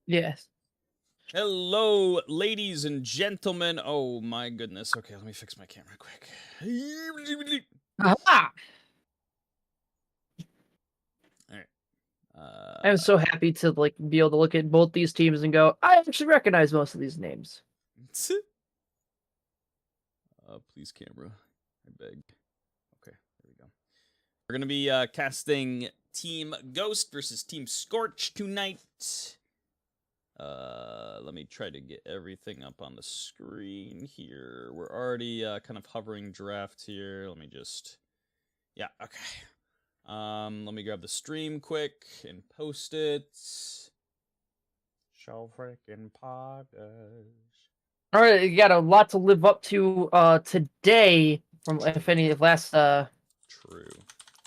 Yes. Hello, ladies and gentlemen. Oh my goodness. Okay, let me fix my camera quick. Ah, All right. I'm so happy to like be able to look at both these teams and go, I actually recognize most of these names. Please, camera. I beg. Okay, there we go. We're gonna be casting Team Ghost versus Team Scorch tonight. Let me try to get everything up on the screen here. We're already kind of hovering draft here. Let me just, yeah, okay. Let me grab the stream quick and post it. So freaking poggers. All right, you got a lot to live up to today from if any of last True.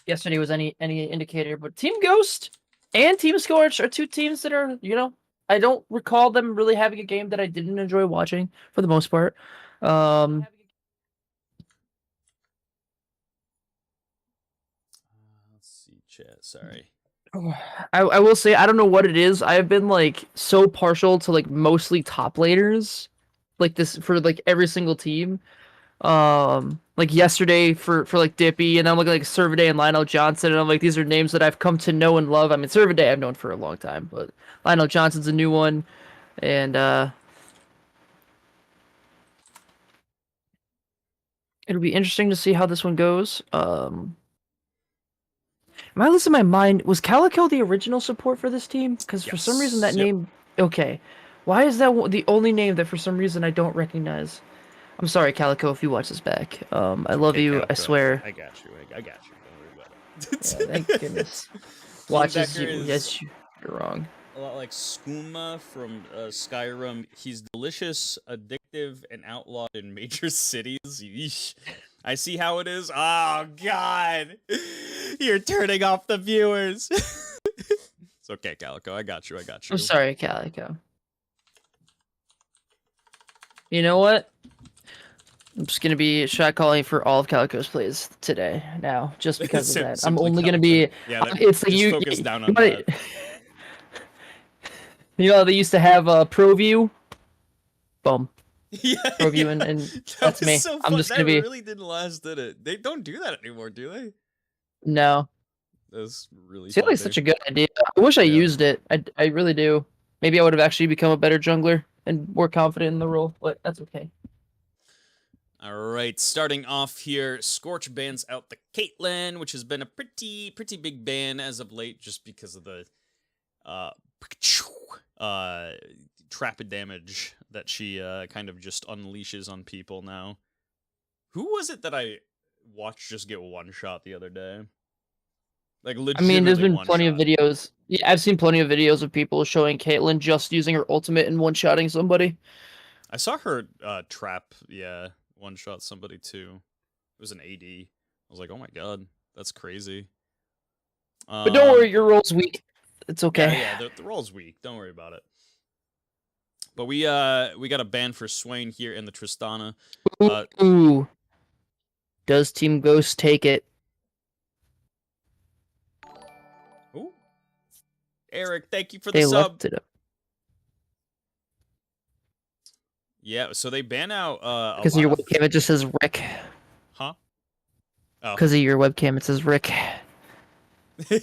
yesterday was any indicator, but Team Ghost and Team Scorch are two teams that are, I don't recall them really having a game that I didn't enjoy watching for the most part. Let's see, chat. Sorry. I will say I don't know what it is. I've been like so partial to like mostly top laners, like this for like every single team. Like yesterday for like Dippy, and I'm looking like Servaday and Lionel Johnson, and I'm like these are names that I've come to know and love. I mean Servaday I've known for a long time, but Lionel Johnson's a new one, and it'll be interesting to see how this one goes. Am I losing my mind? Was Calico the original support for this team? Because for some reason that Yes. Yep. name. Okay, why is that the only name that for some reason I don't recognize? I'm sorry, Calico, if you watch this back. I It's love okay, you. I Calico. swear. I got you. I got you. Don't worry about it. Yeah, thank goodness. Team Watches Becker you. is Yes, you're wrong. a lot like Skooma from Skyrim. He's delicious, addictive, and outlawed in major cities. Yeesh. I see how it is. Oh God, you're turning off the viewers. It's okay, Calico. I got you. I got you. I'm sorry, Calico. You know what? I'm just gonna be shot calling for all of Calico's plays today now, just because of that. I'm Simply only gonna Calico. be. Yeah, It's like just you. focus down You on that. know they used to have ProView. Boom. Yeah, ProView, yeah. and That that's was me. so I'm fun. just That gonna be. really didn't last, did it? They don't do that anymore, do they? No. That's really Seems like funny. such a good idea. I wish I Yeah. used it. I really do. Maybe I would have actually become a better jungler and more confident in the role, but that's okay. All right, starting off here, Scorch bans out the Caitlyn, which has been a pretty big ban as of late, just because of the uh, uh, trap damage that she kind of just unleashes on people now. Who was it that I watched just get one shot the other day? Like I mean, there's legitimately been one plenty of shot. videos. Yeah, I've seen plenty of videos of people showing Caitlyn just using her ultimate and one-shotting somebody. I saw her trap, yeah, one shot somebody too. It was an AD. I was like, oh my god, that's crazy. But don't worry, your role's weak. It's Yeah, okay. yeah, the roll's weak. Don't worry about it. But we got a ban for Swain here in the Tristana. Ooh. Does Team Ghost take it? Ooh. Eric, thank you for the They sub. left it up. Yeah, so they ban out a Because of lot your of webcam, it just says Rick. huh? Oh. Because of your webcam, it says Rick. And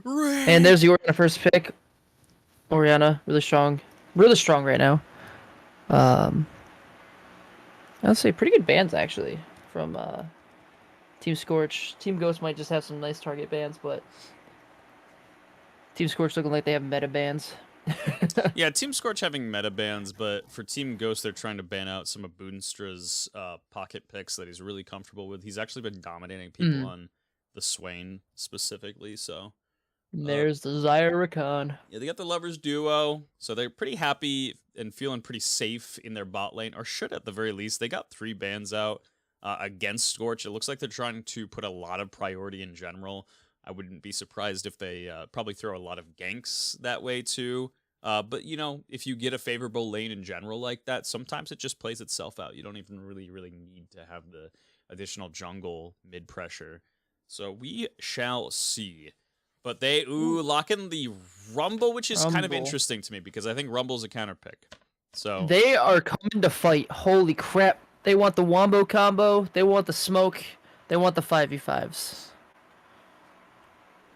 Rick. there's the Oriana first pick. Oriana, really strong right now. I'll say pretty good bans actually from Team Scorch. Team Ghost might just have some nice target bans, but Team Scorch looking like they have meta bans. Yeah, Team Scorch having meta bans, but for Team Ghost, they're trying to ban out some of Boonstra's pocket picks that he's really comfortable with. He's actually been dominating people on the Swain specifically, so. There's the Zyrakan. Yeah, they got the Lovers duo, so they're pretty happy and feeling pretty safe in their bot lane, or should at the very least. They got 3 bans out against Scorch. It looks like they're trying to put a lot of priority in general. I wouldn't be surprised if they probably throw a lot of ganks that way too. But, you know, if you get a favorable lane in general like that, sometimes it just plays itself out. You don't even really need to have the additional jungle mid-pressure. So we shall see. But they lock in the Rumble, which is kind of Rumble. interesting to me because I think Rumble's a counter pick. So They are coming to fight. Holy crap. They want the Wombo combo. They want the smoke. They want the 5v5s.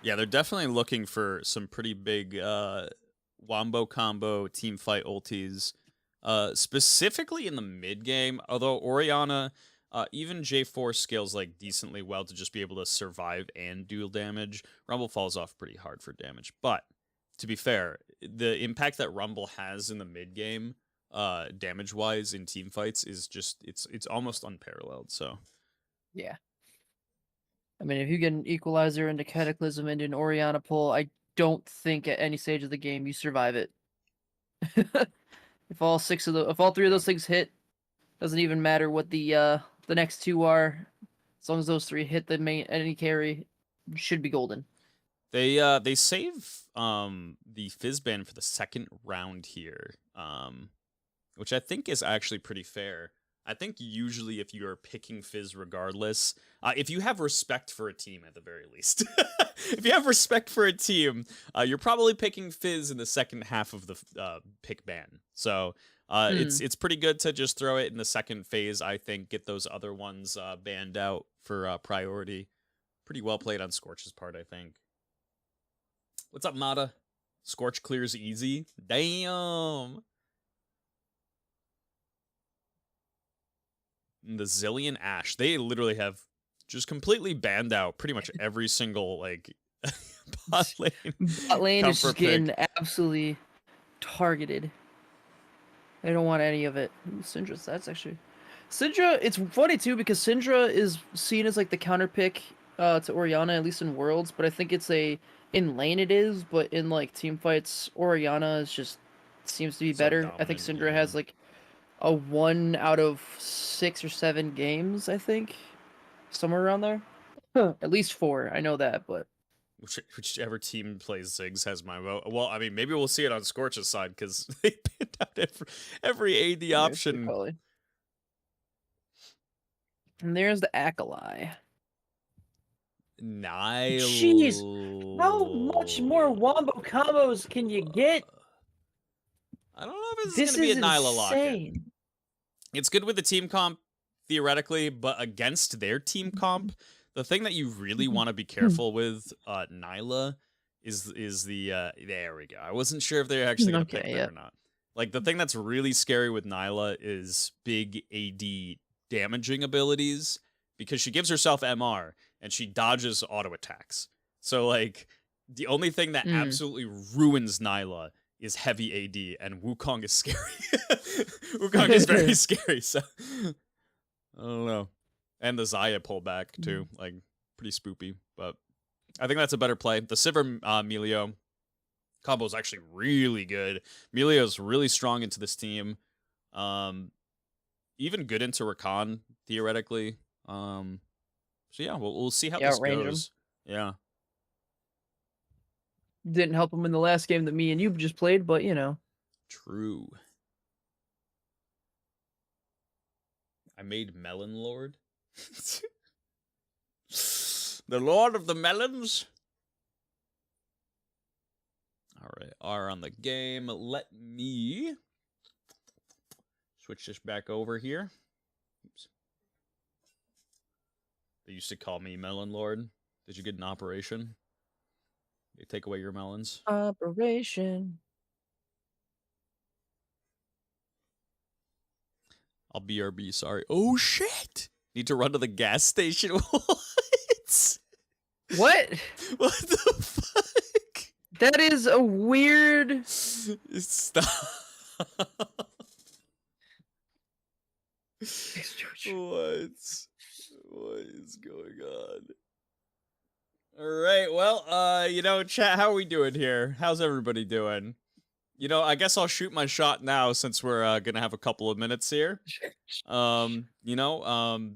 yeah, they're definitely looking for some pretty big Wombo combo team fight ultis. Specifically in the mid game, although Orianna, even J4 scales like decently well to just be able to survive and deal damage. Rumble falls off pretty hard for damage. But to be fair, the impact that Rumble has in the mid game, damage wise in team fights, is just it's almost unparalleled. So Yeah. I mean, if you get an Equalizer into Cataclysm into an Orianna pull, I don't think at any stage of the game you survive it. If all three of those things hit, doesn't even matter what the next two are. As long as those three hit the main enemy carry, should be golden. they save the Fizz ban for the second round here, which I think is actually pretty fair. I think usually if you're picking Fizz regardless, if you have respect for a team at the very least, if you have respect for a team, you're probably picking Fizz in the second half of the pick ban. So it's pretty good to just throw it in the second phase. I think get those other ones banned out for priority. Pretty well played on Scorch's part, I think. What's up, Mata? Scorch clears easy. Damn. The Zillion Ash, they literally have just completely banned out pretty much every single like bot lane. Bot lane is just comfort pick. getting absolutely targeted. They don't want any of it. Ooh, Syndra's, that's actually Syndra. It's funny too because Syndra is seen as like the counter pick to Orianna, at least in Worlds. But I think in lane it is, but in like team fights, Orianna is just seems to be So better. I think dominant, Syndra yeah. has like a 1 out of 6 or 7 games, I think. Somewhere around there. At least 4, I know that, but Whichever team plays Ziggs has my vote. Well, I mean, maybe we'll see it on Scorch's side because they pinned out every AD option. probably. And there's the Akalai. Nile. Jeez, how much more wombo combos can you get? I don't know if this is This going to be a is Nyla lock-in. insane. It's good with the team comp, theoretically, but against their team comp, the thing that you really want to be careful with, Nyla, is the there we go. I wasn't sure if they're actually going to pick that or not. Like, the thing that's really scary with Nyla is big AD damaging abilities, because she gives herself MR, and she dodges auto attacks. So, like, the only thing that absolutely ruins Nyla is heavy AD, and Wukong is scary. Wukong is very scary, so I don't know. And the Xayah pullback too, like pretty spoopy. But I think that's a better play. The Sivir Melio combo is actually really good. Melio's really strong into this team. Even good into Rakan, theoretically. So yeah, we'll see how this goes. Yeah. Didn't help him in the last game that me and you just played, but you know. True. I made Melon Lord. The Lord of the Melons. All right, R on the game. Let me switch this back over here. Oops. They used to call me Melon Lord. Did you get an operation? They take away your melons. Operation. I'll BRB, sorry. Oh, shit! Need to run to the gas station? What? What? What the fuck? That is a weird... Stop. What? What is going on? Alright, well, you know, chat, how are we doing here? How's everybody doing? You know, I guess I'll shoot my shot now since we're gonna have a couple of minutes here. You know,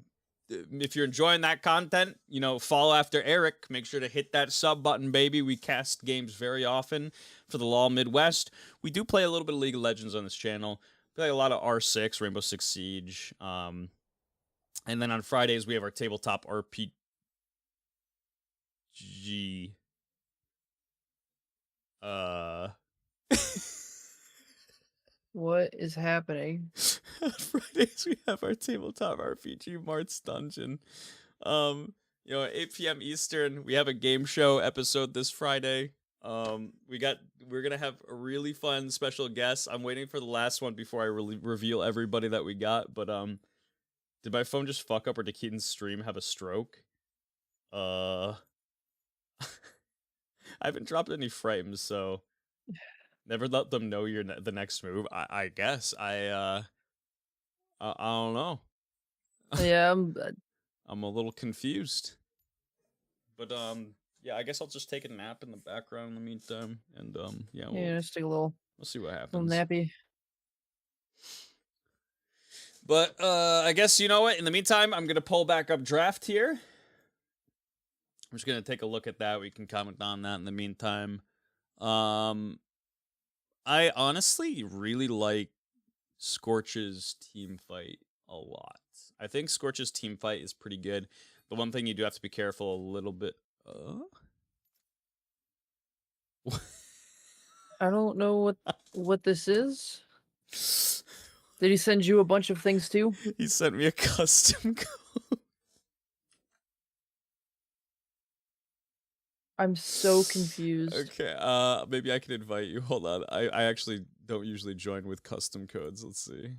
if you're enjoying that content, you know, follow after Eric. Make sure to hit that sub button, baby. We cast games very often for the Lolmidwest. We do play a little bit of League of Legends on this channel. Play a lot of R6, Rainbow Six Siege. And then on Fridays, we have our tabletop RPG Uh. What is happening? On Fridays we have our tabletop RPG Mart's Dungeon. You know, at 8 p.m. Eastern, we have a game show episode this Friday. We're gonna have a really fun special guest. I'm waiting for the last one before I reveal everybody that we got. But did my phone just fuck up or did Keaton's stream have a stroke? I haven't dropped any frames, so never let them know the next move. I guess I don't know. Yeah, I'm a little confused. But yeah, I guess I'll just take a nap in the background in the meantime, and yeah, just take a little see what little happens. nappy. But I guess you know what. In the meantime, I'm gonna pull back up draft here. I'm just gonna take a look at that. We can comment on that in the meantime. I honestly really like Scorch's team fight a lot. I think Scorch's team fight is pretty good. The one thing you do have to be careful a little bit. I don't know what this is. Did he send you a bunch of things too? He sent me a custom code. I'm so confused. Okay, maybe I can invite you. Hold on. I actually don't usually join with custom codes. Let's see.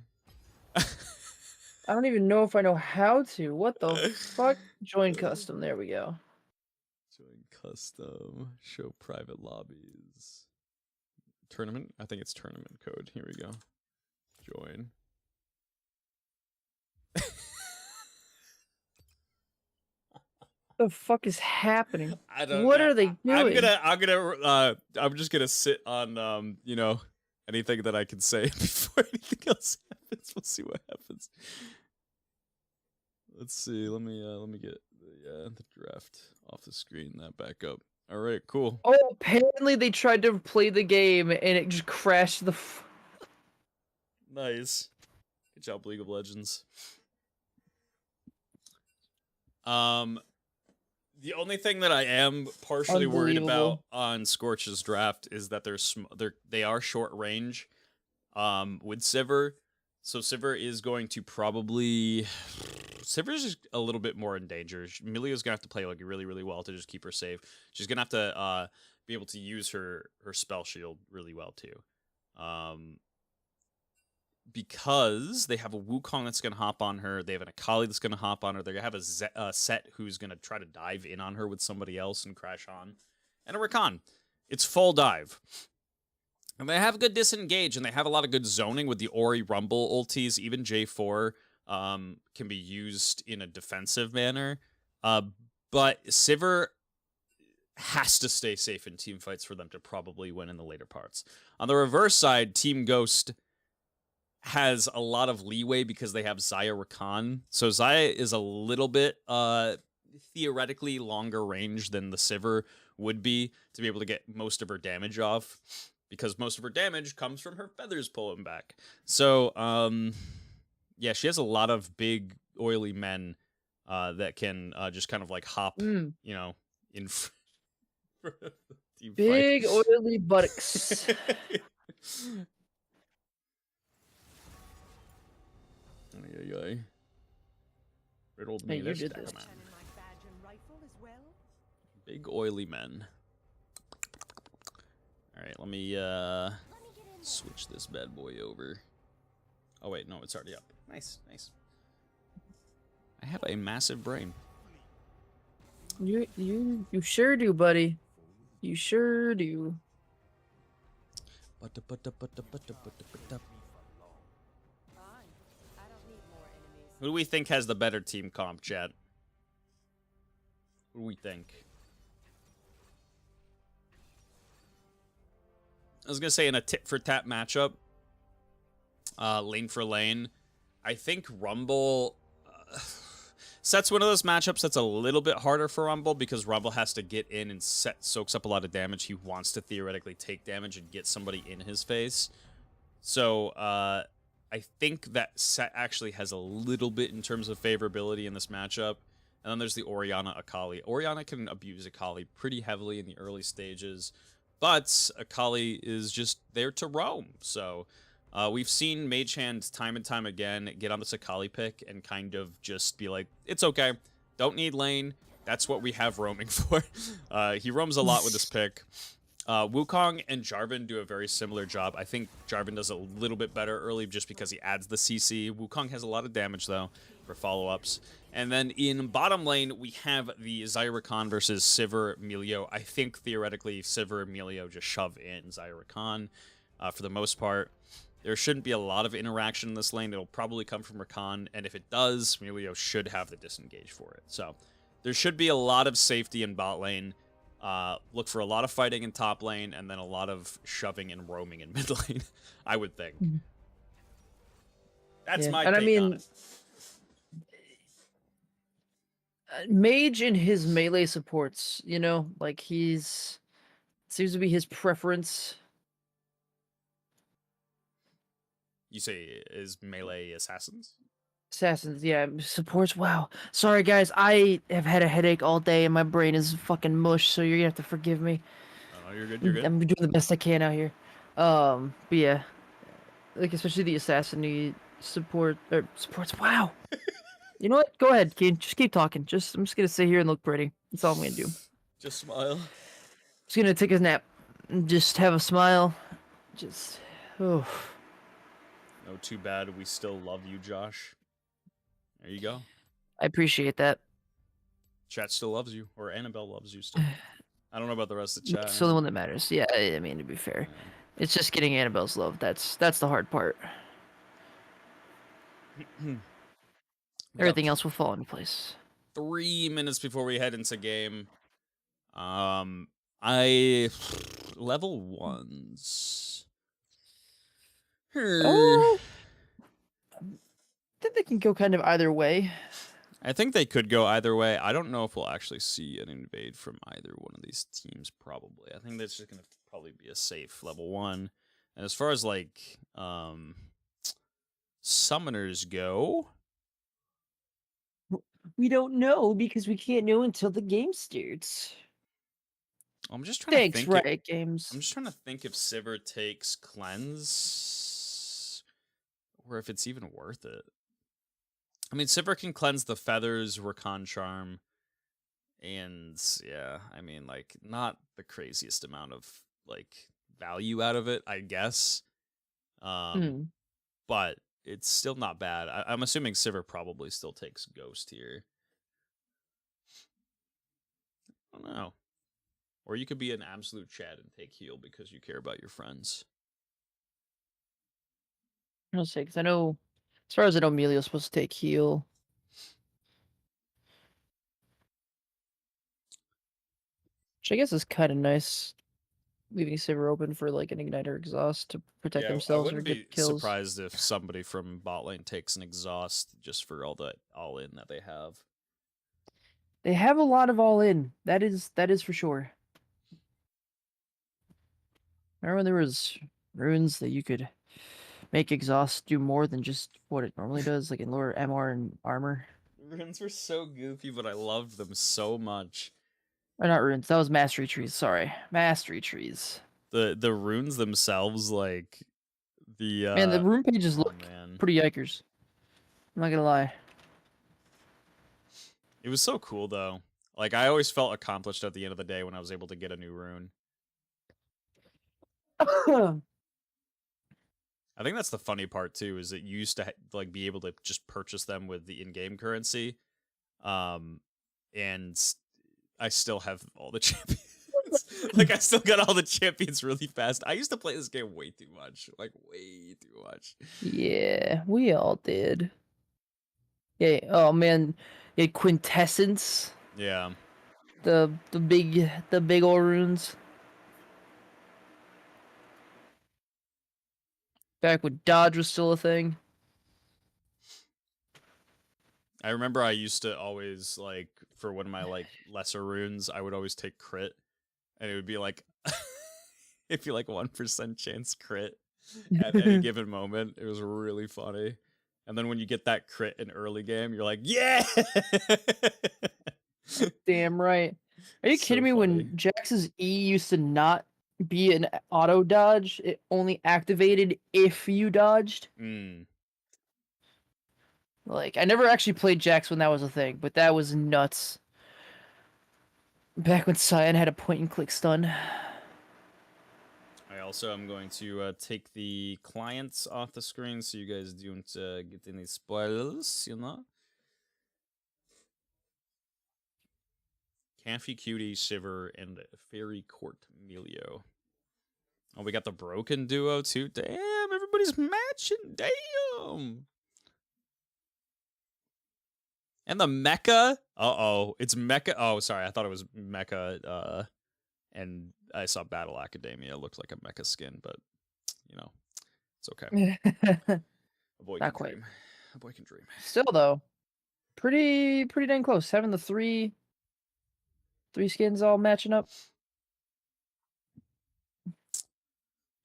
I don't even know if I know how to. What the fuck? Join custom. There we go. Join custom. Show private lobbies. Tournament? I think it's tournament code. Here we go. Join. The fuck is happening? I don't What know. are they doing? I'm just gonna sit on you know, anything that I can say before anything else happens. We'll see what happens. Let's see. Let me get the draft off the screen. That back up. All right, cool. Oh, apparently they tried to play the game and it just crashed the. Nice. Good job, League of Legends. The only thing that I am partially worried about on Scorch's draft is that they are short range with Sivir. So Sivir is going to probably Sivir's just a little bit more in danger. Milia's gonna have to play like really, really well to just keep her safe. She's gonna have to be able to use her spell shield really well too. Because they have a Wukong that's going to hop on her. They have an Akali that's going to hop on her. They're going to have a Set who's going to try to dive in on her with somebody else and crash on. And a Rakan. It's full dive. And they have good disengage, and they have a lot of good zoning with the Ori Rumble ultis. Even J4 can be used in a defensive manner. But Sivir has to stay safe in team fights for them to probably win in the later parts. On the reverse side, Team Ghost has a lot of leeway because they have Xayah Rakan. So Xayah is a little bit theoretically longer range than the Sivir would be to be able to get most of her damage off, because most of her damage comes from her feathers pulling back. So yeah, she has a lot of big oily men that can just kind of like hop, you know, in big oily buttocks. Riddled Hey, me you this did time, this. man. Big oily men. Alright, let me switch this bad boy over. Oh wait, no, it's already up. Nice, nice. I have a massive brain. You sure do, buddy. You sure do. Who do we think has the better team comp, chat? Who do we think? I was gonna say in a tit for tat matchup, lane for lane, I think Rumble Set's one of those matchups that's a little bit harder for Rumble because Rumble has to get in and Set soaks up a lot of damage. He wants to theoretically take damage and get somebody in his face. So I think that Set actually has a little bit in terms of favorability in this matchup. And then there's the Orianna Akali. Orianna can abuse Akali pretty heavily in the early stages. But Akali is just there to roam. So we've seen Mage Hand time and time again get on this Akali pick and kind of just be like, it's okay. Don't need lane. That's what we have roaming for. He roams a lot with this pick. Wukong and Jarvan do a very similar job. I think Jarvan does a little bit better early just because he adds the CC. Wukong has a lot of damage, though, for follow-ups. And then in bottom lane, we have the Zyra versus Sivir Emilio. I think, theoretically, Sivir Emilio just shove in Zyra for the most part. There shouldn't be a lot of interaction in this lane. It'll probably come from Rakan, and if it does, Emilio should have the disengage for it. So there should be a lot of safety in bot lane. Look for a lot of fighting in top lane, and then a lot of shoving and roaming in mid lane, I would think. That's my take on it. Mage and his melee supports, you know, like seems to be his preference. You say is melee assassins? Assassins, yeah, supports. Wow. Sorry, guys. I have had a headache all day and my brain is fucking mush, so you're gonna have to forgive me. Oh, you're good. You're good. I'm doing the best I can out here. But yeah, like especially the assassin supports. Wow. You know what? Go ahead, Keen. Just keep talking. I'm just gonna sit here and look pretty. That's all I'm gonna do. Just smile. Just gonna take a nap. And just have a smile. Oh. No, too bad. We still love you, Josh. There you go. I appreciate that. Chat still loves you, or Annabelle loves you still. I don't know about the rest of the chat. Still the one that matters. Yeah, I mean, to be fair, it's just getting Annabelle's love. That's the hard part. Everything else will fall into place. 3 minutes before we head into game. Level 1s. Oh, I think they can go kind of either way. I think they could go either way. I don't know if we'll actually see an invade from either one of these teams, probably. I think that's just going to probably be a safe level 1. And as far as, like, summoners go... We don't know because we can't know until the game starts. I'm just trying to think. Riot Games. I'm just trying to think if Sivir takes cleanse, or if it's even worth it. I mean, Sivir can cleanse the feathers, Rakan charm, and yeah, I mean, like, not the craziest amount of like value out of it, I guess. But it's still not bad. I'm assuming Sivir probably still takes Ghost here. I don't know. Or you could be an absolute Chad and take heal because you care about your friends. I'll say, because I know, as far as I know, Emilio's supposed to take heal. Which I guess is kind of nice. Leaving Sivir open for like an Igniter Exhaust to protect themselves or get kills. I wouldn't be surprised if somebody from bot lane takes an Exhaust just for all in that they have. They have a lot of all-in. That is for sure. Remember when there was runes that you could make Exhaust do more than just what it normally does, like in lower MR and armor? Runes were so goofy, but I loved them so much. Or not runes, that was mastery trees, sorry. Mastery trees. The runes themselves, like the Man, the rune pages look pretty yikers. I'm not gonna lie. It was so cool though. Like I always felt accomplished at the end of the day when I was able to get a new rune. I think that's the funny part too, is that you used to like be able to just purchase them with the in-game currency, and I still have all the champions. Like I still got all the champions really fast. I used to play this game way too much, like way too much. Yeah, we all did. Yeah. Oh man, yeah, Quintessence. Yeah. The big old runes. Back when dodge was still a thing. I remember I used to always, like, for one of my, like, lesser runes, I would always take crit. And it would be like, it'd be like 1% chance crit at any given moment. It was really funny. And then when you get that crit in early game, you're like, yeah! Damn right. Are you kidding me? When Jax's E used to not be an auto dodge. It only activated if you dodged. Mm. Like, I never actually played Jax when that was a thing, but that was nuts. Back when Cyan had a point-and-click stun. I also am going to take the clients off the screen so you guys don't get any spoilers, you know? Campy Cutie, Shiver, and Fairy Court Melio. Oh, we got the Broken Duo, too. Damn, everybody's matching. Damn. And the Mecha. Uh-oh. It's Mecha. Oh, sorry. I thought it was Mecha. And I saw Battle Academia. It looked like a Mecha skin, but, you know, it's okay. A boy Not can quite. dream. A boy can dream. Still, though, pretty dang close. Having the three skins all matching up.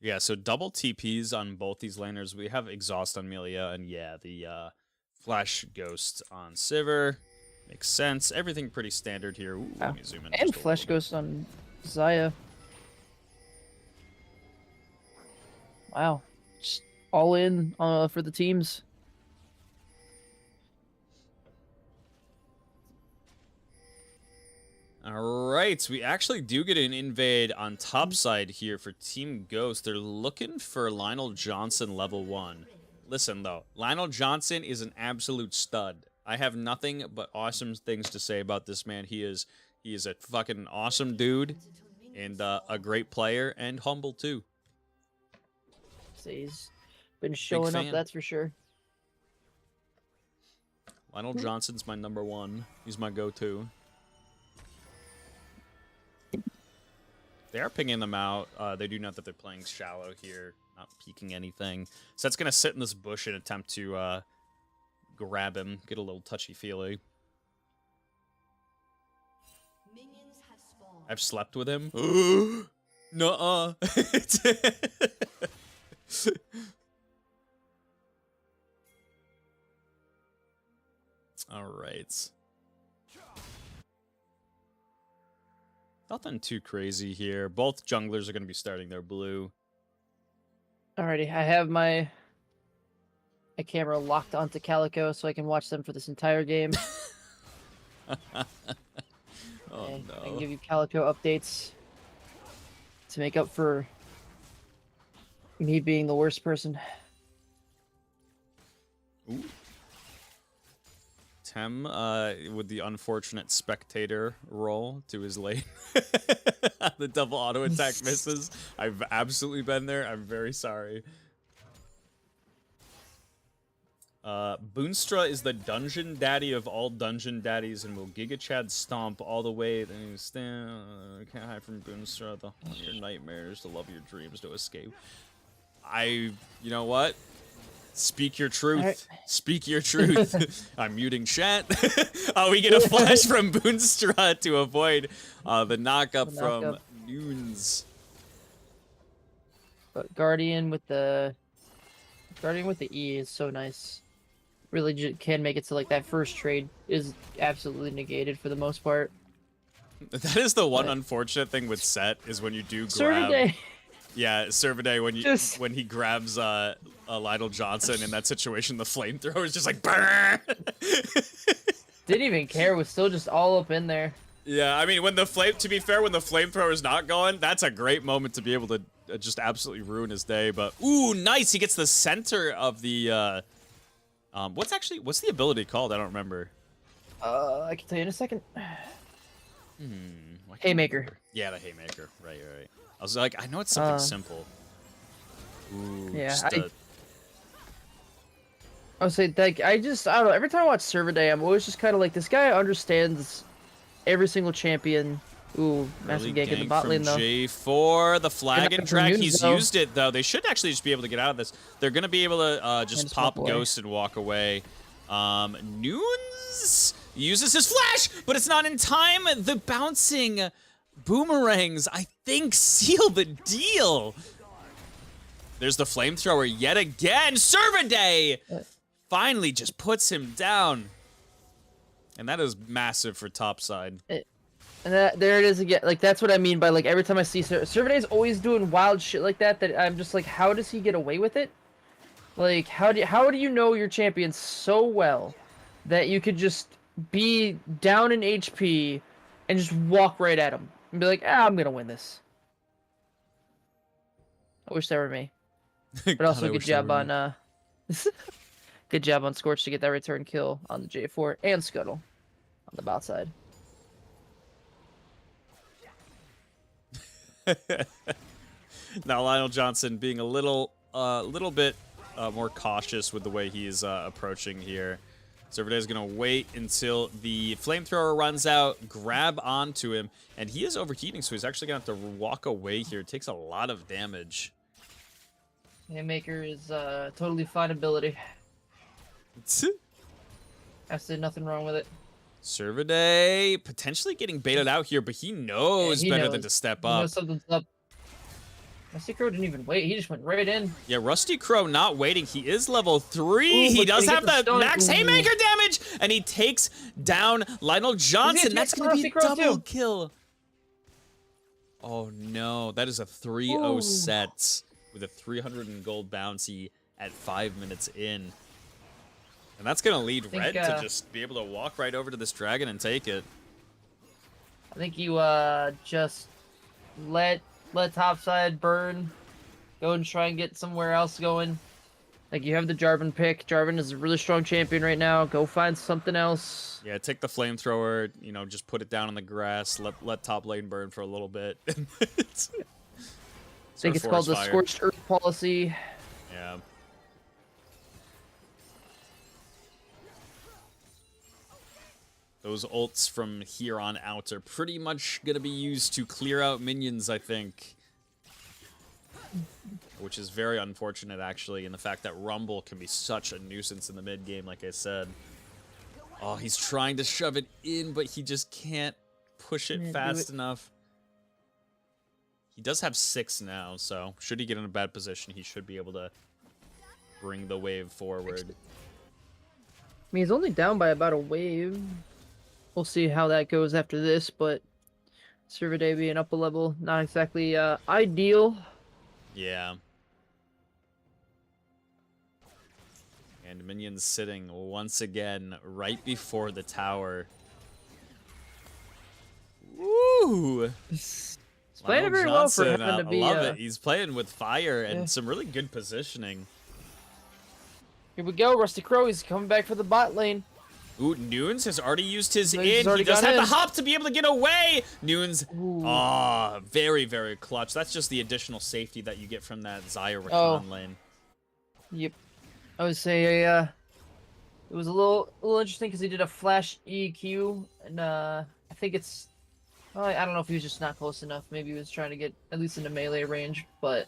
Yeah, so double TPs on both these laners. We have Exhaust on Melia, and yeah, the Flash Ghost on Sivir. Makes sense. Everything pretty standard here. Ooh, let me zoom in. And Flash Ghost on Xayah. Wow. Just all in for the teams. All right, we actually do get an invade on top side here for Team Ghost. They're looking for Lionel Johnson level 1. Listen, though, Lionel Johnson is an absolute stud. I have nothing but awesome things to say about this man. He is a fucking awesome dude and a great player and humble, too. So he's been showing up, that's for sure. Lionel Johnson's my number 1. He's my go-to. They are pinging them out. They do note that they're playing shallow here, not peeking anything. So that's going to sit in this bush and attempt to grab him, get a little touchy-feely. I've slept with him. Nuh-uh. All right. Nothing too crazy here. Both junglers are going to be starting their blue. Alrighty, I have my camera locked onto Calico so I can watch them for this entire game. Oh, and no. I can give you Calico updates to make up for me being the worst person. Ooh. Tem with the unfortunate spectator role to his lane. The double auto attack misses. I've absolutely been there. I'm very sorry. Boonstra is the dungeon daddy of all dungeon daddies and will Giga Chad stomp all the way. Then you stand. Can't hide from Boonstra. The haunt your nightmares, to love your dreams, to escape. You know what? Speak your truth. Right. Speak your truth. I'm muting chat. Oh, we get a flash from Boonstra to avoid the knockup from Noons. But Guardian with the E is so nice. Really can make it so like that first trade is absolutely negated for the most part. That is the one unfortunate thing with Set is when you do grab. Servaday. Yeah, Servaday when he grabs Lionel Johnson in that situation, the flamethrower is just like burn. Didn't even care. Was still just all up in there. Yeah, I mean, to be fair, when the flamethrower is not going, that's a great moment to be able to just absolutely ruin his day. But ooh, nice! He gets the center of the. What's the ability called? I don't remember. I can tell you in a second. Haymaker. Yeah, the Haymaker. Right. I was like, I know it's something simple. Ooh, yeah, I would say like I don't know. Every time I watch Servaday, I'm always just kind of like, this guy understands every single champion. Ooh, massive gank in the bot lane though. J4, the flag and drag. He's used it though. They should actually just be able to get out of this. They're gonna be able to just pop Ghost and walk away. Noons uses his flash, but it's not in time. The bouncing boomerangs, I think, seal the deal. There's the flamethrower yet again. Servaday finally just puts him down. And that is massive for topside. And there it is again. Like, that's what I mean by, like, every time I see Servaday's always doing wild shit like that, that I'm just like, how does he get away with it? Like, how do you know your champion so well that you could just be down in HP and just walk right at him and be like, ah, I'm gonna win this. I wish that were me. But God, also I good wish that job were me. on good job on Scorch to get that return kill on the J4 and Scuttle on the bot side. Now Lionel Johnson being a little bit more cautious with the way he's approaching here. Servaday's gonna wait until the flamethrower runs out, grab onto him, and he is overheating, so he's actually gonna have to walk away here. It takes a lot of damage. Haymaker is totally fine ability. Absolutely nothing wrong with it. Servaday potentially getting baited out here, but he knows better than to step He up. knows something's up. Rusty Crow didn't even wait. He just went right in. Yeah, Rusty Crow not waiting. He is level 3. Ooh, he does he have the max Ooh. Haymaker damage, and he takes down Lionel Johnson. That's going to be a double kill. Oh, no. That is a 3-0 set with a 300 in gold bounty at 5 minutes in. And that's going to lead Red to just be able to walk right over to this dragon and take it. I think you just let topside burn. Go and try and get somewhere else going. Like, you have the Jarvan pick. Jarvan is a really strong champion right now. Go find something else. Yeah, take the flamethrower, you know, just put it down on the grass, let top lane burn for a little bit. I think it's called the Scorched Earth policy. Yeah. Those ults from here on out are pretty much going to be used to clear out minions, I think. Which is very unfortunate, actually, in the fact that Rumble can be such a nuisance in the mid game, like I said. Oh, he's trying to shove it in, but he just can't push it fast enough. He does have 6 now, so should he get in a bad position, he should be able to bring the wave forward. I mean, he's only down by about a wave. We'll see how that goes after this, but Servaday being up a level, not exactly ideal. Yeah. And minions sitting once again right before the tower. Woo! He's playing it very well for having to be. I love it. He's playing with fire and some really good positioning. Here we go, Rusty Crow. He's coming back for the bot lane. Ooh, Nunes has already used his in. He does have the hop to be able to get away. Nunes, very, very clutch. That's just the additional safety that you get from that Xayah Rakan lane. Yep. I would say it was a little interesting because he did a flash EQ, and I think it's, I don't know if he was just not close enough. Maybe he was trying to get at least into melee range, but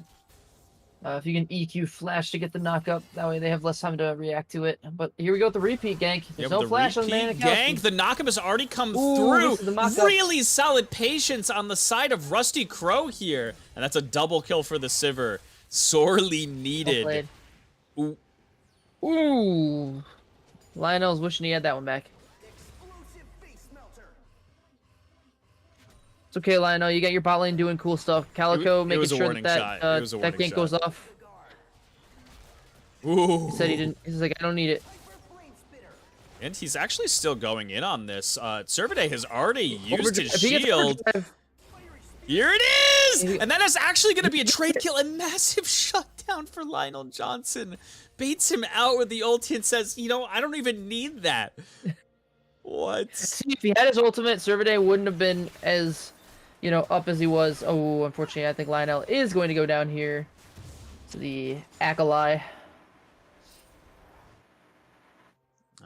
if you can EQ flash to get the knock-up, that way they have less time to react to it. But here we go with the repeat gank. There's no flash on the gank. The knock-up has already come through. Really solid patience on the side of Rusty Crow here. And that's a double kill for the Sivir. Sorely needed. Ooh. Lionel's wishing he had that one back. It's okay, Lionel. You got your bot lane doing cool stuff. Calico making sure that gank goes off. Ooh. He said he didn't. He's like, I don't need it. And he's actually still going in on this. Servaday has already used his shield. Here it is! And that is actually going to be a trade kill. A massive shutdown for Lionel Johnson. Baits him out with the ulti and says, you know, I don't even need that. What? See, if he had his ultimate, Servaday wouldn't have been as, you know, up as he was. Oh, unfortunately, I think Lionel is going to go down here to the Akalai.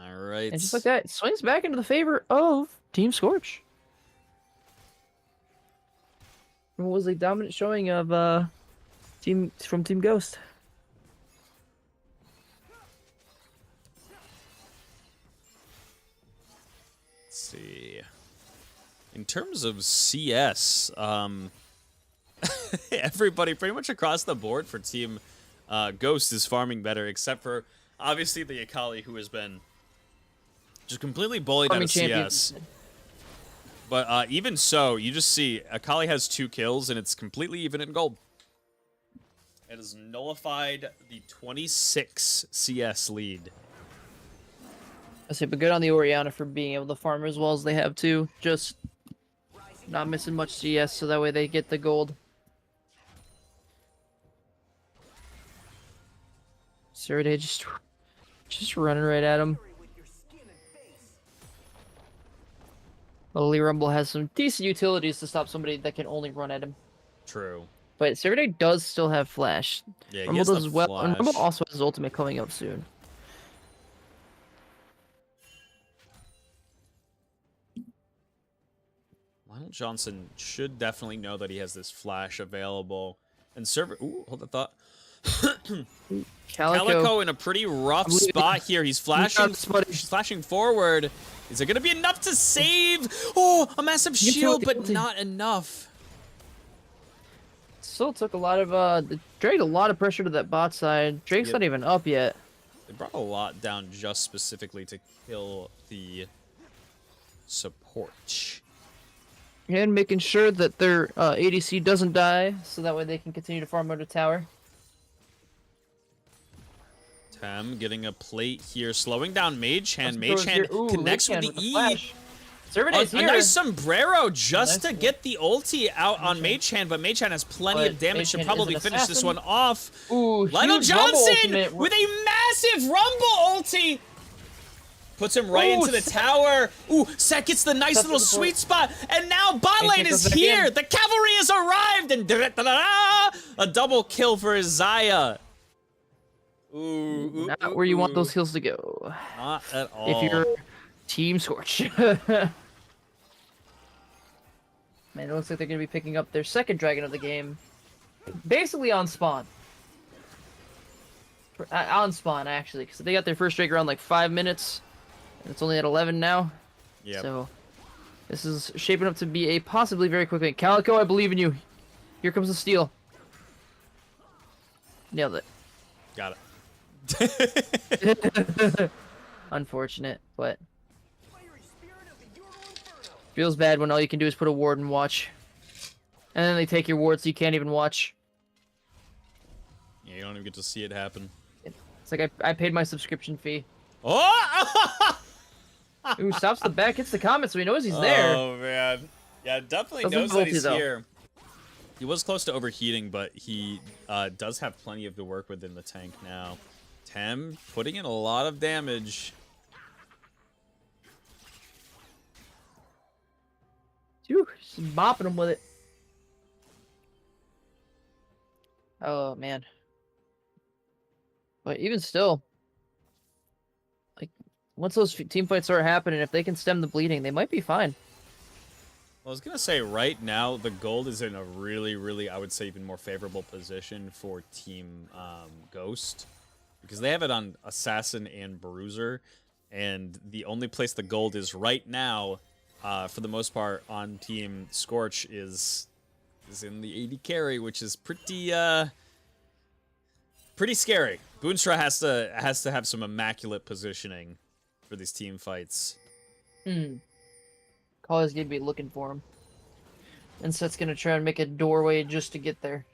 All right. And just like that, it swings back into the favor of Team Scorch. What was a dominant showing of Team Ghost? Let's see. In terms of CS, everybody pretty much across the board for Team Ghost is farming better, except for obviously the Akali, who has been just completely bullied out of CS. But even so, you just see Akali has 2 kills, and it's completely even in gold. It has nullified the 26 CS lead. I say, but good on the Orianna for being able to farm as well as they have too. Just not missing much CS, so that way they get the gold. Sirde just running right at him. Lily Rumble has some decent utilities to stop somebody that can only run at him. True. But Sirde does still have flash. Yeah, Rumble does as well. And Rumble also has his ultimate coming up soon. Lionel Johnson should definitely know that he has this flash available. And server... Ooh, hold that thought. Calico in a pretty rough spot here. He's flashing forward. Is it going to be enough to save? Oh, a massive shield, but not enough. Still took a lot of, Drake a lot of pressure to that bot side. Drake's not even up yet. They brought a lot down just specifically to kill the support. And making sure that their ADC doesn't die, so that way they can continue to farm under tower. Tem getting a plate here, slowing down Mage Hand. Mage Hand connects with the E. A nice sombrero just to get the ulti out on Mage Hand, but Mage Hand has plenty of damage to probably finish this one off. Lionel Johnson with a massive Rumble ulti. Puts him right into the tower. Ooh, Set gets the nice little sweet spot. And now bot lane is here. The cavalry has arrived. And a double kill for Isaiah. Ooh, not where you want those kills to go. Not at all. If you're Team Scorch. Man, it looks like they're going to be picking up their second dragon of the game. Basically on spawn. On spawn, actually. Because they got their first dragon around like 5 minutes. And it's only at 11 now. Yeah. So, this is shaping up to be a possibly very quick thing. Calico, I believe in you. Here comes the steal. Nailed it. Got it. Unfortunate, but feels bad when all you can do is put a ward and watch. And then they take your ward so you can't even watch. Yeah, you don't even get to see it happen. It's like I paid my subscription fee. Oh! Ooh, stops the back, hits the comments so he knows he's there. Oh, man. Yeah, definitely knows that he's here. He was close to overheating, but he does have plenty of the work within the tank now. Tem putting in a lot of damage. Phew, just bopping him with it. Oh, man. But even still, like, once those team fights start happening, if they can stem the bleeding, they might be fine. I was going to say, right now, the gold is in a really, I would say, even more favorable position for Team Ghost. Because they have it on Assassin and Bruiser. And the only place the gold is right now, for the most part, on Team Scorch is in the AD carry, which is pretty scary. Boonstra has to have some immaculate positioning for these team fights. Collier's gonna be looking for him. And Set's gonna try and make a doorway just to get there.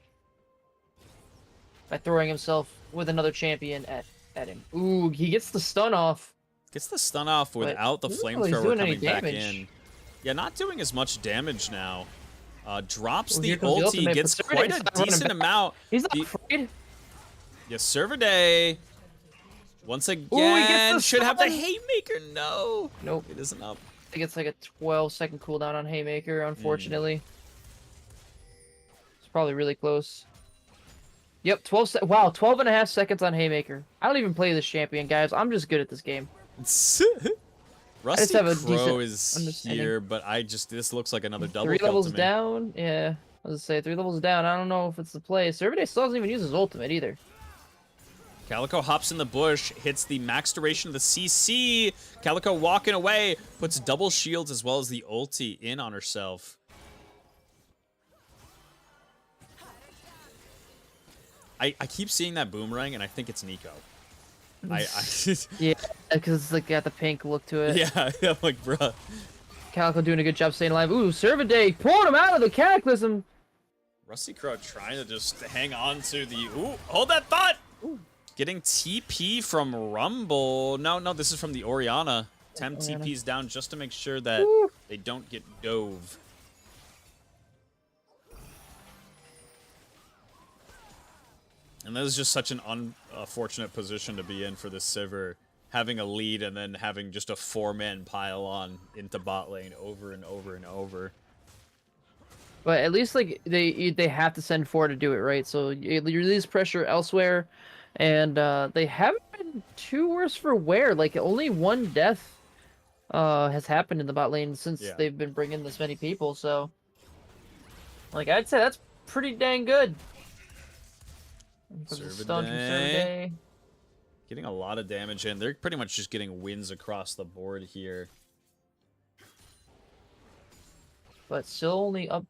By throwing himself with another champion at him. Ooh, he gets the stun off. Gets the stun off without the flamethrower coming back in. Yeah, not doing as much damage now. Drops the ulti, gets quite a decent amount. He's not afraid. Yes, Server once again, should have the Haymaker. No. Nope. It isn't up. I think it's like a 12-second cooldown on Haymaker, unfortunately. It's probably really close. Yep, 12 and a half seconds on Haymaker. I don't even play this champion, guys. I'm just good at this game. Rusty Crow is here, but this looks like another double 3 kill levels to me. down? Yeah. I was gonna say, 3 levels down. I don't know if it's the play. Servade still doesn't even use his ultimate either. Calico hops in the bush, hits the max duration of the CC. Calico walking away, puts double shields as well as the ulti in on herself. I keep seeing that boomerang, and I think it's Nico. Yeah, because it's like got the pink look to it. Yeah, I'm like, bruh. Calico doing a good job staying alive. Ooh, Servadae pulling him out of the Cataclysm. Rusty Crow trying to just hang on to the... Ooh, hold that thought! Ooh. Getting TP from Rumble. No, this is from the Orianna. Tem Orianna. TP's down just to make sure that they don't get dove. And that is just such an unfortunate position to be in for this Sivir. Having a lead and then having just a 4-man pile on into bot lane over and over and over. But at least like they have to send 4 to do it, right? So you release pressure elsewhere, and they haven't been too worse for wear. Like only 1 death has happened in the bot lane since they've been bringing this many people. So like I'd say that's pretty dang good. Servadae. Getting a lot of damage in. They're pretty much just getting wins across the board here. But still only up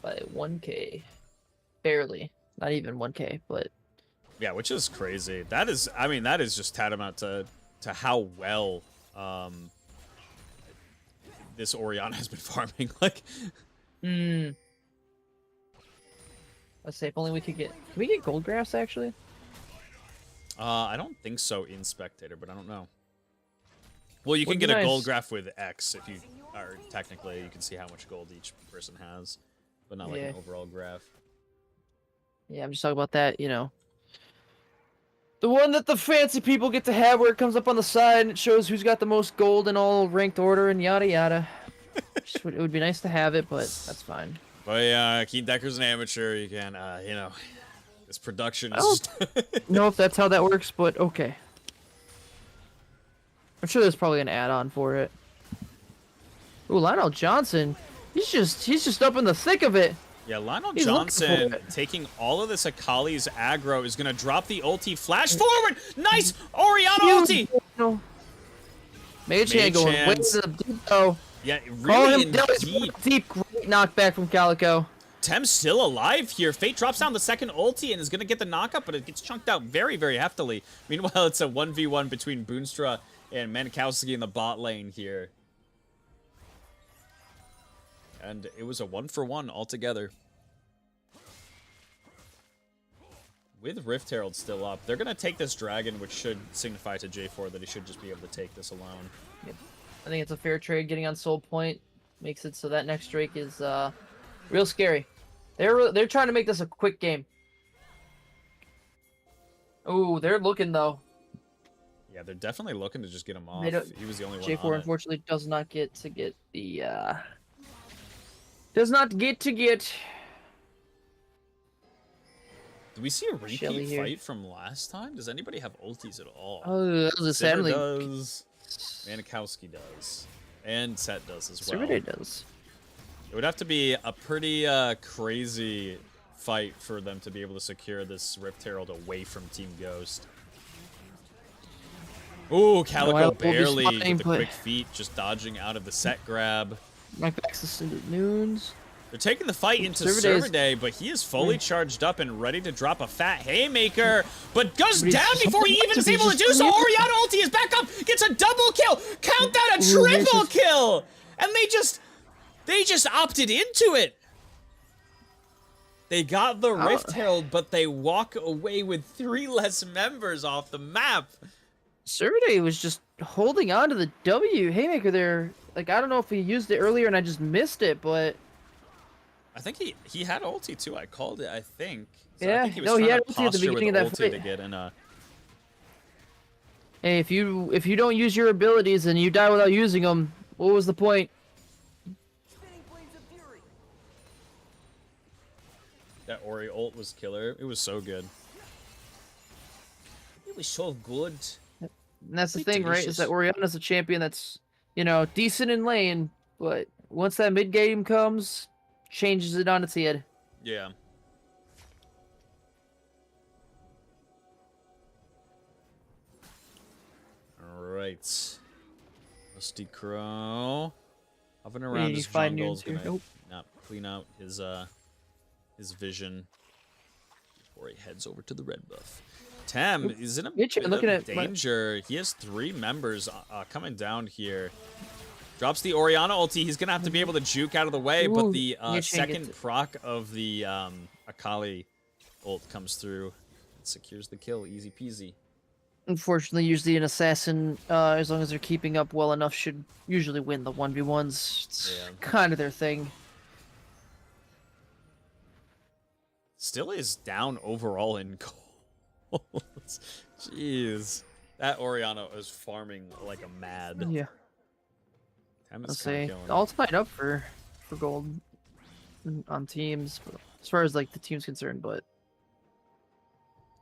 by 1k. Barely. Not even 1k, but... Yeah, which is crazy. That is, I mean, that is just tantamount to how well this Orianna has been farming. Like... Let's say if only we could get... Can we get gold grass, actually? I don't think so in Spectator, but I don't know. Well, you can Would get be a nice. gold graph with X if you are technically you can see how much gold each person has, but not like an overall graph. Yeah, I'm just talking about that, you know. The one that the fancy people get to have where it comes up on the side and it shows who's got the most gold in all ranked order and yada yada. It would be nice to have it, but that's fine. But yeah, Keen Decker's an amateur. You can, you know, this production is. I don't know if that's how that works, but okay. I'm sure there's probably an add-on for it. Ooh, Lionel Johnson. He's just up in the thick of it. Yeah, Lionel He's Johnson taking all of this Akali's aggro is gonna drop the ulti. Flash forward! Nice! Orianna ulti! No. Mage Hand going way Hand. to the deep though. Yeah, Call really him down. deep. Deep, great knockback from Calico. Tem's still alive here. Fate drops down the second ulti and is going to get the knockup, but it gets chunked out very, very heftily. Meanwhile, it's a 1v1 between Boonstra and Manikowski in the bot lane here. And it was a 1-for-1 altogether. With Rift Herald still up, they're going to take this dragon, which should signify to J4 that he should just be able to take this alone. Yep. I think it's a fair trade. Getting on Soul Point makes it so that next Drake is real scary. They're trying to make this a quick game. Ooh, they're looking though. Yeah, they're definitely looking to just get him off. He was the only one J4 on it. unfortunately does not get the does not get to get. Did we see a Shelly repeat here. fight from last time? Does anybody have ultis at all? Oh, that was a Sivir sadly. does. Manikowski does. And Set does as well. Servadae does. It would have to be a pretty crazy fight for them to be able to secure this Rift Herald away from Team Ghost. Ooh, Calico will be barely spotting, with the but- quick feet, just dodging out of the Set grab. Mike backs the Cinder Noons. They're taking the fight into Servadae's- Servadae, but he is fully charged up and ready to drop a fat haymaker, but goes But he's down just- before he even is he's able to just- do so. Orianna ulti is back up, gets a double kill. Count that, a Ooh, he's triple just- kill, and they just opted into it. They got the Rift Herald, but they walk away with 3 less members off the map. Servadae was just holding on to the W haymaker there. Like I don't know if he used it earlier and I just missed it, but I think he had ulti too. I called it, I think. So Yeah, I think he was no, he trying had to ulti at the posture beginning with of that ulti to fight. get in a... hey, if you don't use your abilities and you die without using them, what was the point? That Ori ult was killer. It was so good. It was so good. And that's the Pretty thing, right? Is delicious. that Orianna's a champion that's, you know, decent in lane, but once that mid game comes, changes it on its head. Yeah. Alright. Rusty Crow. Hovering around you his find jungle's nudes here? gonna Nope. not clean out his vision before he heads over to the red buff. Tem is in a Mitch, bit looking of at my- danger. He has 3 members coming down here. Drops the Orianna ulti. He's going to have to be able to juke out of the way, but Ooh, the Nichiren second gets it. proc of the Akali ult comes through. It secures the kill. Easy peasy. Unfortunately, usually an assassin, as long as they're keeping up well enough, should usually win the 1v1s. It's Yeah. kind of their thing. Still is down overall in golds. Jeez. That Orianna is farming like a mad. Yeah. Time Let's is kinda say killing all it. tied up for gold on teams, as far as like the team's concerned. But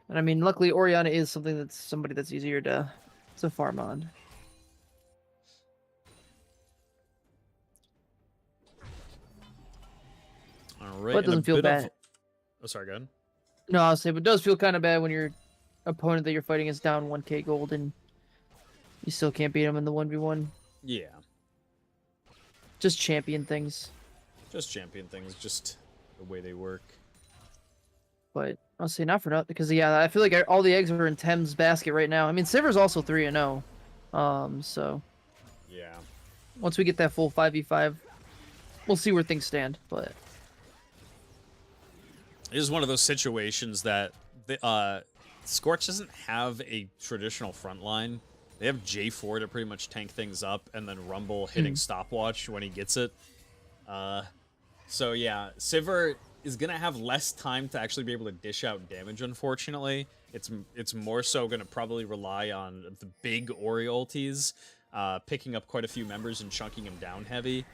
and I mean, luckily Orianna is somebody that's easier to farm on. All right. But it doesn't feel bad. Oh, sorry, go ahead. No, I'll say, but it does feel kind of bad when your opponent that you're fighting is down 1k gold and you still can't beat them in the 1v1. Yeah. Just champion things. Just champion things, just the way they work. But I'll say not for nothing, because yeah, I feel like all the eggs are in Tem's basket right now. I mean, Siver's also 3-0. So Yeah. once we get that full 5v5, we'll see where things stand. But It is one of those situations that Scorch doesn't have a traditional front line. They have J4 to pretty much tank things up, and then Rumble hitting stopwatch when he gets it. So yeah, Sivir is gonna have less time to actually be able to dish out damage. Unfortunately, it's more so gonna probably rely on the big Ori ultis, picking up quite a few members and chunking them down heavy.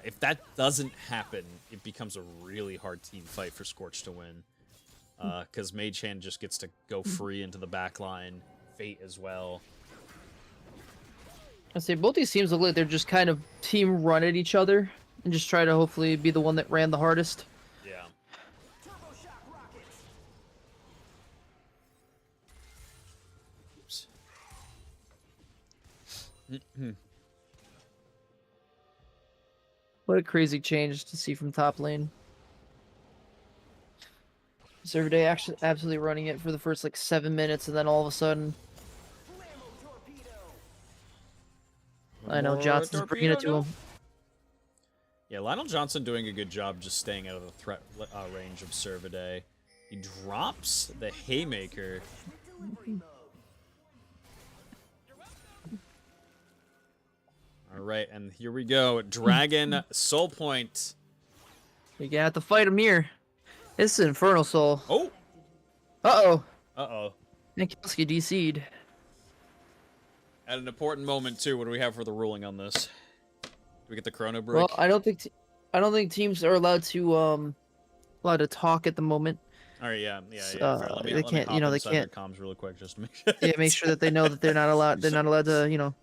If that doesn't happen, it becomes a really hard team fight for Scorch to win. Because Mage Hand just gets to go free into the back line. Fate as well. I say both these teams look like they're just kind of team run at each other and just try to hopefully be the one that ran the hardest. Yeah. Oops. What a crazy change to see from top lane. Serverday actually absolutely running it for the first like 7 minutes, and then all of a sudden, I know Johnson's bringing it to him. Yeah, Lionel Johnson doing a good job just staying out of the threat range of Servaday. He drops the Haymaker. All right, and here we go. Dragon Soul Point. You're gonna have to fight him here. This is Infernal Soul. Oh! Uh-oh. Uh-oh. Nikolsky DC'd. At an important moment, too. What do we have for the ruling on this? Do we get the Chrono Break? Well, I don't think teams are allowed to talk at the moment. All right, yeah. They can't, you know, they can't. Comms real quick just to make sure. Yeah, make sure that they know that they're not allowed. They're not allowed to, you know,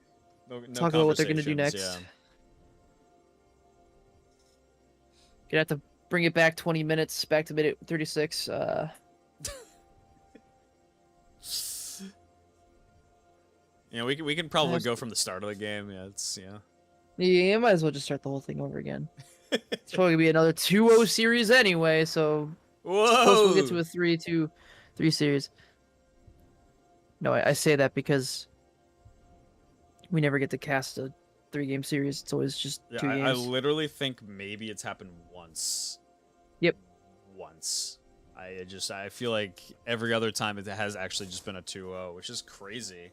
No talk about what they're gonna do next. conversations, Gonna have to bring it back 20 minutes, back to minute 36. Yeah, we can probably go from the start of the game. Yeah, it's You might as well just start the whole thing over again. It's probably gonna be another 2-0 series anyway, so Whoa! suppose we'll get to a 3-2-3 series. No, I say that because we never get to cast a 3-game series. It's always just 2 games. I literally think maybe it's happened once. Yep. Once. I feel like every other time it has actually just been a 2-0, which is crazy.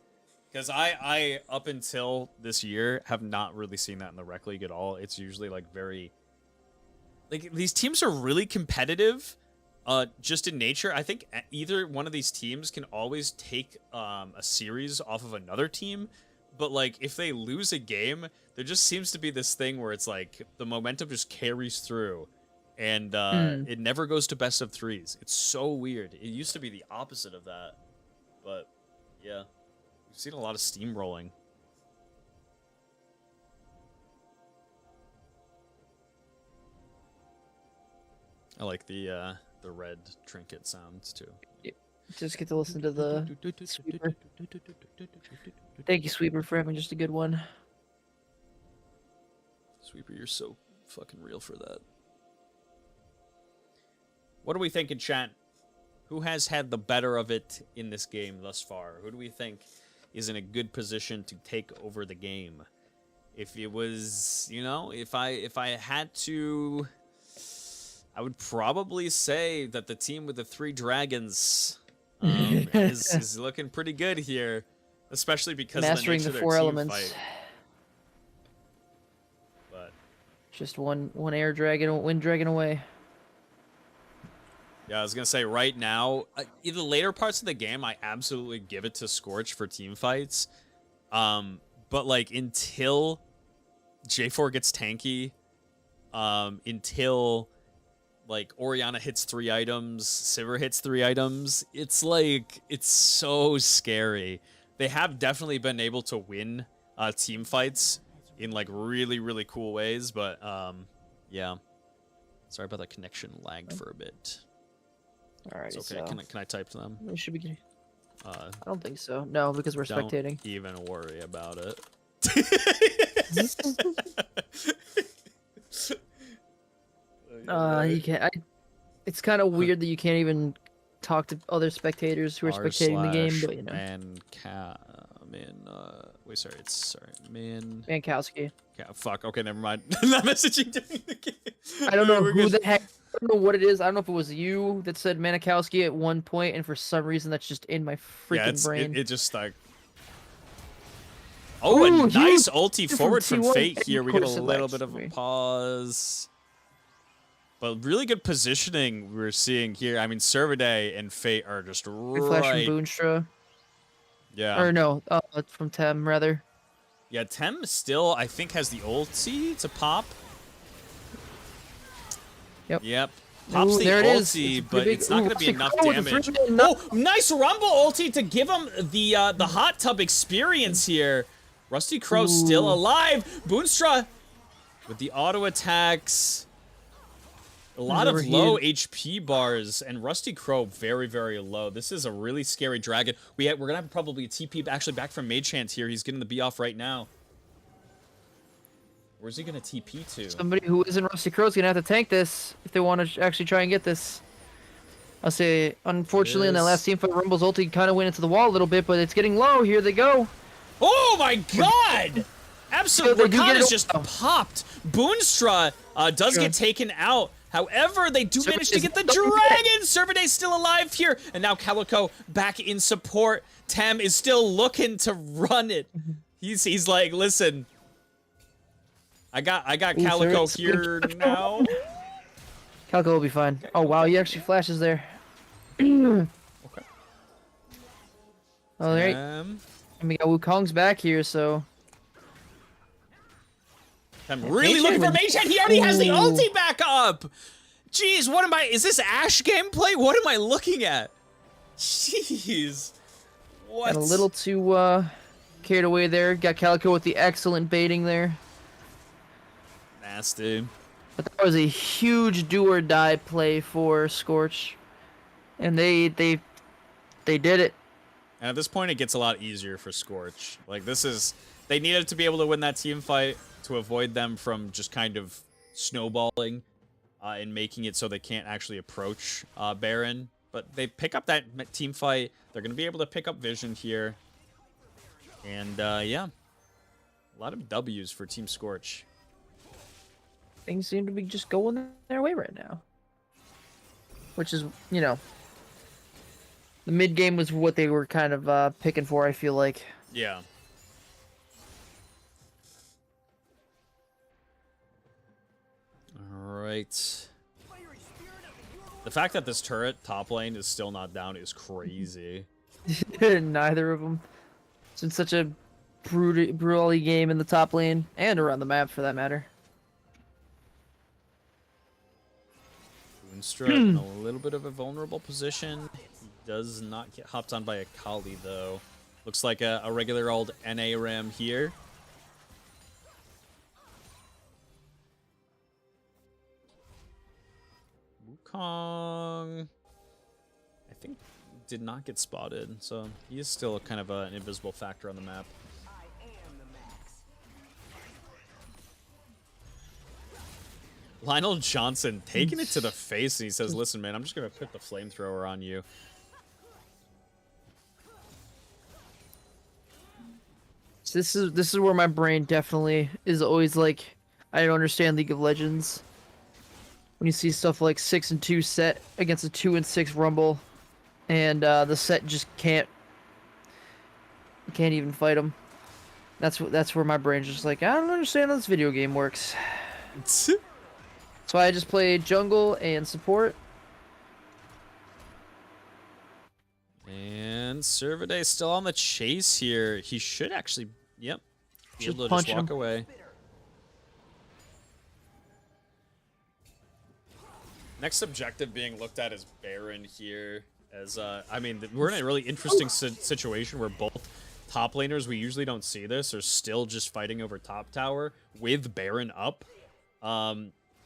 Because I up until this year have not really seen that in the Rec League at all. It's usually like very like these teams are really competitive just in nature. I think either one of these teams can always take a series off of another team, but like if they lose a game, there just seems to be this thing where it's like the momentum just carries through and it never goes to best of threes. It's so weird. It used to be the opposite of that. But yeah. We've seen a lot of steamrolling. I like the red trinket sounds too. Yep. Just get to listen to the sweeper. Thank you, Sweeper, for having just a good one. Sweeper, you're so fucking real for that. What do we think in chat? Who has had the better of it in this game thus far? Who do we think is in a good position to take over the game? if it was, you know, if I had to, I would probably say that the team with the 3 dragons is looking pretty good here, especially because Mastering of the the nature of 4 their team elements. fight. But Just one air dragon, wind dragon away. yeah, I was gonna say right now, in the later parts of the game, I absolutely give it to Scorch for team fights. But like until J4 gets tanky, until like Orianna hits 3 items, Sivir hits 3 items, it's like it's so scary. They have definitely been able to win team fights in like really cool ways, but yeah. Sorry about that connection lagged for a bit. Alright, It's okay. so Can I type to them? we should be. Uh, I don't think so. No, because we're don't spectating. even worry about it. You can't. It's kind of weird that you can't even talk to other spectators who are spectating the game, but you know. Mankowski. Yeah, fuck. Okay, never mind. Not messaging during the game. I don't know We're who good. the heck. I don't know what it is. I don't know if it was you that said Manikowski at one point, and for some reason that's just in my freaking brain. It just like. Oh, Ooh, a nice huge ulti from forward from T1, Fate here. We get a course it little lags bit of for a me. pause. But really good positioning we're seeing here. I mean, Servaday and Fate are just Good flash from right. Boonstra. Yeah. Or no, from Tem, rather. Yeah, Tem still, I think, has the ulti to pop. Yep. Pops Ooh, the there it is. ulti, It's but big- it's not ooh, going to be Rusty enough Crow with a damage. 3-man Oh, nice Rumble ulti to give him the hot tub experience here. Rusty Crow still Ooh. alive. Boonstra with the auto attacks. A lot of Overheated. low HP bars, and Rusty Crow very low. This is a really scary dragon. We're going to have probably a TP actually back from Mage Hand here. He's getting the B off right now. Where's he going to TP to? Somebody who isn't Rusty Crow's gonna have to tank this if they want to actually try and get this. I'll say, unfortunately, in that last team fight, Rumble's ulti kind of went into the wall a little bit, but it's getting low. Here they go. Oh my god! Absolutely, They do get Rakan is it just over. popped. Boonstra does Sure. get taken out. However, they do manage to Servaday's get the still dragon. Servaday's still alive here. And now Calico back in support. Tem is still looking to run it. He's like, listen. I got Ooh, Calico Servaday's here now. Calco will be fine. Oh wow, he actually flashes there. Okay. All right, and we got Wukong's back here, so I'm really Mage looking for Hand. Mage Hand. He already has the Ooh. ulti back up. Jeez, what am I? Is this Ashe gameplay? What am I looking at? Jeez. What? got a little too carried away there. Got Calico with the excellent baiting there. Nasty. But that was a huge do or die play for Scorch, and they did it. And at this point, it gets a lot easier for Scorch. Like, this is... They needed to be able to win that team fight to avoid them from just kind of snowballing and making it so they can't actually approach Baron. But they pick up that team fight. They're going to be able to pick up Vision here. And, yeah. A lot of W's for Team Scorch. Things seem to be just going their way right now. Which is, you know, the mid game was what they were kind of picking for, I feel like. Yeah. Alright. The fact that this turret top lane is still not down is crazy. Neither of them. It's been such a brutally game in the top lane, and around the map for that matter. Boonstra in a little bit of a vulnerable position. He does not get hopped on by a Kali, though. Looks like a regular old NA ram here. Wukong, I think, did not get spotted, so he is still kind of an invisible factor on the map. Lionel Johnson taking it to the face, and he says, listen, man, I'm just going to put the flamethrower on you. So this is where my brain definitely is always like, I don't understand League of Legends. When you see stuff like 6-2 set against a 2-6 Rumble, and the set just can't even fight them. That's where my brain's just like, I don't understand how this video game works. So I just play jungle and support. And Servade still on the chase here. He should actually, yep, be Just able to punch just walk him. away. Next objective being looked at is Baron here. As I mean, we're in a really interesting situation where both top laners, we usually don't see this, are still just fighting over top tower with Baron up.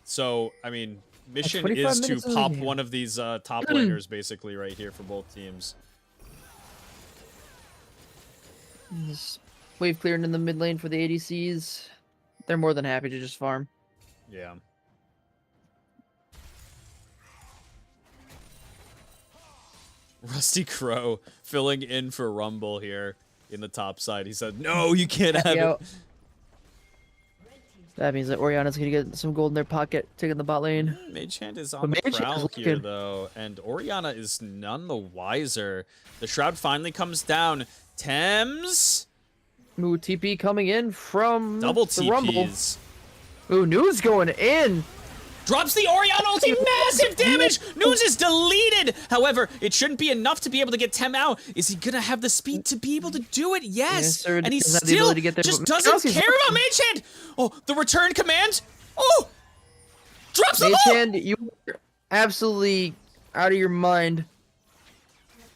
So I mean, mission is to pop one of these top laners basically right here for both teams. Just wave clearing in the mid lane for the ADCs. They're more than happy to just farm. Yeah. Rusty Crow filling in for Rumble here in the top side. He said, "No, you can't have it." That means that Orianna's gonna get some gold in their pocket, taking the bot lane. Mage Hand is on the prowl here, though, and Orianna is none the wiser. The Shroud finally comes down. Thames! Ooh, TP coming in from Double the Rumble. TPs. Ooh, Nude's going in. Drops the Orianna ulti, massive damage! Nunes is deleted! However, it shouldn't be enough to be able to get Tem out. Is he gonna have the speed to be able to do it? Yes! And he still just doesn't care about Mage Hand! Oh, the return command! Oh! Drops the ball! Mage Hand, you are absolutely out of your mind.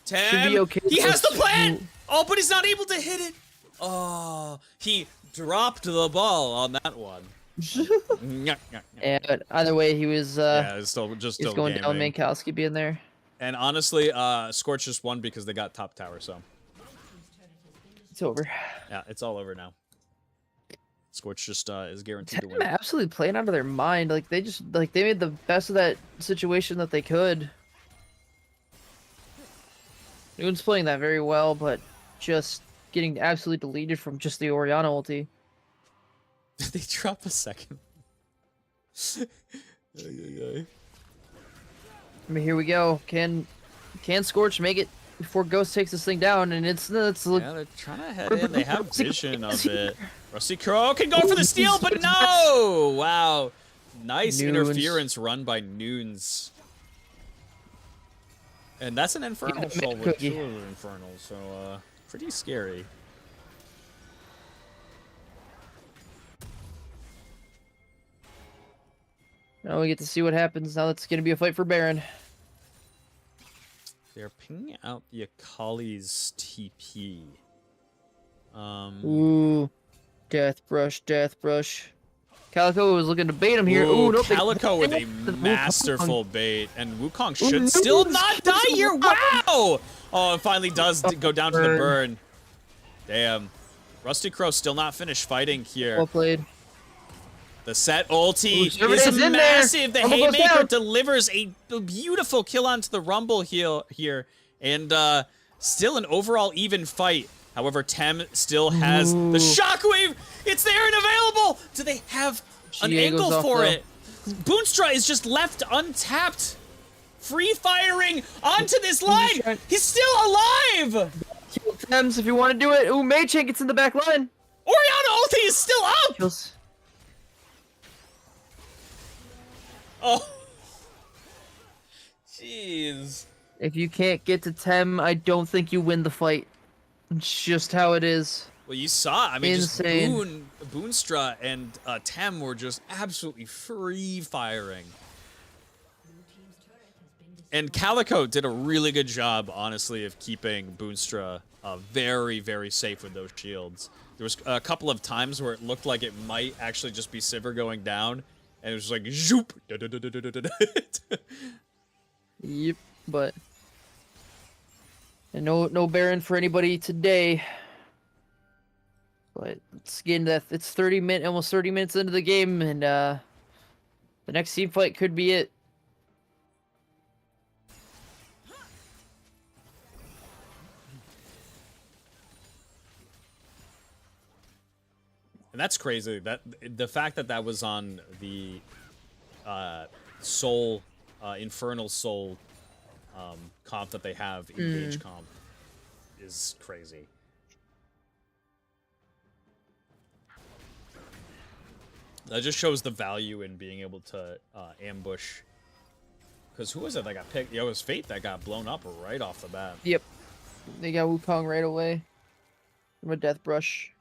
Tem, okay, he has the plan! Oh, but he's not able to hit it! Oh, he dropped the ball on that one. Yeah, but either way, he was yeah, it's still going gaming. down. Mankowski being there. And honestly, Scorch just won because they got top tower, so it's over. Yeah, it's all over now. Scorch just is guaranteed to win. Absolutely playing out of their mind. Like they made the best of that situation that they could. Nune's playing that very well, but just getting absolutely deleted from just the Orianna ulti. Did they drop a second? I mean, here we go. Can Scorch make it before Ghost takes this thing down? And it's yeah, they're trying to head in. They have vision of it. Rusty Crow can go for the steal, but no! Wow, nice interference run by Nunes. And that's an Infernal Soul with two of the Infernals, so pretty scary. Now we get to see what happens. Now it's going to be a fight for Baron. They're pinging out the Akali's TP. Ooh. Death brush, death brush. Calico was looking to bait him here. Ooh, nope, Calico with a masterful bait. And Wukong should still not die here. Wow! Oh, it finally does go down to the burn. Damn. Rusty Crow still not finished fighting here. Well played. The set ulti is massive. The Haymaker delivers a beautiful kill onto the Rumble here. And still an overall even fight. However, Tem still has the Shockwave. It's there and available. Do they have an angle for it? Boonstra is just left untapped. Free firing onto this line. He's still alive. Kill Thames if you want to do it. Ooh, Maychen gets in the back line. Orianna ulti is still up. Kills. Oh. Jeez. If you can't get to Tem, I don't think you win the fight. It's just how it is. Well, you saw, I mean, insane. Just Boonstra and Tem were just absolutely free firing. And Calico did a really good job, honestly, of keeping Boonstra very, very safe with those shields. There was a couple of times where it looked like it might actually just be Sivir going down, and it was just like, zoop! Yep, but... And no Baron for anybody today. But it's getting that it's almost 30 minutes into the game, and the next team fight could be it. And that's crazy. That the fact that that was on the Soul, Infernal Soul comp that they have, Engage comp, is crazy. That just shows the value in being able to ambush. Because who was it that got picked? It was Fate that got blown up right off the bat. Yep. They got Wukong right away from a death brush.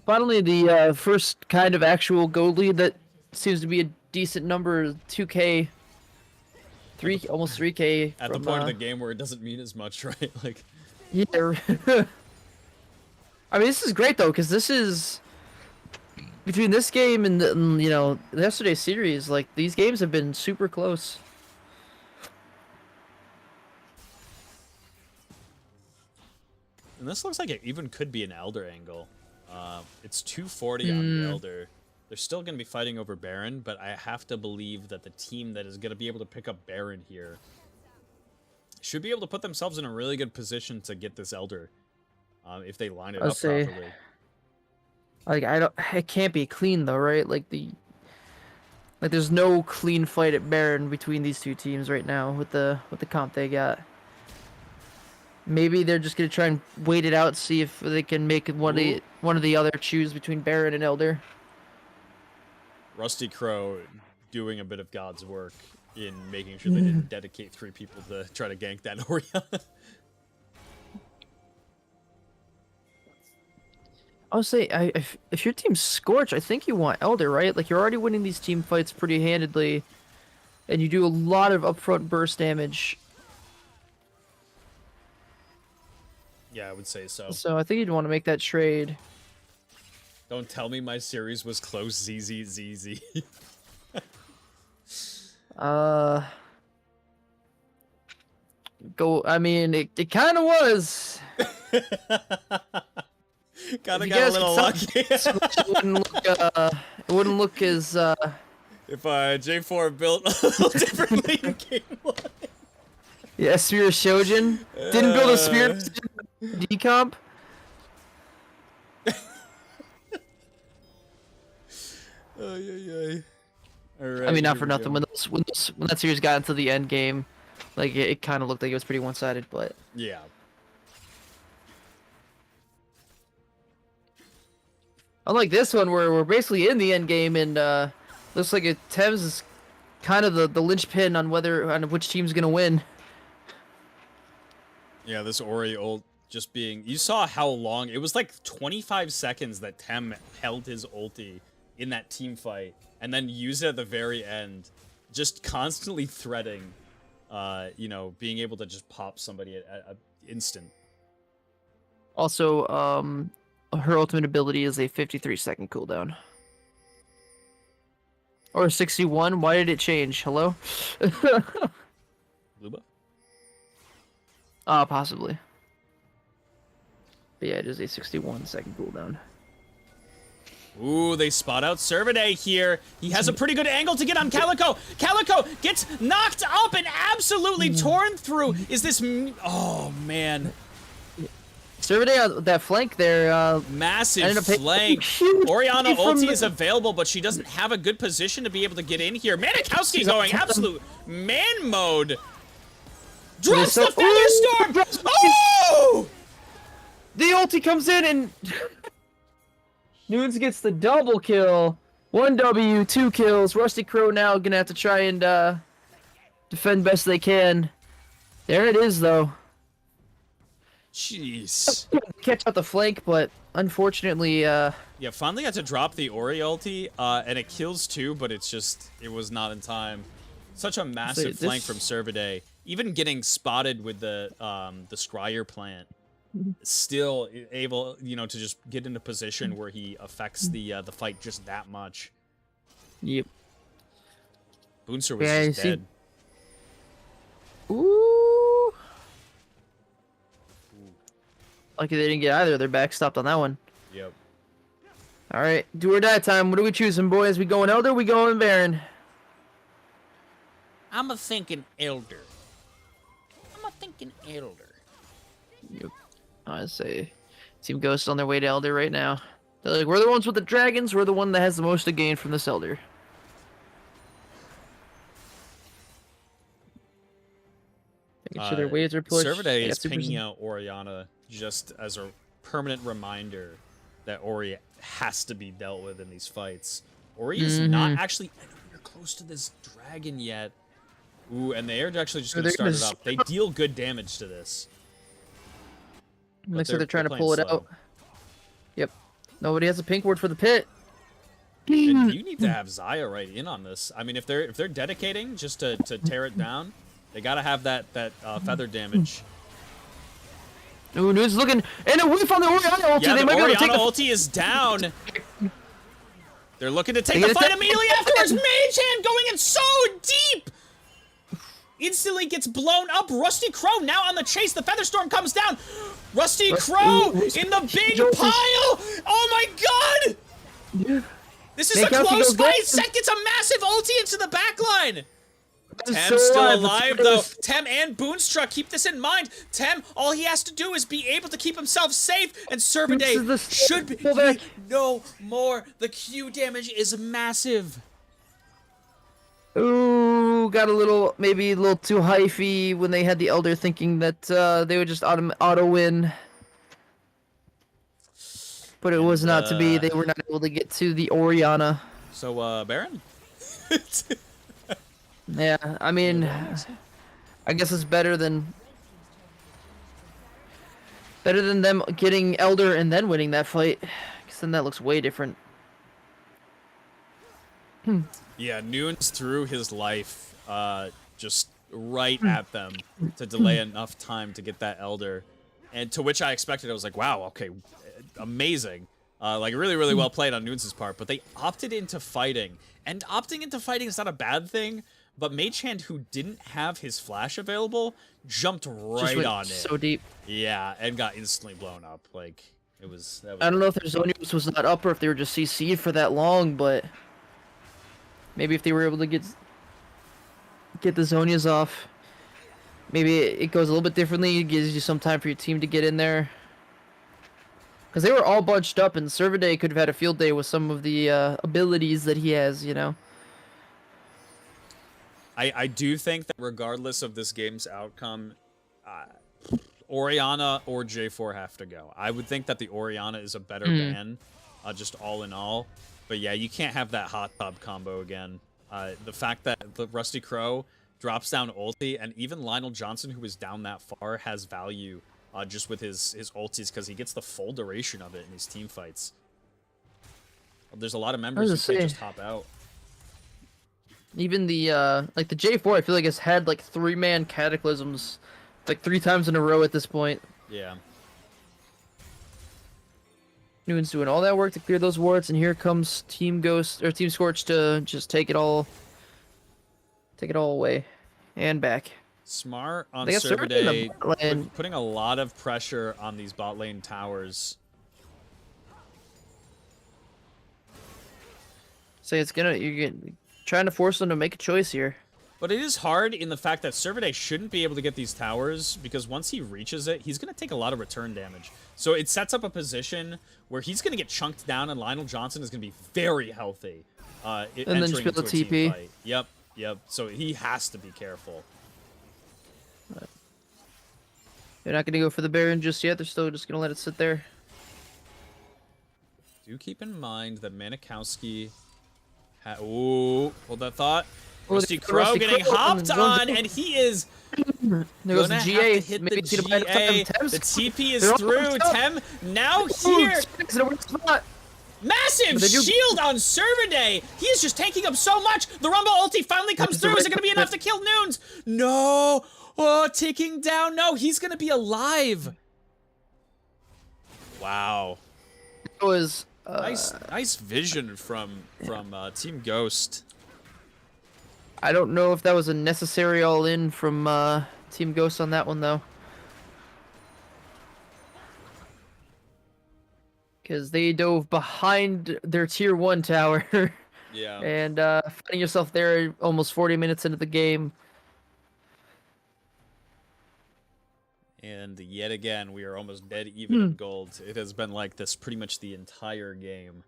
Finally, the first kind of actual gold lead that seems to be a decent number, 2K, almost 3K. At the point of the game where it doesn't mean as much, right? Like, yeah. I mean, this is great though, because this is between this game and the, yesterday's series. Like, these games have been super close. and this looks like it even could be an Elder angle. It's 240 on the Elder. They're still going to be fighting over Baron, but I have to believe that the team that is going to be able to pick up Baron here should be able to put themselves in a really good position to get this Elder, if they line it up properly. Like, it can't be clean though, right? Like there's no clean fight at Baron between these two teams right now with the comp they got. Maybe they're just gonna try and wait it out, see if they can make one of the other choose between Baron and Elder. Rusty Crow doing a bit of God's work in making sure they didn't dedicate 3 people to try to gank that Orianna. I would say, if your team's Scorch, I think you want Elder, right? Like, you're already winning these team fights pretty handedly, and you do a lot of upfront burst damage. Yeah, I would say so. So I think you'd want to make that trade. Don't tell me my series was close, ZZ. I mean, it kind of was. Kinda got a little lucky. It wouldn't look as if J4 built a little differently in game 1. Yeah, Spear Shojin didn't build a Spear decomp. Alright, I mean, not for nothing. When that series got into the end game, like it kind of looked like it was pretty one-sided, but yeah. Unlike this one, where we're basically in the end game, and looks like Thames is kind of the linchpin on which team's gonna win. Yeah, this Ori ult just being... You saw how long... It was like 25 seconds that Tem held his ulti in that team fight, and then used it at the very end, just constantly threading, being able to just pop somebody at instant. Also, her ultimate ability is a 53-second cooldown. Or 61? Why did it change? Hello? Luba? Possibly. But yeah, it is a 61-second cooldown. Ooh, they spot out Servade here. He has a pretty good angle to get on Calico. Calico gets knocked up and absolutely torn through. Is this... Oh, man. Servade, that flank there, massive flank. Orianna ulti is available, but she doesn't have a good position to be able to get in here. Manikowski going absolute man mode. Drops the Featherstorm! Oh! The ulti comes in and... Nunes gets the double kill. 1 W, 2 kills. Rusty Crow now gonna have to try and defend best they can. There it is, though. Jeez. Catch out the flank, but unfortunately, yeah, finally got to drop the Ori ulti, and it kills too, but it's just, it was not in time. Such a massive flank from Servade. Even getting spotted with the Scryer plant. Still able, to just get into position where he affects the fight just that much. Yep. Boonster was just dead. Ooh. Lucky they didn't get either. They're backstopped on that one. Yep. All right, do or die time. What are we choosing, boys? We going Elder? We going Baron? I'm a thinking Elder. thinking Elder. Yep. I say, Team Ghost on their way to Elder right now. They're like, we're the ones with the dragons. We're the one that has the most to gain from this Elder. Making sure their waves are pushed. Servade is pinging out Orianna just as a permanent reminder that Ori has to be dealt with in these fights. Ori is not actually anywhere close to this dragon yet. Ooh, and they are actually just going to start it up. They deal good damage to this. Looks like they're trying to pull it out. Yep. Nobody has a pink ward for the pit. And you need to have Xayah right in on this. I mean, if they're dedicating just to tear it down, they gotta have that feather damage. Ooh, Nude's looking, and a whiff on the Orianna ulti. Yeah, They the might be able to take Orianna ulti is down. They're looking to take the fight immediately afterwards. Mage Hand going in so deep. Instantly gets blown up. Rusty Crow now on the chase. The Featherstorm comes down. Rusty Crow in the big pile. Oh my god. This is a close fight. Set gets a massive ulti into the backline. Tem's still alive, though. Tem and Boonstruck, keep this in mind. Tem, all he has to do is be able to keep himself safe, and Servade should be no more. The Q damage is massive. Ooh, got a little, maybe a little too hyphy when they had the Elder, thinking that they would just auto win. But it was not to be. They were not able to get to the Orianna. So, Baron? Yeah, I mean, I guess it's better than them getting Elder and then winning that fight, because then that looks way different. Yeah, Nunes threw his life just right at them to delay enough time to get that Elder, and to which I expected. I was like, wow, okay, amazing. Like, really, really well played on Nunes' part, but they opted into fighting, and opting into fighting is not a bad thing. But Mage Hand, who didn't have his flash available, jumped right on it. So deep. Yeah, and got instantly blown up. Like, it was... I don't know if their Zonius was not up or if they were just CC'd for that long, but... Maybe if they were able to get the Zonias off, maybe it goes a little bit differently. It gives you some time for your team to get in there. Because they were all bunched up, and Servade could have had a field day with some of the abilities that he has, you know? I do think that regardless of this game's outcome, Orianna or J4 have to go. I would think that the Orianna is a better ban, just all in all. But yeah, you can't have that hot tub combo again. The fact that the Rusty Crow drops down ulti, and even Lionel Johnson, who is down that far, has value just with his ultis, because he gets the full duration of it in these team fights. There's a lot of members who can't just hop out. Even the like the J4, I feel like has had like 3-man cataclysms like 3 times in a row at this point. Yeah. Nunes doing all that work to clear those wards, and here comes Team Ghost or Team Scorch to just take it all away and back. Smart on Servade, putting a lot of pressure on these bot lane towers. Say it's you're trying to force them to make a choice here. But it is hard in the fact that Servade shouldn't be able to get these towers, because once he reaches it, he's going to take a lot of return damage. So it sets up a position where he's going to get chunked down, and Lionel Johnson is going to be very healthy. And then just build a TP. Fight. Yep. So he has to be careful. They're not going to go for the Baron just yet. They're still just going to let it sit there. Do keep in mind that Manikowski... Ooh, hold that thought. Rusty Crow getting hopped on, and he is gonna have to hit the GA. The TP is through. Tem now here. Massive shield on Servade. He is just taking up so much. The Rumble ulti finally comes through. Is it going to be enough to kill Nunes? No. Oh, ticking down. No, he's going to be alive. Wow. It was nice vision from Team Ghost. I don't know if that was a necessary all-in from Team Ghost on that one, though. Because they dove behind their Tier 1 tower. Yeah. And finding yourself there almost 40 minutes into the game. And yet again, we are almost dead even in gold. It has been like this pretty much the entire game.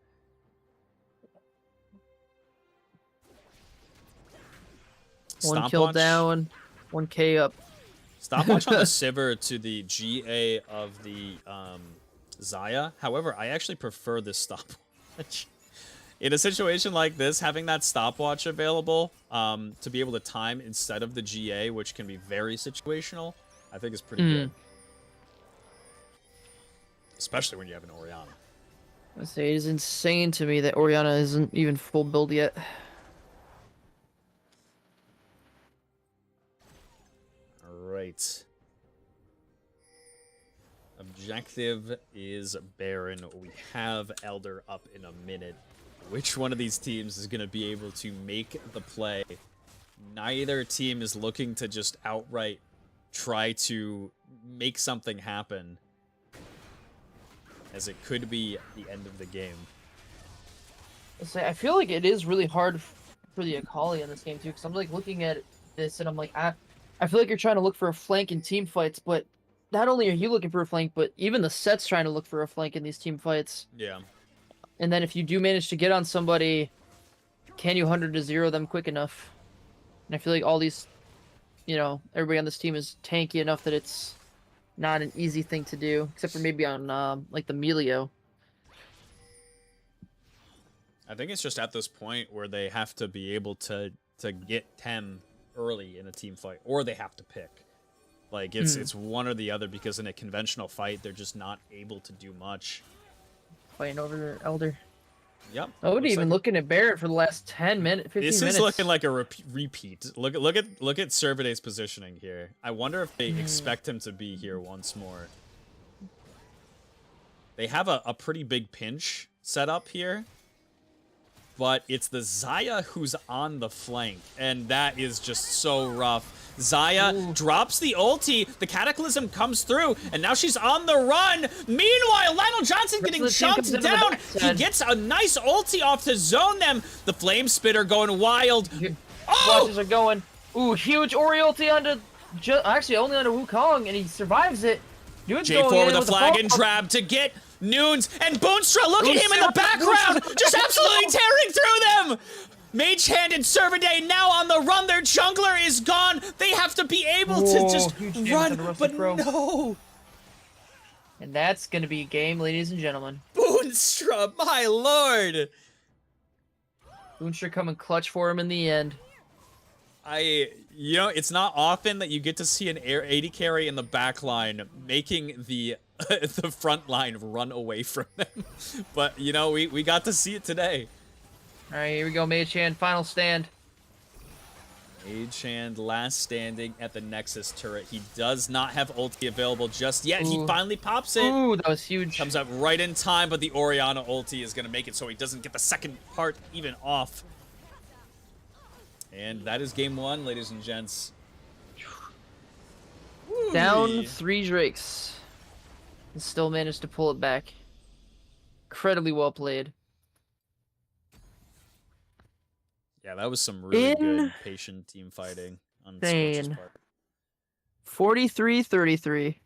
One kill down, 1K up. Stopwatch on the Sivir to the GA of the Xayah. However, I actually prefer this stopwatch. In a situation like this, having that stopwatch available to be able to time instead of the GA, which can be very situational, I think is pretty good. Especially when you have an Orianna. I say it is insane to me that Orianna isn't even full build yet. Alright. Objective is Baron. We have Elder up in a minute. Which one of these teams is going to be able to make the play? Neither team is looking to just outright try to make something happen, as it could be the end of the game. I feel like it is really hard for the Akali in this game too, because I'm like looking at this and I'm like, I feel like you're trying to look for a flank in team fights, but not only are you looking for a flank, but even the set's trying to look for a flank in these team fights. Yeah. And then if you do manage to get on somebody, can you 100 to 0 them quick enough? And I feel like all these, you know, everybody on this team is tanky enough that it's not an easy thing to do, except for maybe on like the Melio. I think it's just at this point where they have to be able to get Tem early in a team fight, or they have to pick. Like it's one or the other, because in a conventional fight they're just not able to do much. Fighting over Elder. Yep. I would even looking at Barrett for the last 10 minutes, 15 minutes. This is looking like a repeat. Look at Servaday's positioning here. I wonder if they expect him to be here once more. They have a pretty big pinch set up here, but it's the Xayah who's on the flank, and that is just so rough. Xayah drops the ulti, the Cataclysm comes through, and now she's on the run. Meanwhile, Lionel Johnson getting chunked down. He gets a nice ulti off to zone them. The Flame Spitter going wild. Flashes are going. Ooh, huge Ori ulti onto, actually only onto Wukong, and he survives it. J4 with a flag and trap to get Nunes, and Boonstra, look at him in the background, just absolutely tearing through them! Mage Hand and Servaday now on the run, their jungler is gone, they have to be able to just run, but no! And that's gonna be a game, ladies and gentlemen. Boonstra, my lord! Boonstra coming clutch for him in the end. You know, it's not often that you get to see an AD carry in the back line making the the front line run away from them. But, you know, we got to see it today. All right, here we go, Mage Hand, final stand. Mage Hand last standing at the Nexus turret. He does not have ulti available just yet. He finally pops it. Ooh, that was huge. Comes up right in time, but the Orianna ulti is going to make it so he doesn't get the second part even off. And that is game one, ladies and gents. Down 3 Drakes. And still managed to pull it back. Incredibly well played. Yeah, that was some really good, patient team fighting on Scorch's part. 43-33.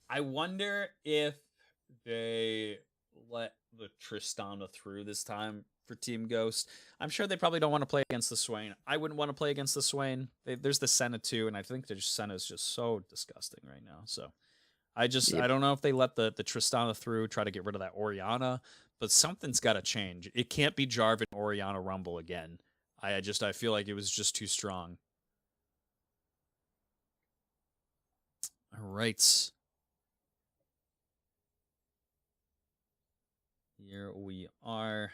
I wonder if they let the Tristana through this time for Team Ghost. I'm sure they probably don't want to play against the Swain. I wouldn't want to play against the Swain. There's the Senna too, and I think the Senna is just so disgusting right now. So I don't know if they let the Tristana through, try to get rid of that Orianna, but something's got to change. It can't be Jarvan Orianna Rumble again. I feel like it was just too strong. All right. Here we are.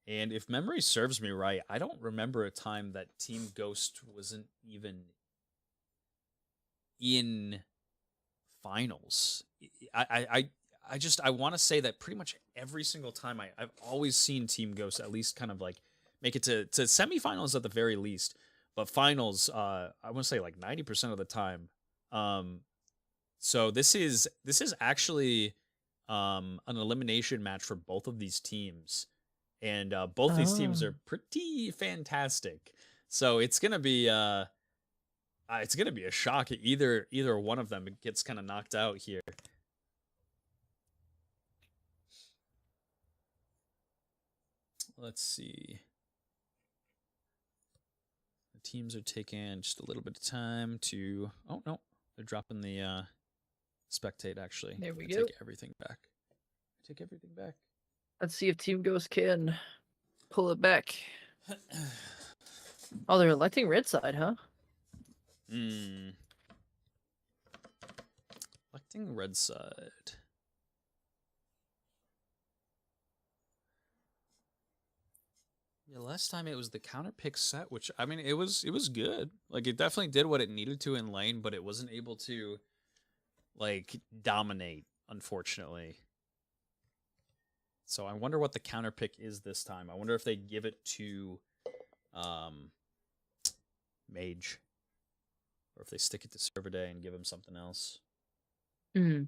And if memory serves me right, I don't remember a time that Team Ghost wasn't even in finals. I want to say that pretty much every single time I've always seen Team Ghost at least kind of like make it to semifinals at the very least, but finals I want to say like 90% of the time. So this is actually an elimination match for both of these teams. And both these teams are pretty fantastic. So it's going to be, I It's gonna be a shock. Either one of them gets kind of knocked out here. Let's see. The teams are taking just a little bit of time to. Oh no, they're dropping the spectate. Actually, There we I go. take everything back. I take everything back. Let's see if Team Ghost can pull it back. Oh, they're electing red side, huh? Electing red side. Yeah, last time it was the counter pick set, which I mean it was good. Like it definitely did what it needed to in lane, but it wasn't able to like dominate, unfortunately. So I wonder what the counter pick is this time. I wonder if they give it to Mage. Or if they stick it to Server Day and give him something else. Hmm.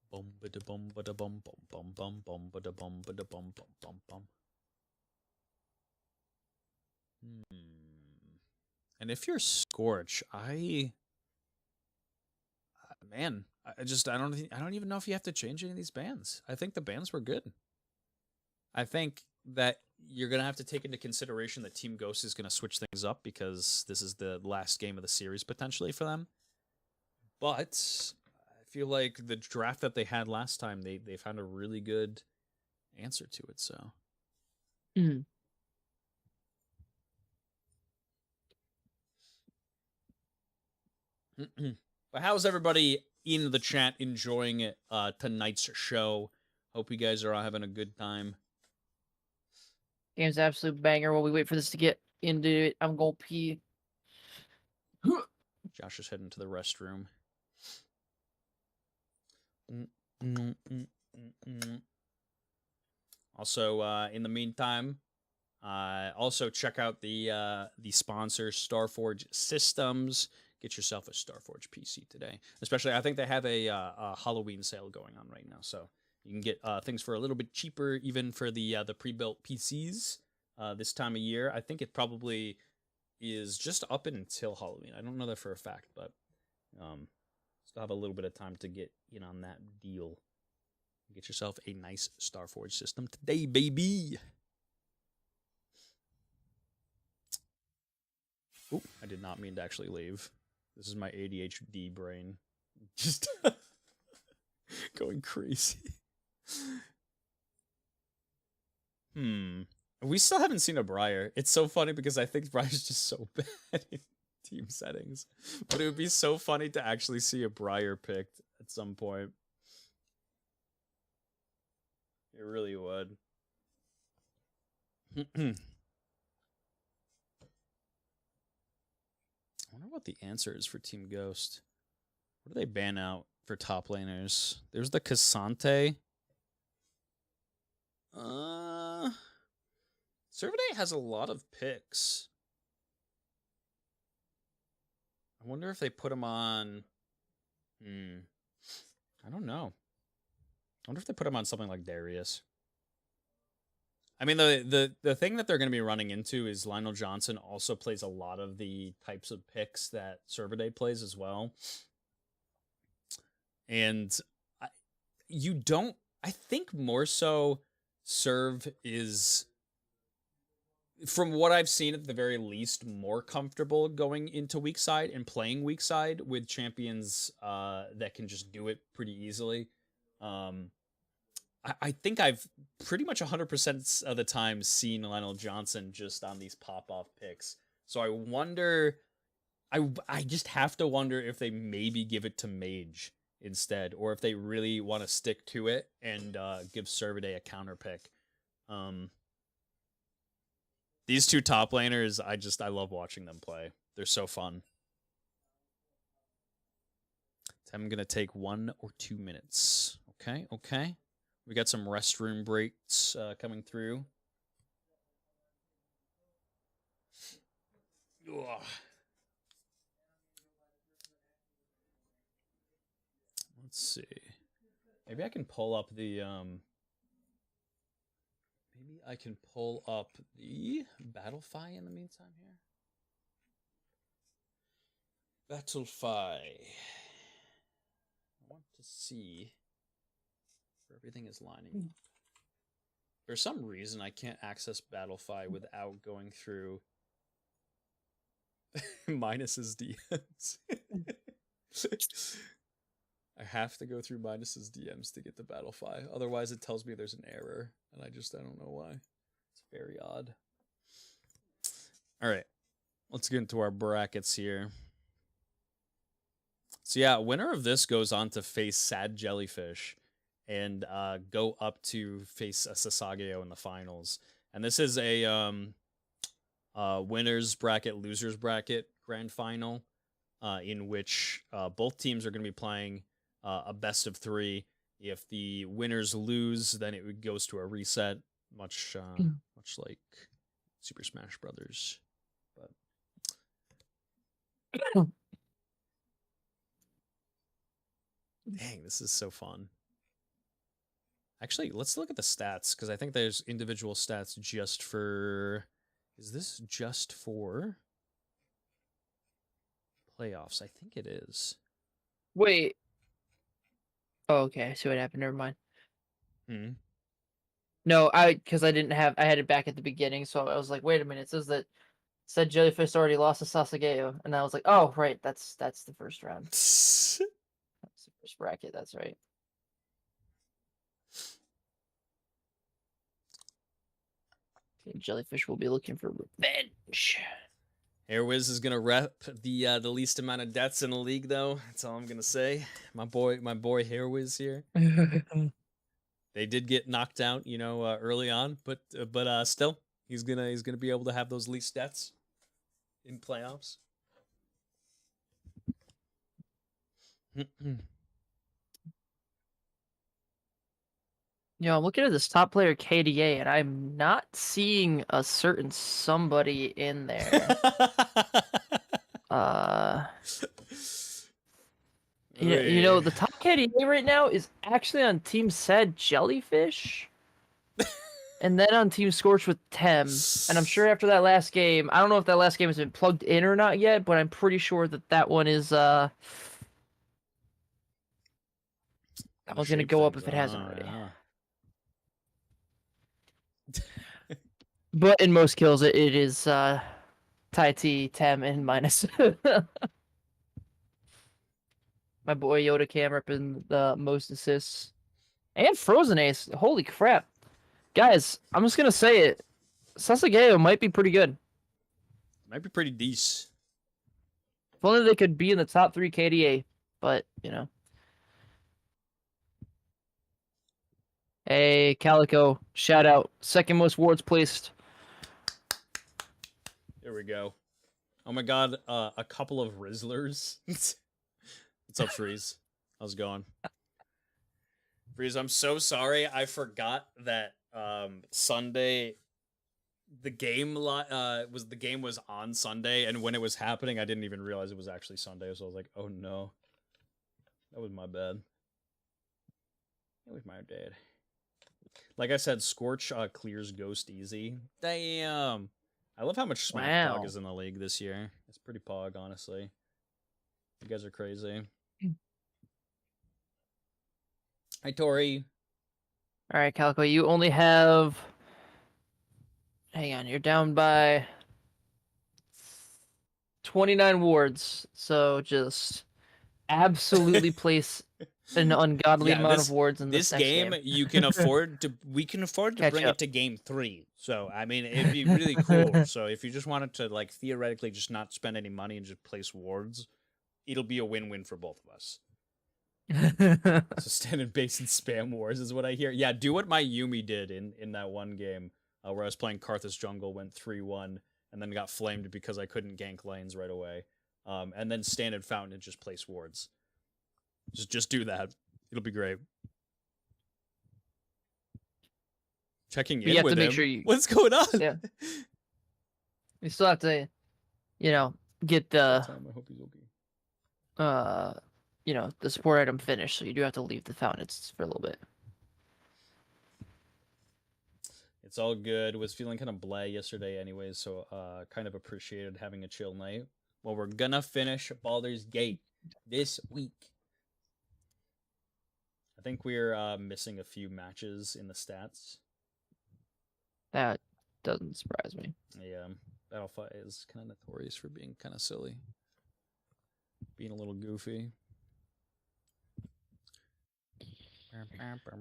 Bum ba da bum ba da bum bum bum bum bum ba da bum ba da bum bum bum bum. And if you're Scorch, man, I don't even know if you have to change any of these bans. I think the bans were good. I think that you're gonna have to take into consideration that Team Ghost is gonna switch things up because this is the last game of the series potentially for them. But I feel like the draft that they had last time, they found a really good answer to it. So. But how's everybody in the chat enjoying tonight's show? Hope you guys are all having a good time. Game's an absolute banger. While we wait for this to get into it, I'm gonna pee. Josh is heading to the restroom. Also, in the meantime, also check out the sponsor, Starforge Systems. Get yourself a Starforge PC today. Especially, I think they have a Halloween sale going on right now, so you can get things for a little bit cheaper, even for the pre-built PCs this time of year. I think it probably is just up until Halloween. I don't know that for a fact, but still have a little bit of time to get in on that deal. Get yourself a nice Starforge system today, baby. Oop, I did not mean to actually leave. This is my ADHD brain. Just going crazy. We still haven't seen a Briar. It's so funny because I think Briar's just so bad in team settings. But it would be so funny to actually see a Briar picked at some point. It really would. I wonder what the answer is for Team Ghost. What do they ban out for top laners? There's the Cassante. Servaday has a lot of picks. I wonder if they put him on... I don't know. I wonder if they put him on something like Darius. I mean, the thing that they're going to be running into is Lionel Johnson also plays a lot of the types of picks that Servaday plays as well. And I think more so Serve is, from what I've seen at the very least, more comfortable going into weak side and playing weak side with champions that can just do it pretty easily. I think I've pretty much 100% of the time seen Lionel Johnson just on these pop-off picks. So I wonder, I just have to wonder if they maybe give it to Mage instead, or if they really want to stick to it and give Servaday a counter pick. These two top laners, I love watching them play. They're so fun. I'm going to take 1 or 2 minutes. Okay. We got some restroom breaks coming through. Ugh. Let's see. Maybe I can pull up the I can pull up the Battlefy in the meantime here. Battlefy. I want to see where everything is lining up. For some reason, I can't access Battlefy without going through Minus's DMs. I have to go through Minus's DMs to get the Battlefy. Otherwise, it tells me there's an error, and I don't know why. It's very odd. All right, let's get into our brackets here. So yeah, winner of this goes on to face Sad Jellyfish and go up to face Sasageo in the finals. And this is a winners bracket, losers bracket grand final, in which both teams are going to be playing a best of 3. If the winners lose, then it goes to a reset, much like Super Smash Brothers. But dang, this is so fun. Actually, let's look at the stats, because I think there's individual stats just for... Is this just for playoffs? I think it is. Wait. Oh, okay. I see what happened. Never mind. No, because I didn't have... I had it back at the beginning, so I was like, wait a minute. It says that Said Jellyfish already lost to Sasageo. And I was like, oh, right. That's the first round. That's the first bracket. That's right. Jellyfish will be looking for revenge. Airwiz is gonna rep the least amount of deaths in the league, though. That's all I'm gonna say. My boy Hairwiz here. They did get knocked out, early on, but still, he's gonna be able to have those least deaths in playoffs. I'm looking at this top player KDA, and I'm not seeing a certain somebody in there. The top KDA right now is actually on Team Said Jellyfish, and then on Team Scorch with Tem. And I'm sure after that last game, I don't know if that last game has been plugged in or not yet, but I'm pretty sure that one is that one's gonna go up if it hasn't already. Yeah. But in most kills, it is Tai T, Tem, and Minus. My boy Yoda Cam repping the most assists. And Frozen Ace. Holy crap. Guys, I'm just going to say it. Sasageo might be pretty good. Might be pretty decent. If only they could be in the top 3 KDA. But, Hey, Calico. Shout out. Second most wards placed. There we go. Oh my god, a couple of Rizzlers. What's up, Freeze? How's it going? Freeze, I'm so sorry. I forgot that Sunday the game was on Sunday, and when it was happening, I didn't even realize it was actually Sunday, so I was like, oh no. That was my bad. It was my bad. Like I said, Scorch clears Ghost easy. Damn. I love how much Smack Pog is in the league this year. It's pretty pog, honestly. You guys are crazy. Hi, Tori. All right, Calico, you only have... Hang on, you're down by 29 wards, so just absolutely place an ungodly amount of wards in this game. You can afford to. We can afford to bring it to game 3. So I mean, it'd be really cool. So if you just wanted to, like, theoretically just not spend any money and just place wards, it'll be a win-win for both of us. So stand in base and spam wars is what I hear. Yeah, do what my Yumi did in that one game where I was playing Karthus jungle, went 3-1, and then got flamed because I couldn't gank lanes right away. And then stand in fountain and just place wards. Just do that. It'll be great. Checking in with him. Sure what's going on? Yeah. You still have to, get the I hope he's okay. The support item finished, so you do have to leave the fountain for a little bit. It's all good. Was feeling kind of blah yesterday anyways, so kind of appreciated having a chill night. Well, we're gonna finish Baldur's Gate this week. I think we're missing a few matches in the stats. That doesn't surprise me. Yeah, Battle5 is kind of notorious for being kind of silly. Being a little goofy.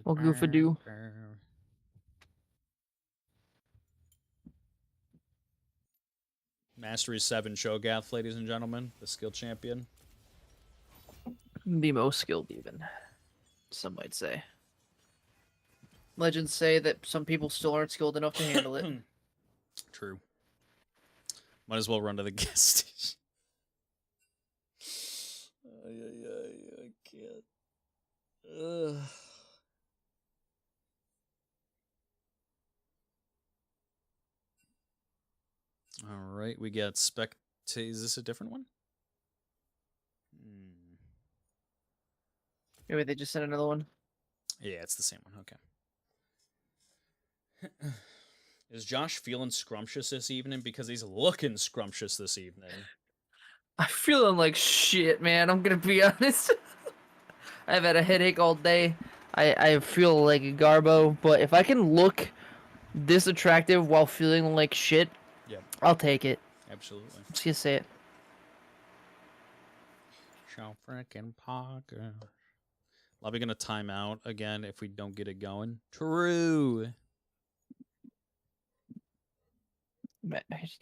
What goofy do? Mastery 7 Shogath, ladies and gentlemen. The skill champion. The most skilled, even. Some might say. Legends say that some people still aren't skilled enough to handle it. True. Might as well run to the guest station. I can't. Ugh. All right, we got Is this a different one? Maybe they just sent another one. Yeah, it's the same one. Okay. Is Josh feeling scrumptious this evening? Because he's looking scrumptious this evening. I'm feeling like shit, man. I'm gonna be honest. I've had a headache all day. I feel like a garbo, but if I can look this attractive while feeling like shit, Yep. I'll take it. Absolutely. I'm just gonna say it. Show frickin' Parker. Lobby gonna time out again if we don't get it going. True.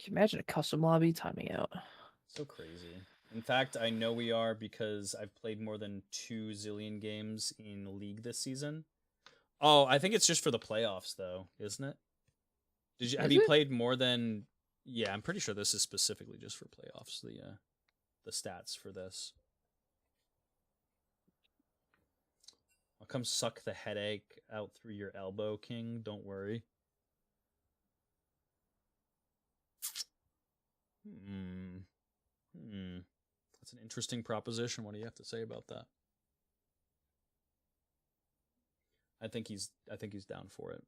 Imagine a custom lobby timing out. So crazy. In fact, I know we are because I've played more than 2 zillion games in League this season. Oh, I think it's just for the playoffs, though, isn't it? Have you played more than? Yeah, I'm pretty sure this is specifically just for playoffs. The stats for this. I'll come suck the headache out through your elbow, King. Don't worry. That's an interesting proposition. What do you have to say about that? I think he's down for it.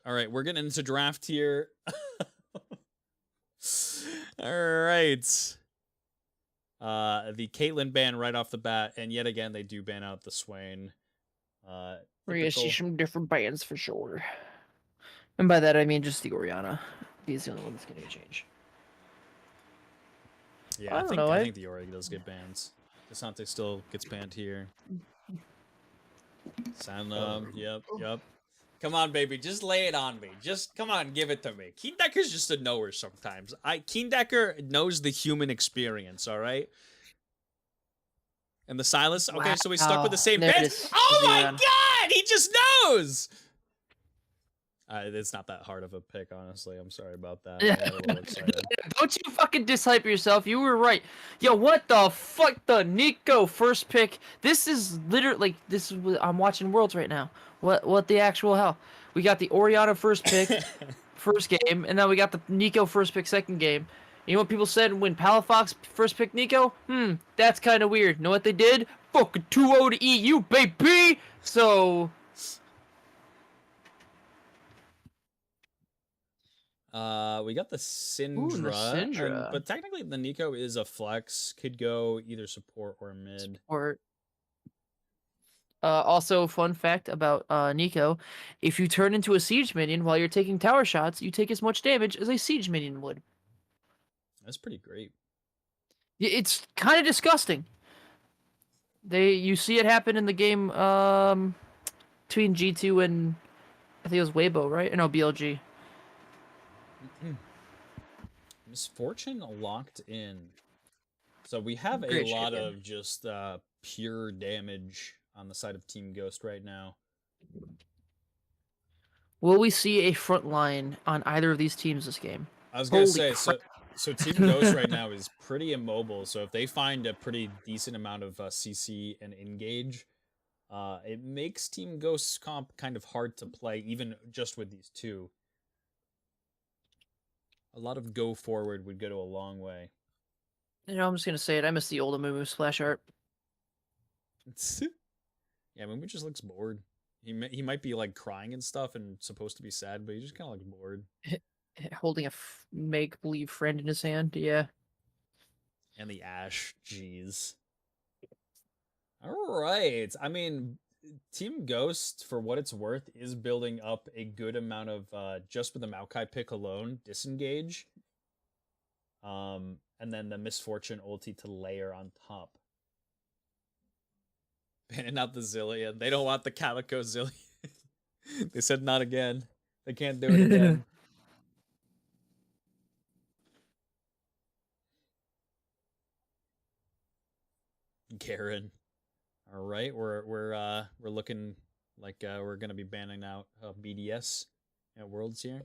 All right, we're getting into draft here. All right. The Caitlyn ban right off the bat, and yet again they do ban out the Swain. We're gonna see some different bans for sure. And by that I mean just the Orianna. He's the only one that's gonna change. Yeah, I think the Ori does get bans. Desante still gets banned here. Yep. Come on, baby, just lay it on me. Just come on, give it to me. Keendecker's just a knower sometimes. Keendecker knows the human experience, all right? And the Silas, okay, so we stuck with the same ban. Oh my god, he just knows! It's not that hard of a pick, honestly. I'm sorry about that. I got a little excited. Don't you fucking dishype yourself. You were right. Yo, what the fuck? The Nico first pick. This is literally I'm watching Worlds right now. What the actual hell? We got the Orianna first pick, first game, and now we got the Nico first pick, second game. You know what people said when Palafox first picked Nico? That's kind of weird. You know what they did? Fucking 2-0 to EU, baby! So... we got the Syndra, Ooh, the Syndra. But technically the Nico is a flex. Could go either support or mid. Support. Also, fun fact about Nico, if you turn into a siege minion while you're taking tower shots, you take as much damage as a siege minion would. That's pretty great. It's kind of disgusting. You see it happen in the game between G2 and I think it was Weibo, right? No, BLG. Misfortune locked in. So we have a lot of just pure damage on the side of Team Ghost right now. Will we see a front line on either of these teams this game? I was going to say, so Team Ghost right now is pretty immobile. So if they find a pretty decent amount of CC and engage, it makes Team Ghost's comp kind of hard to play, even just with these two. A lot of go forward would go to a long way. You know, I'm just going to say it. I miss the old Amumu splash art. Yeah, Amumu just looks bored. He might be like crying and stuff and supposed to be sad, but he's just kind of like bored. Holding a make-believe friend in his hand. Yeah. And the Ash, jeez. All right. I mean, Team Ghost, for what it's worth, is building up a good amount of just with the Maokai pick alone, disengage. And then the Misfortune ulti to layer on top. Banning out the Zillion. They don't want the Calico Zillion. They said not again. They can't do it again. Garen. All right, we're looking like we're gonna be banning out BDS at Worlds here.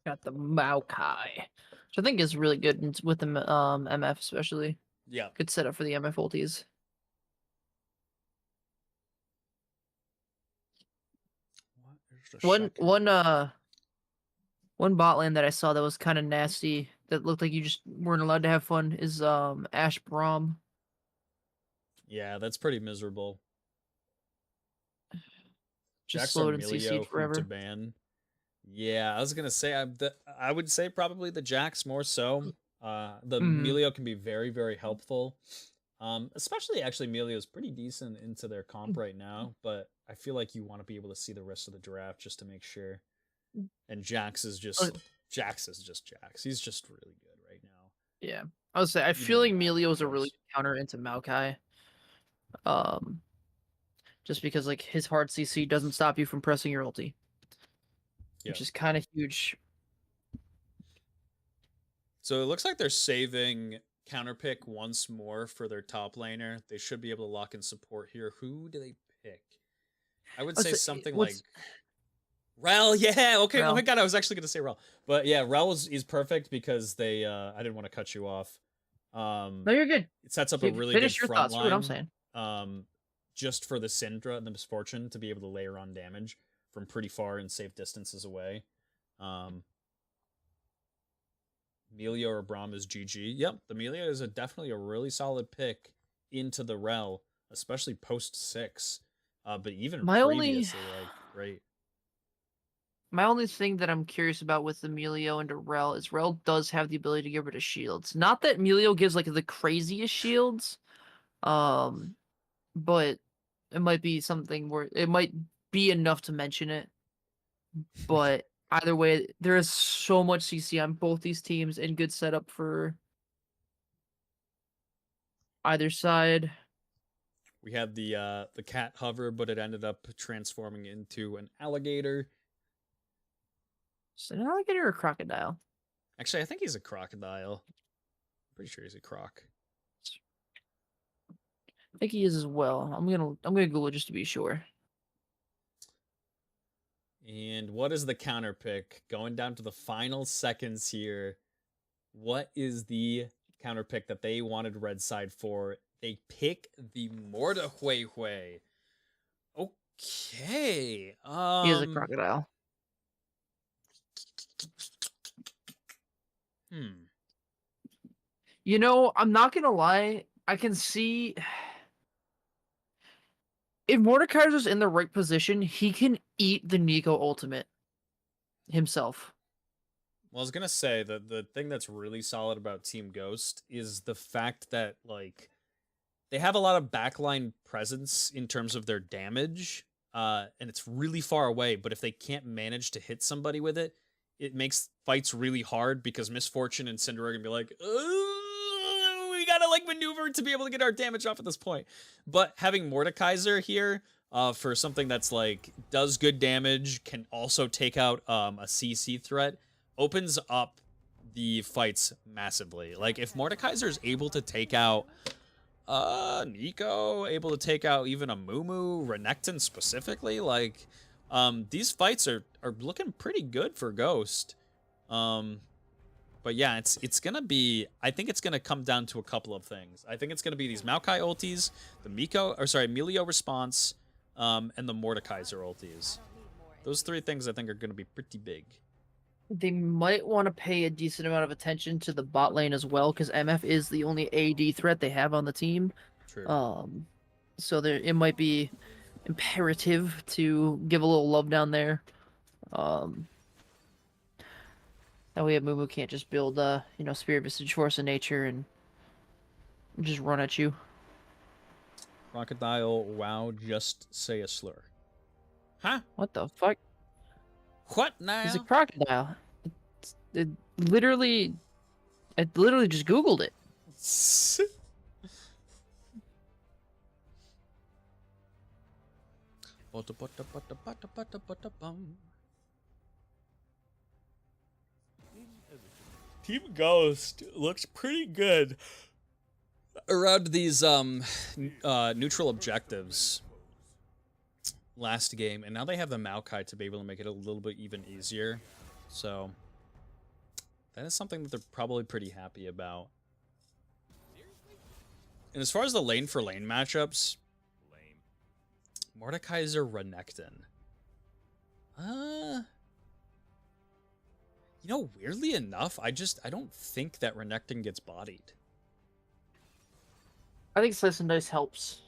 Got the Maokai, which I think is really good with the MF especially. Yeah. Good setup for the MF ultis. One bot lane that I saw that was kind of nasty that looked like you just weren't allowed to have fun is Ash Braum. Yeah, that's pretty miserable. Just slowed and CC'd forever. To ban. Yeah, I was gonna say I would say probably the Jax more so. The Melio can be very, very helpful. Especially actually Melio's pretty decent into their comp right now, but I feel like you want to be able to see the rest of the draft just to make sure. And Jax is just Jax. He's just really good right now. Yeah. I would say I feel like Melio is a really good counter into Maokai. Just because like his hard CC doesn't stop you from pressing your ulti. Which is kind of huge. So it looks like they're saving counterpick once more for their top laner. They should be able to lock in support here. Who do they pick? I would say something like Rel. Yeah, okay. Rel. Oh my god, I was actually going to say Rel. But yeah, Rel is perfect because they I didn't want to cut you off. No, you're good. It sets up a really good front line. What I'm saying. Just for the Syndra and the Misfortune to be able to layer on damage from pretty far and safe distances away. Melio or Braum is GG. Yep, the Melio is definitely a really solid pick into the Rel, especially post 6. But even previously, like, great. My only thing that I'm curious about with the Melio into Rel is Rel does have the ability to get rid of shields. Not that Melio gives like the craziest shields, but it might be something where it might be enough to mention it. But either way, there is so much CC on both these teams and good setup for either side. We had the cat hover, but it ended up transforming into an alligator. Is it an alligator or a crocodile? Actually, I think he's a crocodile. I'm pretty sure he's a croc. I think he is as well. I'm gonna Google it just to be sure. And what is the counter pick? Going down to the final seconds here. What is the counter pick that they wanted red side for? They pick the Mortahuehue. Okay. He is a crocodile. You know, I'm not gonna lie. I can see if Mordekaiser's in the right position, he can eat the Nico ultimate himself. Well, I was gonna say that the thing that's really solid about Team Ghost is the fact that like they have a lot of backline presence in terms of their damage, and it's really far away. But if they can't manage to hit somebody with it, it makes fights really hard because Misfortune and Cinder are gonna be like, we gotta like maneuver to be able to get our damage off at this point. But having Mordekaiser here for something that's like does good damage, can also take out a CC threat, opens up the fights massively. Like if Mordekaiser is able to take out Nico, able to take out even a Mumu, Renekton specifically, like these fights are looking pretty good for Ghost. But yeah, it's gonna be. I think it's gonna come down to a couple of things. I think it's gonna be these Maokai ultis, the Melio response, and the Mordekaiser ultis. Those 3 things I think are gonna be pretty big. They might want to pay a decent amount of attention to the bot lane as well, because MF is the only AD threat they have on the team. True. so there it might be imperative to give a little love down there. Um, that way Mumu can't just build Spirit Visage Force of Nature and just run at you. Crocodile, wow, just say a slur. Huh? What the fuck? What He's a now? crocodile. It literally, I literally just Googled it. Team Ghost looks pretty good around these neutral objectives last game, and now they have the Maokai to be able to make it a little bit even easier. So that is something that they're probably pretty happy about. And as far as the lane for lane matchups, Mordekaiser Renekton. You know, weirdly enough, I don't think that Renekton gets bodied. I think Slice and Dice helps.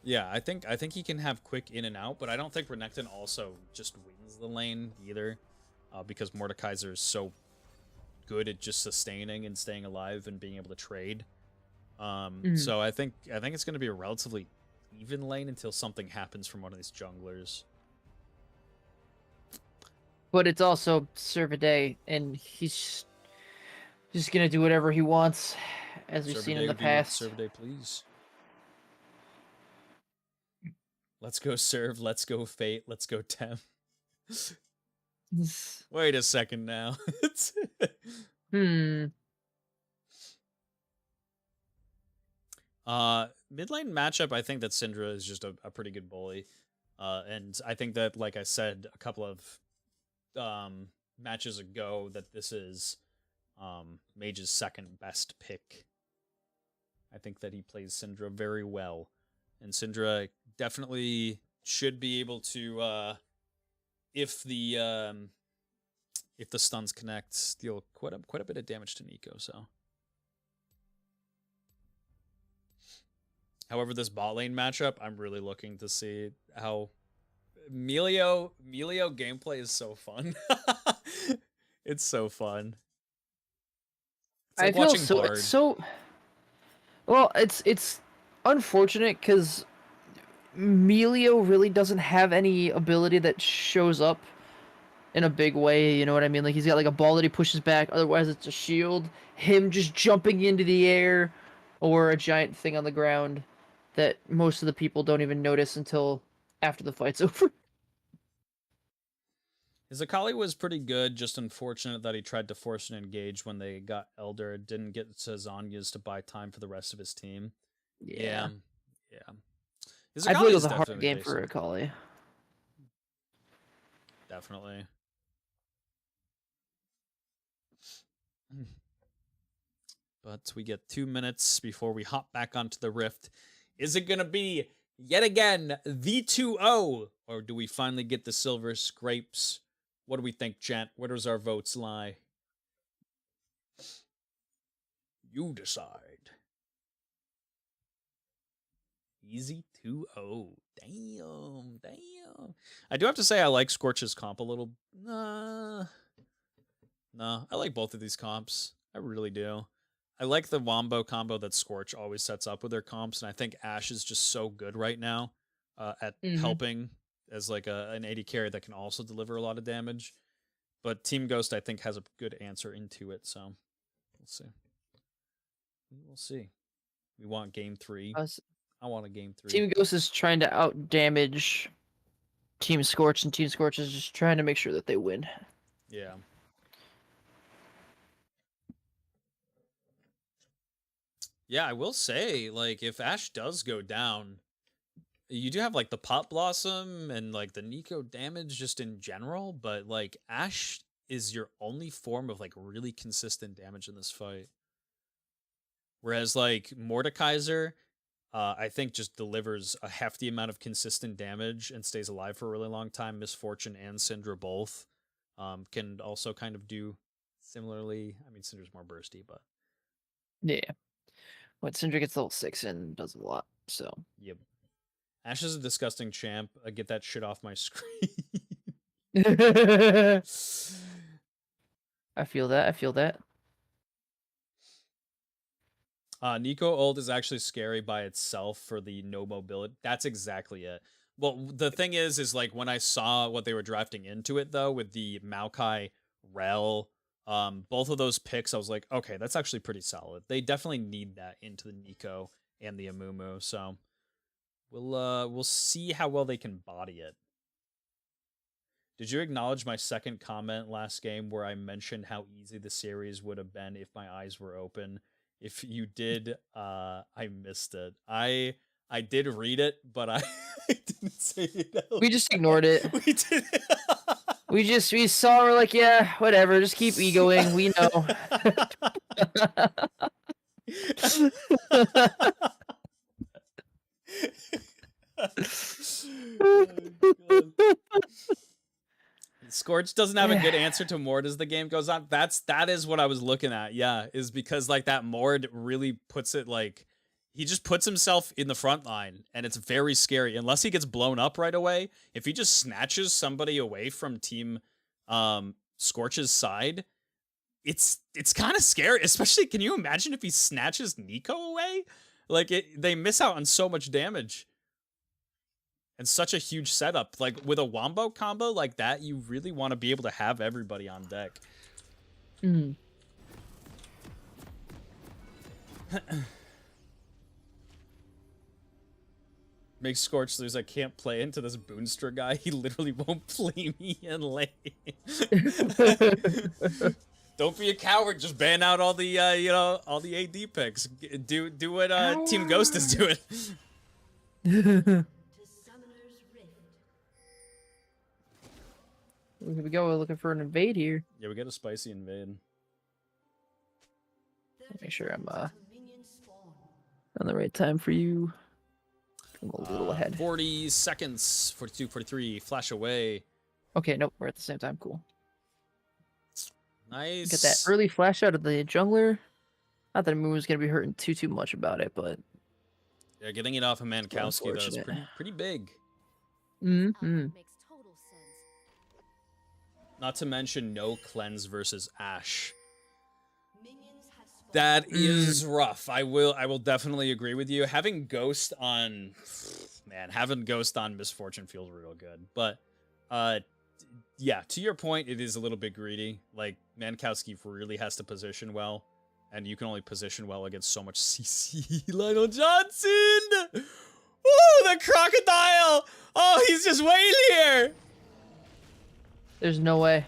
Yeah, I think he can have quick in and out, but I don't think Renekton also just wins the lane either, because Mordekaiser is so good at just sustaining and staying alive and being able to trade. So I think it's going to be a relatively even lane until something happens from one of these junglers. But it's also serve a day, and he's just gonna do whatever he wants, as we've seen in the past. Serve a day, please. Let's go serve. Let's go fate. Let's go temp. Wait a second now. Mid lane matchup, I think that Syndra is just a pretty good bully. And I think that, like I said a couple of matches ago, that this is Mage's second best pick. I think that he plays Syndra very well. And Syndra definitely should be able to, if the stuns connect, deal quite a bit of damage to Nico. So, however, this bot lane matchup, I'm really looking to see how Melio gameplay is so fun. It's so fun. It's like I feel watching so. Bard. It's so. Well, it's unfortunate because Melio really doesn't have any ability that shows up in a big way. You know what I mean? Like he's got like a ball that he pushes back. Otherwise, it's a shield. Him just jumping into the air, or a giant thing on the ground that most of the people don't even notice until after the fight's over. His Akali was pretty good, just unfortunate that he tried to force an engage when they got Elder. Didn't get to Zhonya's to buy time for the rest of his team. Yeah. His I feel like Akali it is was a hard definitely game for basic. Akali. Definitely. But we get 2 minutes before we hop back onto the Rift. Is it going to be, yet again, the 2-0? Or do we finally get the silver scrapes? What do we think, chat? Where does our votes lie? You decide. Easy 2-0. Damn. I do have to say I like Scorch's comp a little. No, I like both of these comps. I really do. I like the Wombo combo that Scorch always sets up with their comps, and I think Ashe is just so good right now at helping as like an AD carry that can also deliver a lot of damage. But Team Ghost, I think, has a good answer into it, so we'll see. We'll see. We want game 3. I want a game 3. Team Ghost is trying to out damage Team Scorch, and Team Scorch is just trying to make sure that they win. Yeah. Yeah, I will say, like, if Ashe does go down, you do have, like, the Pot Blossom and, like, the Nico damage just in general, but, like, Ashe is your only form of, like, really consistent damage in this fight. Whereas, like, Mordekaiser, I think just delivers a hefty amount of consistent damage and stays alive for a really long time. Misfortune and Syndra both can also kind of do similarly. I mean, Syndra's more bursty, but... Yeah. But Syndra gets level 6 and does a lot, so... Yep. Ash is a disgusting champ. Get that shit off my screen. I feel that. I feel that. Nico ult is actually scary by itself for the no mobility. That's exactly it. Well, the thing is like when I saw what they were drafting into it though, with the Maokai, Rel, both of those picks, I was like, okay, that's actually pretty solid. They definitely need that into the Nico and the Amumu. So we'll see how well they can body it. Did you acknowledge my second comment last game where I mentioned how easy the series would have been if my eyes were open? If you did, I missed it. I did read it, but I didn't say it out We just ignored it. We did. We saw. We're like, yeah, whatever. Just keep egoing. We know. Scorch doesn't have a good answer to Mord as the game goes on. That is what I was looking at. Yeah, is because like that Mord really puts it like he just puts himself in the front line, and it's very scary unless he gets blown up right away. If he just snatches somebody away from team Scorch's side, it's kind of scary. Especially, can you imagine if he snatches Nico away? Like they miss out on so much damage. And such a huge setup. Like, with a Wombo combo like that, you really want to be able to have everybody on deck. Mm. Makes Scorch lose. I can't play into this Boonstra guy. He literally won't play me in lane. Don't be a coward. Just ban out all the, all the AD picks. Do what Team Ghost is doing. Here we go. We're looking for an invade here. Yeah, we got a spicy invade. Make sure I'm on the right time for you. I'm a little ahead. 40 seconds. 42, 43. Flash away. Okay, nope. We're at the same time. Cool. Nice. Get that early flash out of the jungler. Not that Moon's going to be hurting too much about it, but... Yeah, getting it off of Mankowski, though, is pretty big. Mm-hmm. Not to mention no cleanse versus Ashe. That is rough. I will definitely agree with you. Having Ghost on Misfortune feels real good. But yeah, to your point, it is a little bit greedy. Like Mankowski really has to position well, and you can only position well against so much CC. Lionel Johnson! Ooh, the crocodile! Oh, he's just waiting here! There's no way.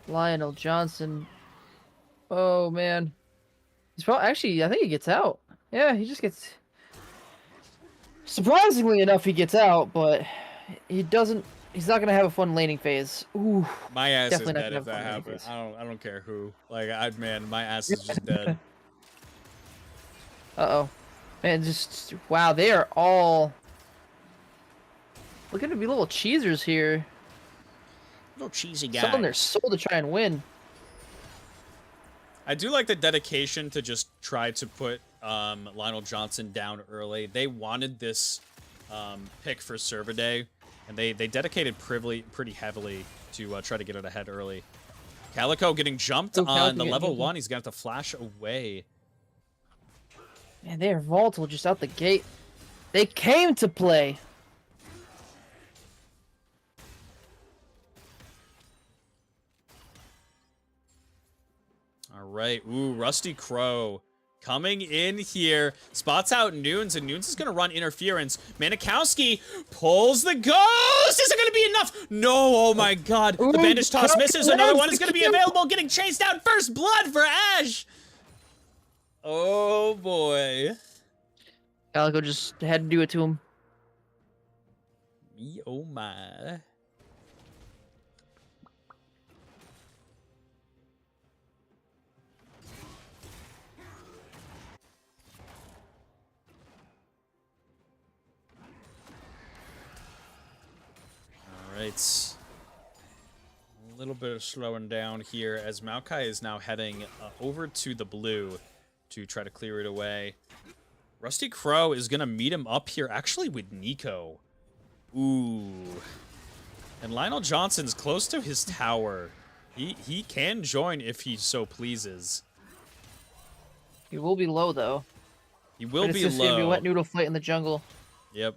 Lionel Johnson. Oh, man. He's probably... Actually, I think he gets out. Yeah, he just gets... Surprisingly enough, he gets out, but he doesn't... He's not going to have a fun laning phase. Ooh. My ass is dead if that happens. I don't care who. Like, man, my ass is just dead. Uh-oh. Man, just... Wow, they are all... Looking to be little cheesers here. Little cheesy guy. Selling their soul to try and win. I do like the dedication to just try to put Lionel Johnson down early. They wanted this pick for Server Day, and they dedicated pretty heavily to try to get it ahead early. Calico getting jumped on the level 1. He's going to have to flash away. Man, they are volatile just out the gate. They came to play. All right. Ooh, Rusty Crow coming in here. Spots out Nunes, and Nunes is going to run interference. Manikowski pulls the ghost. Is it going to be enough? No. Oh, my God. The bandage toss misses. Another one is going to be available. Getting chased down. First blood for Ashe. Oh, boy. Calico just had to do it to him. Me, oh, my. Alright. A little bit of slowing down here as Maokai is now heading over to the blue to try to clear it away. Rusty Crow is gonna meet him up here, actually with Nico. Ooh. And Lionel Johnson's close to his tower. He can join if he so pleases. He will be low though. He will be It's low. gonna be wet noodle fight in the jungle. Yep.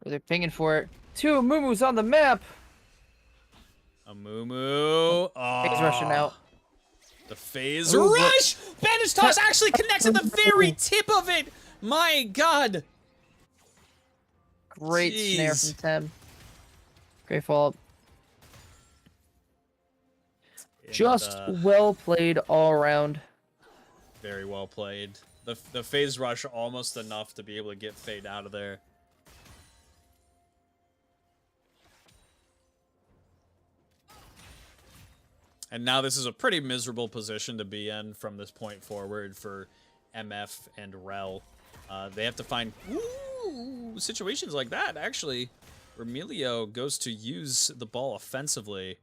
Where they're pinging for it. 2 Mumus on the map. A Mumu. Oh. He's rushing out. The phase rush! Bandage toss actually connects at the very tip of it! My god! Great snare from Tem. Great follow-up. Just well played all around. Very well played. The phase rush almost enough to be able to get Fade out of there. And now this is a pretty miserable position to be in from this point forward for MF and Rel. They have to find situations like that, actually, where Emilio goes to use the ball offensively.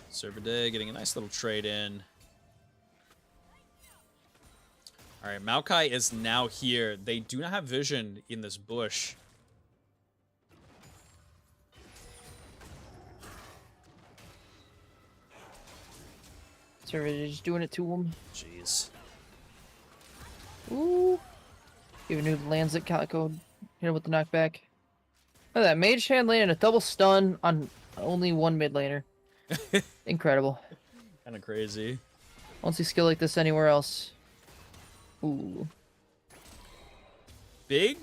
Servaday getting a nice little trade in. All right, Maokai is now here. They do not have vision in this bush. Servaday just doing it to him. Jeez. Ooh. Even who lands it, Calico hit him with the knockback. Look at that. Mage Hand landing a double stun on only one mid laner. Incredible. Kind of crazy. I don't see skill like this anywhere else. Ooh. Big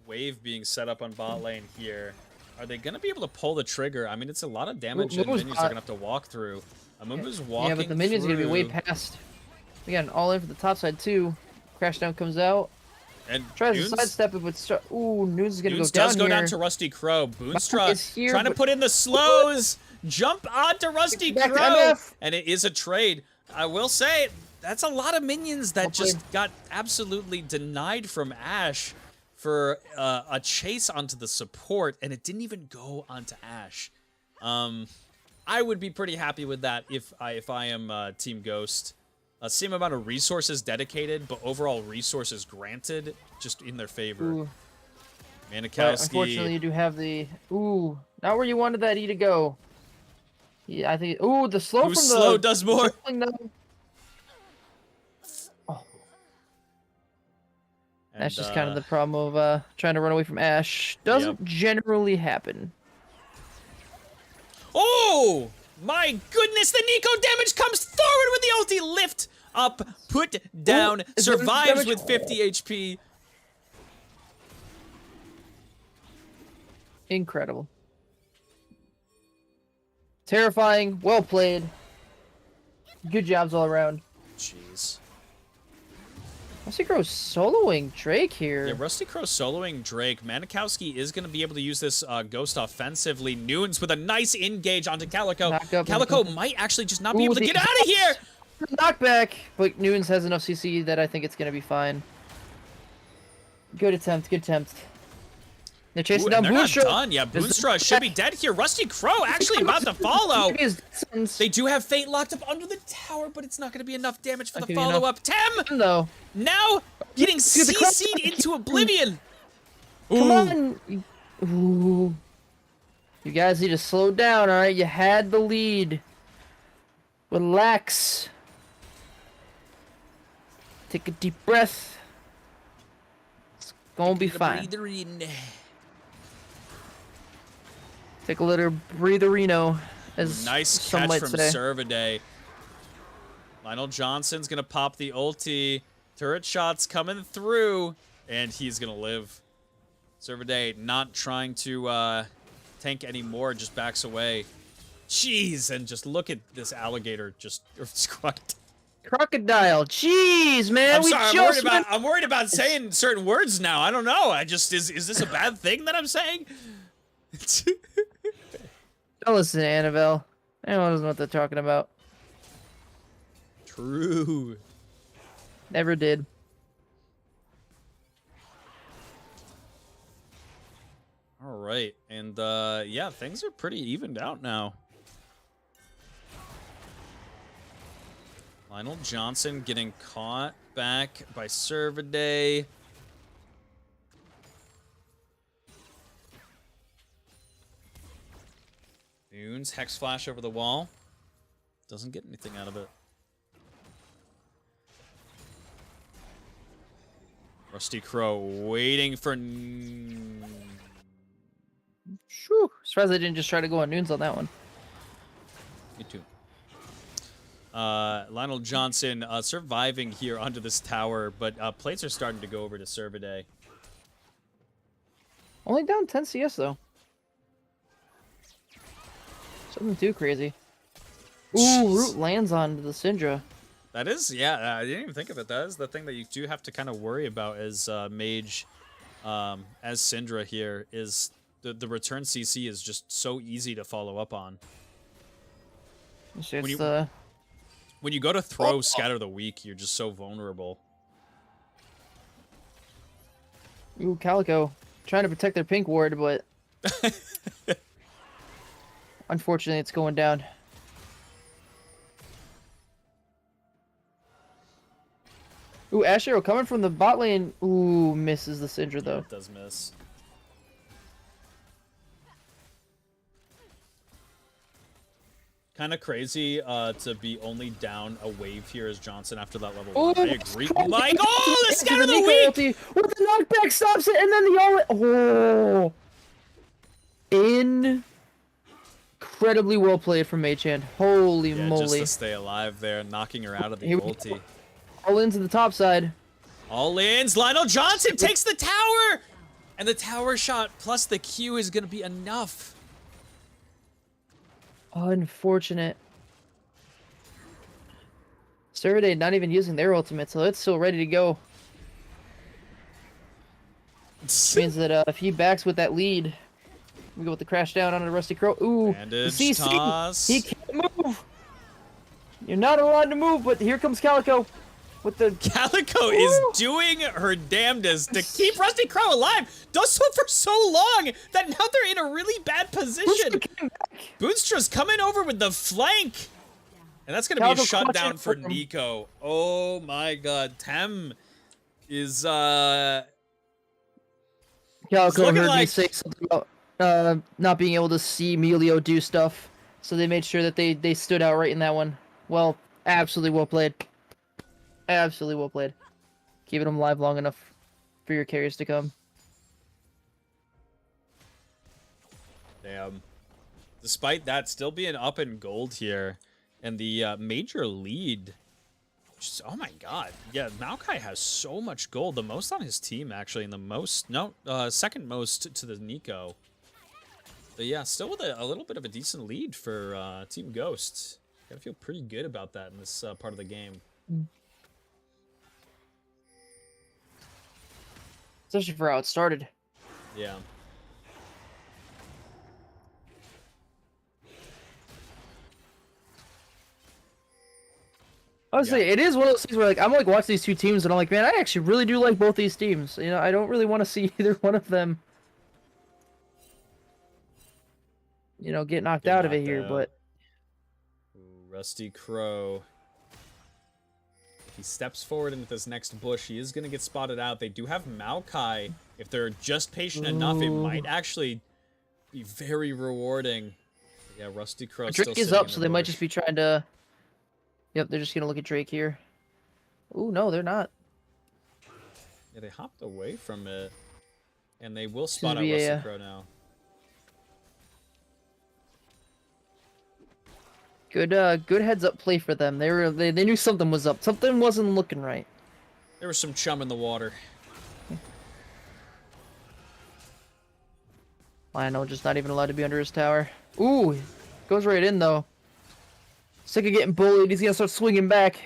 wave being set up on bot lane here. Are they going to be able to pull the trigger? I mean, it's a lot of damage and minions are going to have to walk through. Amumu's walking Yeah, but the minions are going to be way past. We got an all-in for the top side, too. Crashdown comes out. And tries to sidestep it, but ooh, Nunes is going to go down does go here. down to Rusty Crow. Boonstra is here, trying to put in the slows. Jump onto Rusty Back to Crow. MF. And it is a trade. I will say, that's a lot of minions that just got absolutely denied from Ashe for a chase onto the support, and it didn't even go onto Ashe. I would be pretty happy with that if I am Team Ghost. Same amount of resources dedicated, but overall resources granted, just in their favor. Ooh. Manikowski. Unfortunately, you do have the... Ooh, not where you wanted that E to go. Yeah, I think... Ooh, the slow Who's from the... slow does more. Oh. That's just kind of the problem of trying to run away from Ashe. Doesn't generally happen. Oh! My goodness, the Nico damage comes forward with the ulti lift up, put down, survives with 50 HP. Incredible. Terrifying, well played. Good jobs all around. Jeez. Rusty Crow's soloing Drake here. Yeah, Rusty Crow soloing Drake. Manikowski is going to be able to use this Ghost offensively. Nunes with a nice engage onto Calico. Calico might actually just not be able to get out of here! Knockback, but Nunes has enough CC that I think it's going to be fine. Good attempt, good attempt. They're chasing down Boonstra. Done. Yeah, Boonstra should be dead here. Rusty Crow actually about to follow. They do have Fate locked up under the tower, but it's not going to be enough damage for the follow-up. Tem! No. Now getting CC'd into oblivion. Come on. Ooh. You guys need to slow down, all right? You had the lead. Relax. Take a deep breath. It's gonna be fine. Take a little breatherino, as nice some catch might from say. Servaday. Lionel Johnson's gonna pop the ulti. Turret shots coming through, and he's gonna live. Servaday not trying to tank anymore, just backs away. Jeez, and just look at this alligator just squat. Crocodile. Jeez, man. I'm worried about saying certain words now. I don't know. Is this a bad thing that I'm saying? Don't listen to Annabelle. Anyone doesn't know what they're talking about. True. Never did. All right, and yeah, things are pretty evened out now. Lionel Johnson getting caught back by Servaday. Moon's Hex Flash over the wall. Doesn't get anything out of it. Rusty Crow waiting for... Shoo. Surprised they didn't just try to go on Noons on that one. Me too. Lionel Johnson surviving here onto this tower, but plates are starting to go over to Servaday. Only down 10 CS though. Something too crazy. Ooh, Jeez. Root lands on the Syndra. That is, yeah, I didn't even think of it. That is the thing that you do have to kind of worry about as Mage, as Syndra here, is the return CC is just so easy to follow up on. When you go to throw Scatter the Weak, you're just so vulnerable. Ooh, Calico. Trying to protect their pink ward, but... unfortunately, it's going down. Ooh, Ash Arrow coming from the bot lane. Ooh, misses the Syndra, though. Yeah, it does miss. Kind of crazy to be only down a wave here as Johnson after that level 1. I agree. Like, oh, the Scatter the Weak! With the knockback stops it, and then the all. Oh. Incredibly well played from Machan. Holy moly. Just to stay alive there, knocking her out of the ulti. All into the top side. All ins. Lionel Johnson takes the tower! And the tower shot plus the Q is going to be enough. Unfortunate. Servaday not even using their ultimate, so it's still ready to go. Means that if he backs with that lead, we go with the crash down onto the Rusty Crow. Ooh, Bandage the CC. toss. He can't move. You're not allowed to move, but here comes Calico. With the Calico is doing her damnedest to keep Rusty Crow alive. Does so for so long that now they're in a really bad position. Boonstra's coming over with the flank. And that's going to be a shutdown for Nico. Oh my god. Tem is, Calico heard me say something about not being able to see Melio do stuff. So they made sure that they stood out right in that one. Well, absolutely well played. Absolutely well played. Keeping them alive long enough for your carries to come. Damn. Despite that, still being up in gold here. And the major lead. Just, oh my god. Yeah, Maokai has so much gold. The most on his team, actually. And the most... No, second most to the Nico. But yeah, still with a little bit of a decent lead for Team Ghost. Gotta feel pretty good about that in this part of the game. Especially for how it started. Yeah. Honestly, it is one of those things where I'm watching these two teams and I'm like, man, I actually really do like both these teams. You know, I don't really want to see either one of them, you know, get knocked out of it here, but... Ooh, Rusty Crow. He steps forward into this next bush. He is going to get spotted out. They do have Maokai. If they're just patient enough, it might actually be very rewarding. Yeah, Rusty Crow still Drake is sitting up, in so the they might bush. just be trying to... Yep, they're just going to look at Drake here. Ooh, no, they're not. Yeah, they hopped away from it. And they will spot out be Rusty Crow now. Good heads up play for them. They knew something was up. Something wasn't looking right. There was some chum in the water. Lionel just not even allowed to be under his tower. Ooh, goes right in though. Sick of getting bullied. He's gonna start swinging back.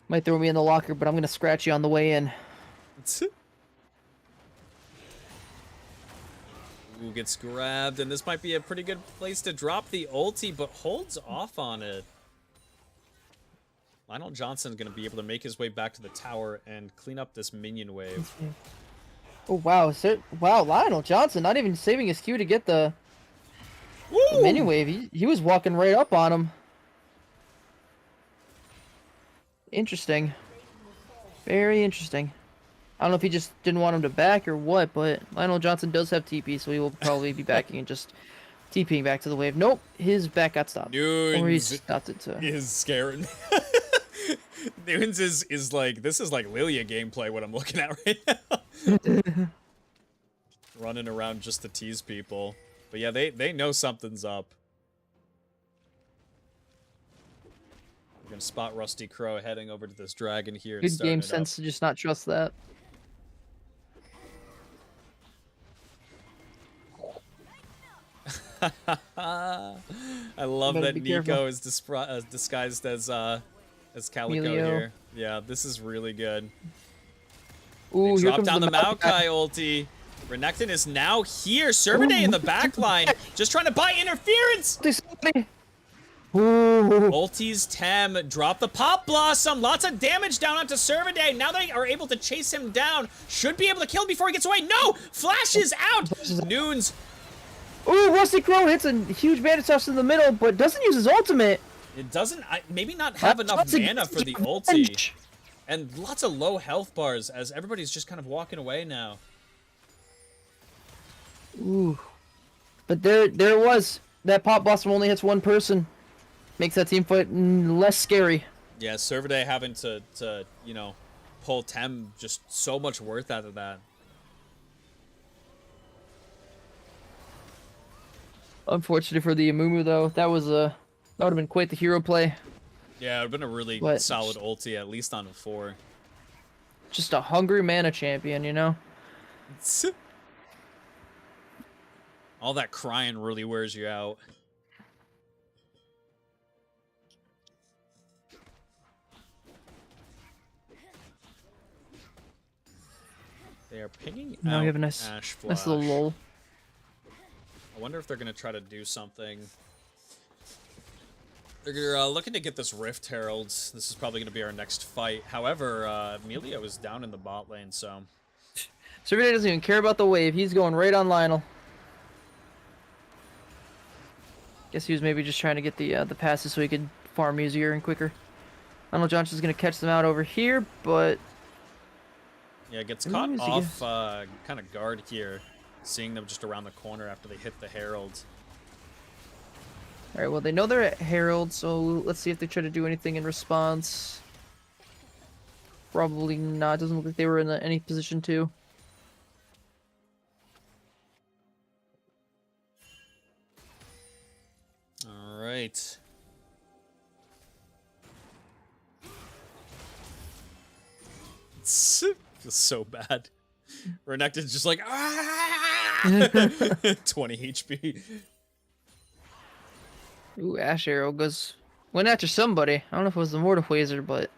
Might throw me in the locker, but I'm gonna scratch you on the way in. Ooh, gets grabbed, and this might be a pretty good place to drop the ulti, but holds off on it. Lionel Johnson's going to be able to make his way back to the tower and clean up this minion wave. Oh, wow. Wow, Lionel Johnson not even saving his Q to get the The minion wave, he was walking right up on him. Interesting. Very interesting. I don't know if he just didn't want him to back or what, but Lionel Johnson does have TP, so he will probably be backing and just TPing back to the wave. Nope, his back got stopped. Or he stopped it to... is scaring me. Nunes is like, this is like Lilia gameplay, what I'm looking at right now. Running around just to tease people. But yeah, they know something's up. We're gonna spot Rusty Crow heading over to this dragon here. Good game sense to just not trust that. I love that Nico is disguised as Calico here. Yeah, this is really good. Ooh, they dropped down the Maokai ulti. Renekton is now here. Servade in the back line, just trying to buy interference. Ulti's Tem, drop the Pop Blossom. Lots of damage down onto Servade. Now they are able to chase him down. Should be able to kill him before he gets away. No! Flashes out! Nunes. Ooh, Rusty Crow hits a huge bandit toss in the middle, but doesn't use his ultimate. It doesn't, maybe not have enough mana for the ulti. And lots of low health bars as everybody's just kind of walking away now. Ooh. But there it was. That Pop Blossom only hits one person. Makes that team fight less scary. Yeah, Servade having to you know, pull Tem, just so much worth out of that. Unfortunate for the Amumu though. That would have been quite the hero play. Yeah, it would have been a really solid ulti, at least on a 4. Just a hungry mana champion, you know? All that crying really wears you out. They are pinging out. Now we have a nice little lull. I wonder if they're going to try to do something. They're looking to get this Rift Heralds. This is probably going to be our next fight. However, Emilio is down in the bot lane, so... Servade doesn't even care about the wave. He's going right on Lionel. Guess he was maybe just trying to get the passes so he could farm easier and quicker. Lionel Johnson's going to catch them out over here, but... Yeah, gets caught off kind of guard here. Seeing them just around the corner after they hit the Herald. Alright, well, they know they're at Herald, so let's see if they try to do anything in response. Probably not. Doesn't look like they were in any position to. Alright. Feels so bad. Renekton's just like, ah! 20 HP. Ooh, Ash Arrow went after somebody. I don't know if it was the Mortarwhazer, but...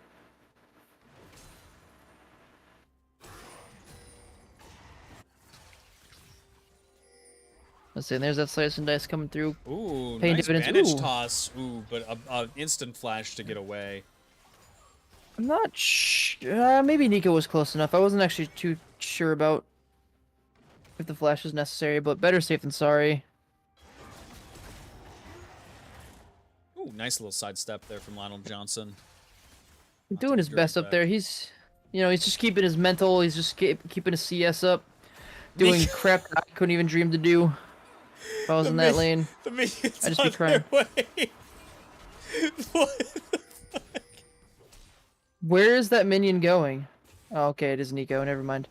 Let's see, there's that slice and dice coming through. Ooh, paying nice dividends. bandage toss. Ooh, but a instant flash to get away. I'm not sure. Maybe Nico was close enough. I wasn't actually too sure about if the flash was necessary, but better safe than sorry. Ooh, nice little sidestep there from Lionel Johnson. Doing his best up there. He's just keeping his mental. He's just keeping his CS up. Doing crap that I couldn't even dream to do if I was in that lane. The minions I'd just be crying. What the fuck? Where is that minion going? Oh, okay, it is Nico. Never mind.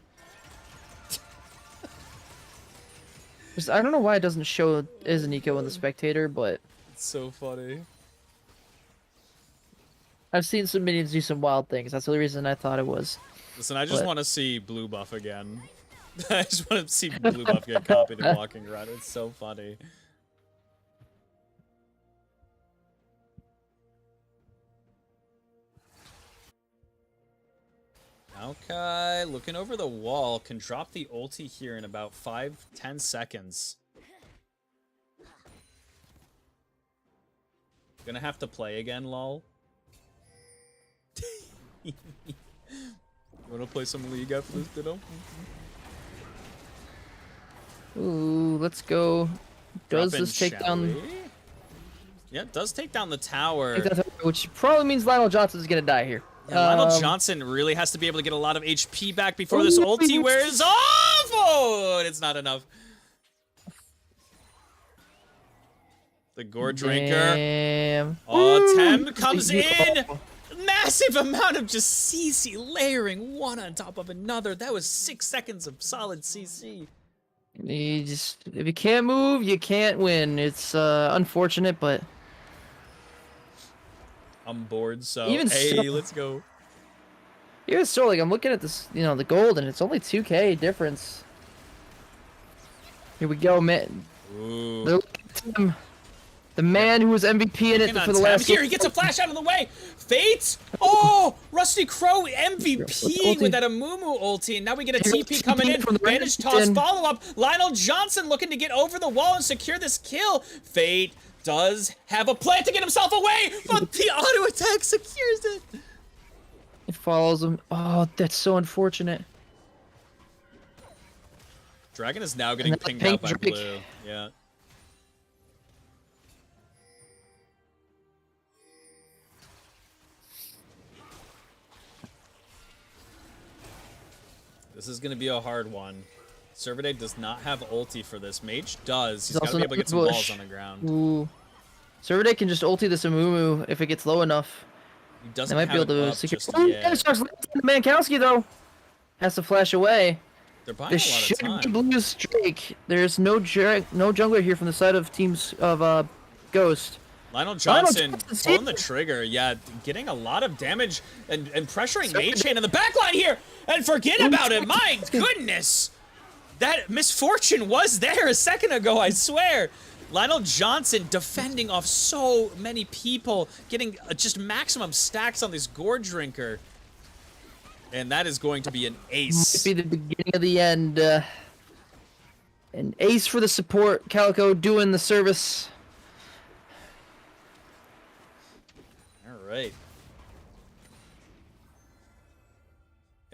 I don't know why it doesn't show it is Nico in the spectator, but... It's so funny. I've seen some minions do some wild things. That's the only reason I thought it was. Listen, I just want to see blue buff again. I just want to see blue buff get copied and walking around. It's so funny. Okay, looking over the wall, can drop the ulti here in about 5-10 seconds. Gonna have to play again, lol. Wanna play some League after this, ditto? Ooh, let's go. Does Drop in this take down? Shelly. Yeah, it does take down the tower. Which probably means Lionel Johnson is gonna die here. Yeah, Lionel Johnson really has to be able to get a lot of HP back before this ulti wears off. Oh, and it's not enough. The Gore Drinker. Damn. Oh, Tem comes in. Massive amount of just CC layering one on top of another. That was 6 seconds of solid CC. You just, if you can't move, you can't win. It's unfortunate, but I'm bored, so even hey, so, let's go. even so, like I'm looking at this, you know, the gold, and it's only 2K difference. Here we go, man. Ooh. They're looking at him. The man who was MVP in it for the last. Here, he gets a flash out of the way. Fate. Oh, Rusty Crow MVP with that Amumu ulti, and now we get a TP coming in. Bandage toss follow up. Lionel Johnson looking to get over the wall and secure this kill. Fate does have a plan to get himself away, but the auto attack secures it. It follows him. Oh, that's so unfortunate. Dragon is now getting pinged out by blue. Yeah. This is going to be a hard one. Servade does not have ulti for this. Mage does. He's got to be able to get some balls on the ground. Ooh. Servade can just ulti this Amumu if it gets low enough. He doesn't they might be able to secure. The Mankowski, though, has to flash away. They're buying a lot of time. Should be blue streak. There's no jungler here from the side of teams of Ghost. Lionel Johnson pulling the trigger, yeah, getting a lot of damage and pressuring Maychain in the backline here. And forget about it, my goodness! That misfortune was there a second ago, I swear. Lionel Johnson defending off so many people, getting just maximum stacks on this Gore Drinker. And that is going to be an ace. Might be the beginning of the end. An ace for the support. Calico doing the service. Right.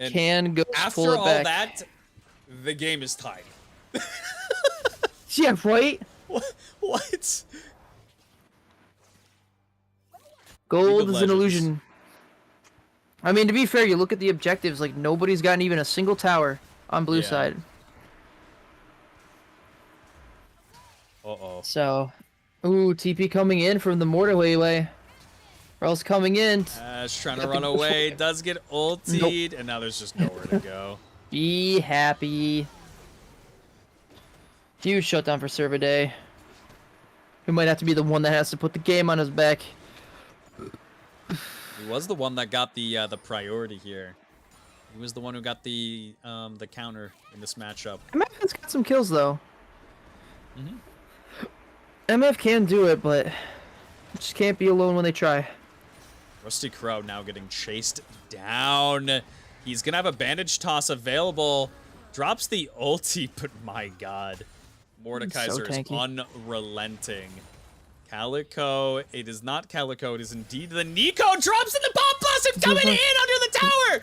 And can go after pull it all back. that, the game is tied. Yeah, right? What? Gold is an illusion. I mean, to be fair, you look at the objectives, like nobody's gotten even a single tower on blue side. Uh-oh. So, ooh, TP coming in from the mortarway way. Rell's coming in. Ash trying to run away, does get ultied, and now there's just nowhere to go. Be happy. Huge shutdown for Servade. He might have to be the one that has to put the game on his back. He was the one that got the priority here. He was the one who got the counter in this matchup. MF's got some kills though. MF can do it, but just can't be alone when they try. Rusty Crow now getting chased down. He's gonna have a bandage toss available. Drops the ulti, but my god. Mordekaiser is unrelenting. Calico, it is not Calico, it is indeed the Nico. Drops in the bomb blast and coming in under the tower!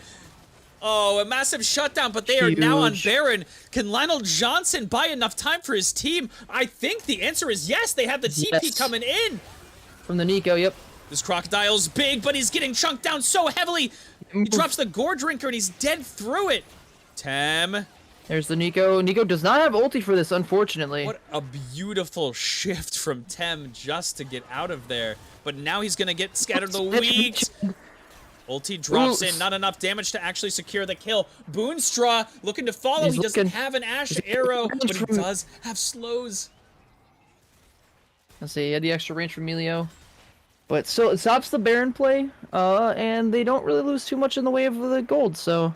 Oh, a massive shutdown, but they are now on Baron. Can Lionel Johnson buy enough time for his team? I think the answer is yes. They have the TP coming in. From the Nico, yep. This Crocodile's big, but he's getting chunked down so heavily. He drops the Gore Drinker and he's dead through it. Tem. There's the Nico. Nico does not have ulti for this, unfortunately. What a beautiful shift from Tem just to get out of there. But now he's going to get scattered the weak. Ulti drops in, not enough damage to actually secure the kill. Boonstra looking to follow. He doesn't have an Ash arrow, but he does have slows. Let's see, he had the extra range from Emilio. But so it stops the Baron play, and they don't really lose too much in the way of the gold, so.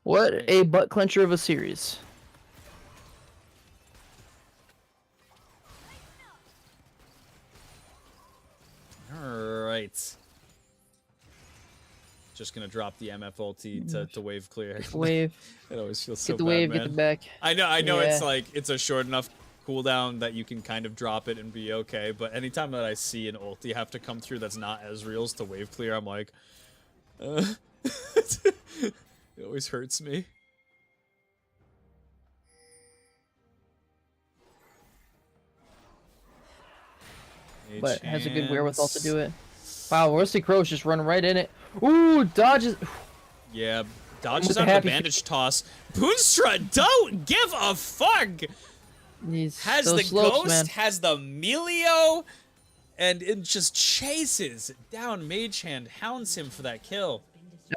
What a butt clencher of a series. Alright. Just gonna drop the MF ulti to wave clear. Wave. It always feels so Get the bad, wave, man. get the back. I know Yeah. it's a short enough cooldown that you can kind of drop it and be okay, but anytime that I see an ulti have to come through that's not Ezreal's to wave clear, I'm like, it always hurts me. but has a good wherewithal to do it. Wow, Rusty Crow's just running right in it. Ooh, dodges. Yeah, dodges out of the bandage toss. Boonstra, don't give a fuck! Has the slopes, Ghost, man. has the Melio, and it just chases down Mage Hand, hounds him for that kill.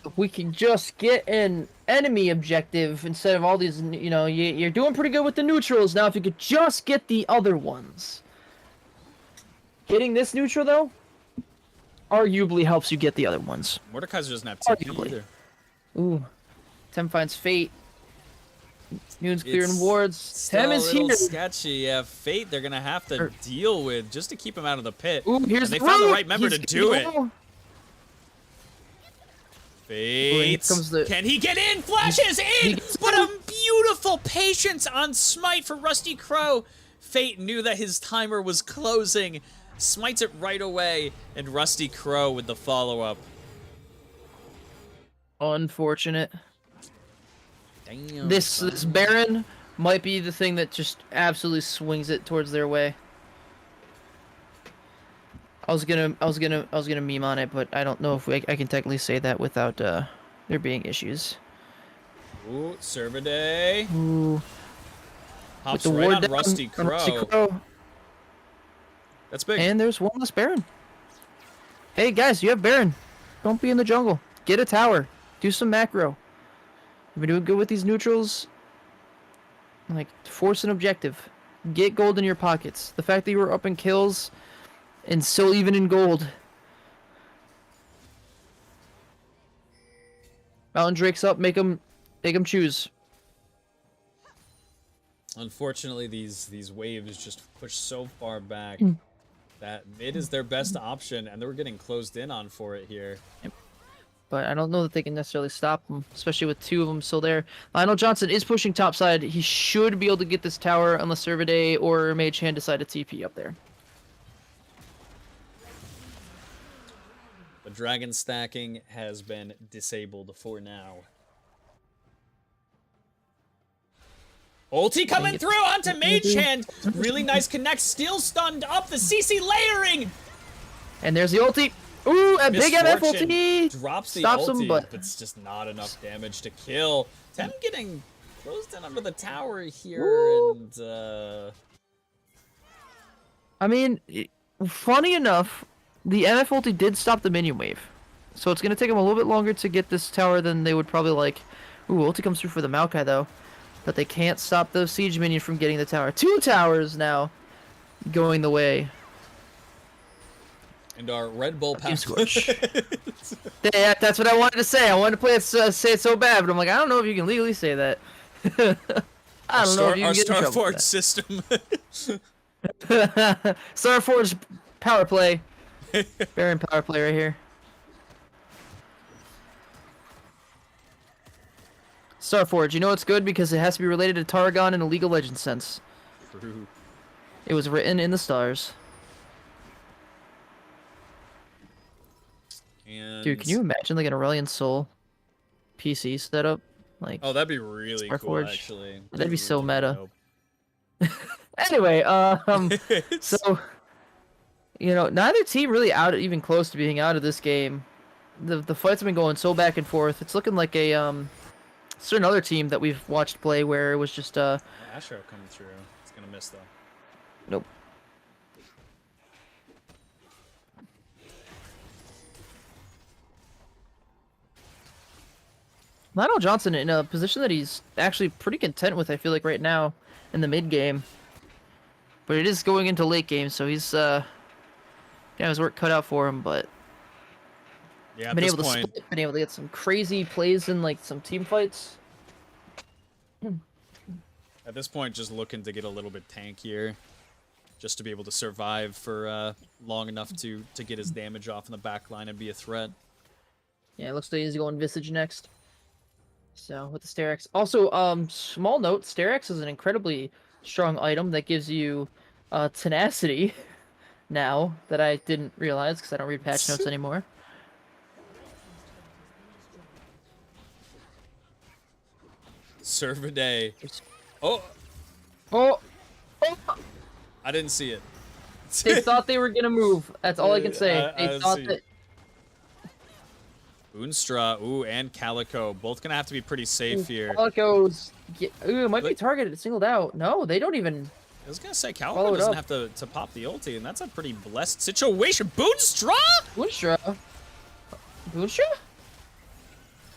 If we can just get an enemy objective instead of all these, you know, you're doing pretty good with the neutrals. Now, if you could just get the other ones. Getting this neutral, though, arguably helps you get the other ones. Mordekaiser doesn't have TP Arguably. either. Ooh. Tem finds Fate. Noon's clearing wards. Tem is a little here. sketchy. Yeah, Fate they're going to have to deal with just to keep him out of the pit. Ooh, here's and they the found the root. right member to do it. Fate. Comes the... Can he get in? Flashes in! But a beautiful patience on Smite for Rusty Crow. Fate knew that his timer was closing. Smites it right away. And Rusty Crow with the follow-up. Unfortunate. Damn. This Baron might be the thing that just absolutely swings it towards their way. I was gonna meme on it, but I don't know if I can technically say that without there being issues. Ooh, Servaday. Ooh. Hops With the right ward on down Rusty on Rusty Crow. Crow. That's big. And there's one less Baron. Hey guys, you have Baron. Don't be in the jungle. Get a tower. Do some macro. You've been doing good with these neutrals. Like, force an objective. Get gold in your pockets. The fact that you were up in kills and still even in gold. Mountain Drake's up. Make them choose. Unfortunately, these waves just push so far back that mid is their best option, and they're getting closed in on for it here. But I don't know that they can necessarily stop them, especially with two of them still there. Lionel Johnson is pushing topside. He should be able to get this tower unless Servaday or Mage Hand decide to TP up there. The dragon stacking has been disabled for now. Ulti coming through onto Mage Hand. Really nice connect. Still stunned up. The CC layering. And there's the ulti. Ooh, a big MF ulti. Drops the Stops ulti, him, but it's just not enough damage to kill. Tem getting closed in under the tower here, and I mean, funny enough, the MF ulti did stop the minion wave. So it's going to take them a little bit longer to get this tower than they would probably like. Ooh, ulti comes through for the Maokai, though. But they can't stop those siege minions from getting the tower. 2 towers now going the way. And our Red Bull path. SCORCH. Yeah, that's what I wanted to say. I wanted to play it, say it so bad, but I'm like, I don't know if you can legally say that. I don't know if you can get in trouble for Starforge system. Starforge power play. Baron power play right here. Starforge, you know it's good because it has to be related to Tarragon in a League of Legends sense. True. It was written in the stars. And Dude, can you imagine like an Aurelion Soul PC setup? Like, oh, that'd be really cool, Starforge? actually. That'd be so meta. Dope. Anyway, so you know, neither team really even close to being out of this game. The fights have been going so back and forth. It's looking like a certain other team that we've watched play where it was just Astro coming through. It's gonna miss though. nope. Lionel Johnson in a position that he's actually pretty content with, I feel like, right now in the mid game. But it is going into late game, so he's his work cut out for him, but Yeah, at been this able to point, split, been able to get some crazy plays in like some team fights. at this point, just looking to get a little bit tankier, just to be able to survive for long enough to get his damage off in the back line and be a threat. Yeah, it looks like he's going Visage next. So with the Sterex. Also, small note, Sterex is an incredibly strong item that gives you tenacity now that I didn't realize because I don't read patch notes anymore. Servaday. Oh, Oh! I didn't see it. They thought they were gonna move. That's all I can say. They I thought see. that. Boonstra, ooh, and Calico, both gonna have to be pretty safe here. Calico's. Ooh, it might be Look- targeted, singled out. No, they don't even. I was gonna say Follow Calico it doesn't up. have to pop the ulti, and that's a pretty blessed situation. Boonstra? Boonstra. Boonstra?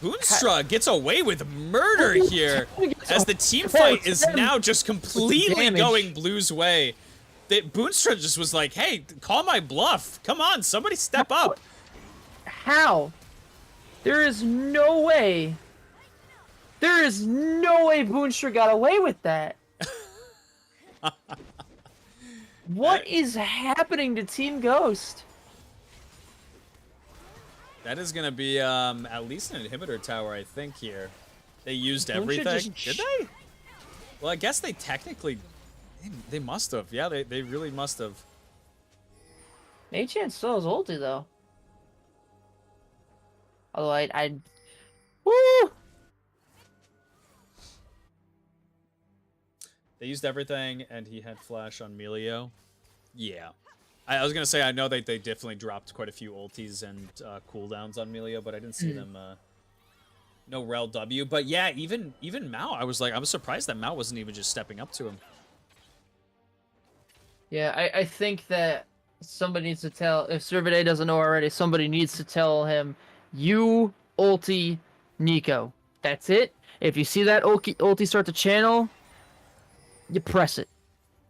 Boonstra gets away with murder here, as the team fight is now just completely damage. going Blue's way. Boonstra just was like, hey, call my bluff. Come on, somebody step up. How? There is no way. There is no way Boonstra got away with that. What is happening to Team Ghost? That is gonna be at least an inhibitor tower, I think, here. They used everything. Did they? Well, I guess they technically... They must have. Yeah, they really must have. Machan still has ulti, though. Although I... Woo! They used everything, and he had flash on Melio. Yeah. I was gonna say, I know that they definitely dropped quite a few ultis and cooldowns on Melio, but I didn't see them... no rel W. But yeah, even Mao, I was surprised that Mao wasn't even just stepping up to him. Yeah, I think that somebody needs to tell... If Servade doesn't know already, somebody needs to tell him, you ulti Nico. That's it. If you see that ulti start to channel, you press it.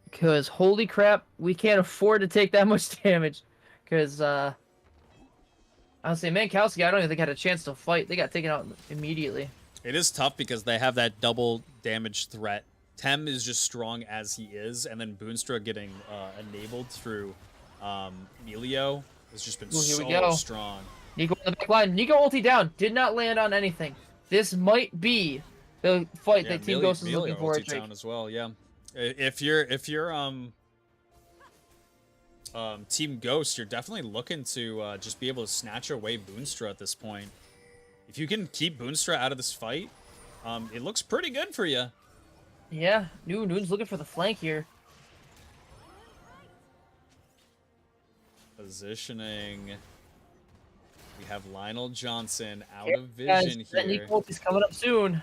Because, holy crap, we can't afford to take that much damage. Because, I was saying, Mankowski, I don't even think had a chance to fight. They got taken out immediately. It is tough because they have that double damage threat. Tem is just strong as he is, and then Boonstra getting enabled through Melio has just been so strong. Nico on the back line. Nico ulti down. Did not land on anything. This might be the fight that Team Ghost is looking for. Melio down as well, yeah. If you're Team Ghost, you're definitely looking to just be able to snatch away Boonstra at this point. If you can keep Boonstra out of this fight, it looks pretty good for you. Yeah, Noon's looking for the flank here. Positioning. We have Lionel Johnson out of vision here. Nico is coming up soon.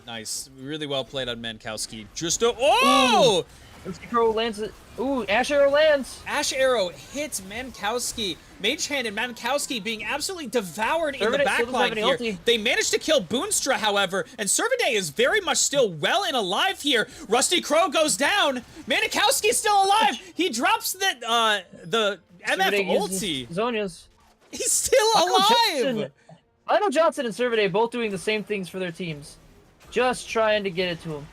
Nice. Really well played on Mankowski. Just a... Oh! Crow lands it. Ooh, Ash Arrow lands. Ash Arrow hits Mankowski. Mage Hand and Mankowski being absolutely devoured in the backline here. Ulti. They managed to kill Boonstra, however, and Servade is very much still well and alive here. Rusty Crow goes down. Mankowski is still alive. He drops the MF ulti. Zonia's. He's still alive. Lionel Johnson and Servade both doing the same things for their teams. Just trying to get it to him.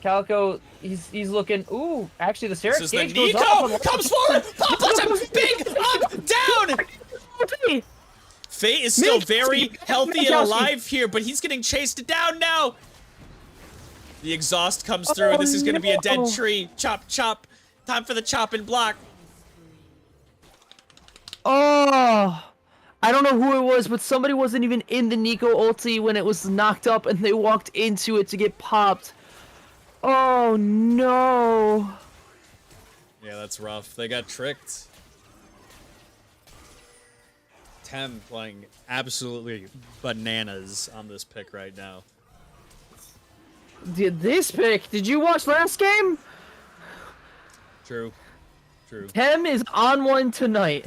Calico, he's looking. Ooh, actually, the Seraph gauge goes off. Comes forward. Puts him big up, down. Fate is still very healthy and alive here, but he's getting chased down now. The exhaust comes through. This is going to be a dead tree. Chop, chop. Time for the chop and block. Oh, I don't know who it was, but somebody wasn't even in the Nico ulti when it was knocked up, and they walked into it to get popped. Oh no! Yeah, that's rough. They got tricked. Tem playing absolutely bananas on this pick right now. This pick? Did you watch last game? True. True. Tem is on one tonight.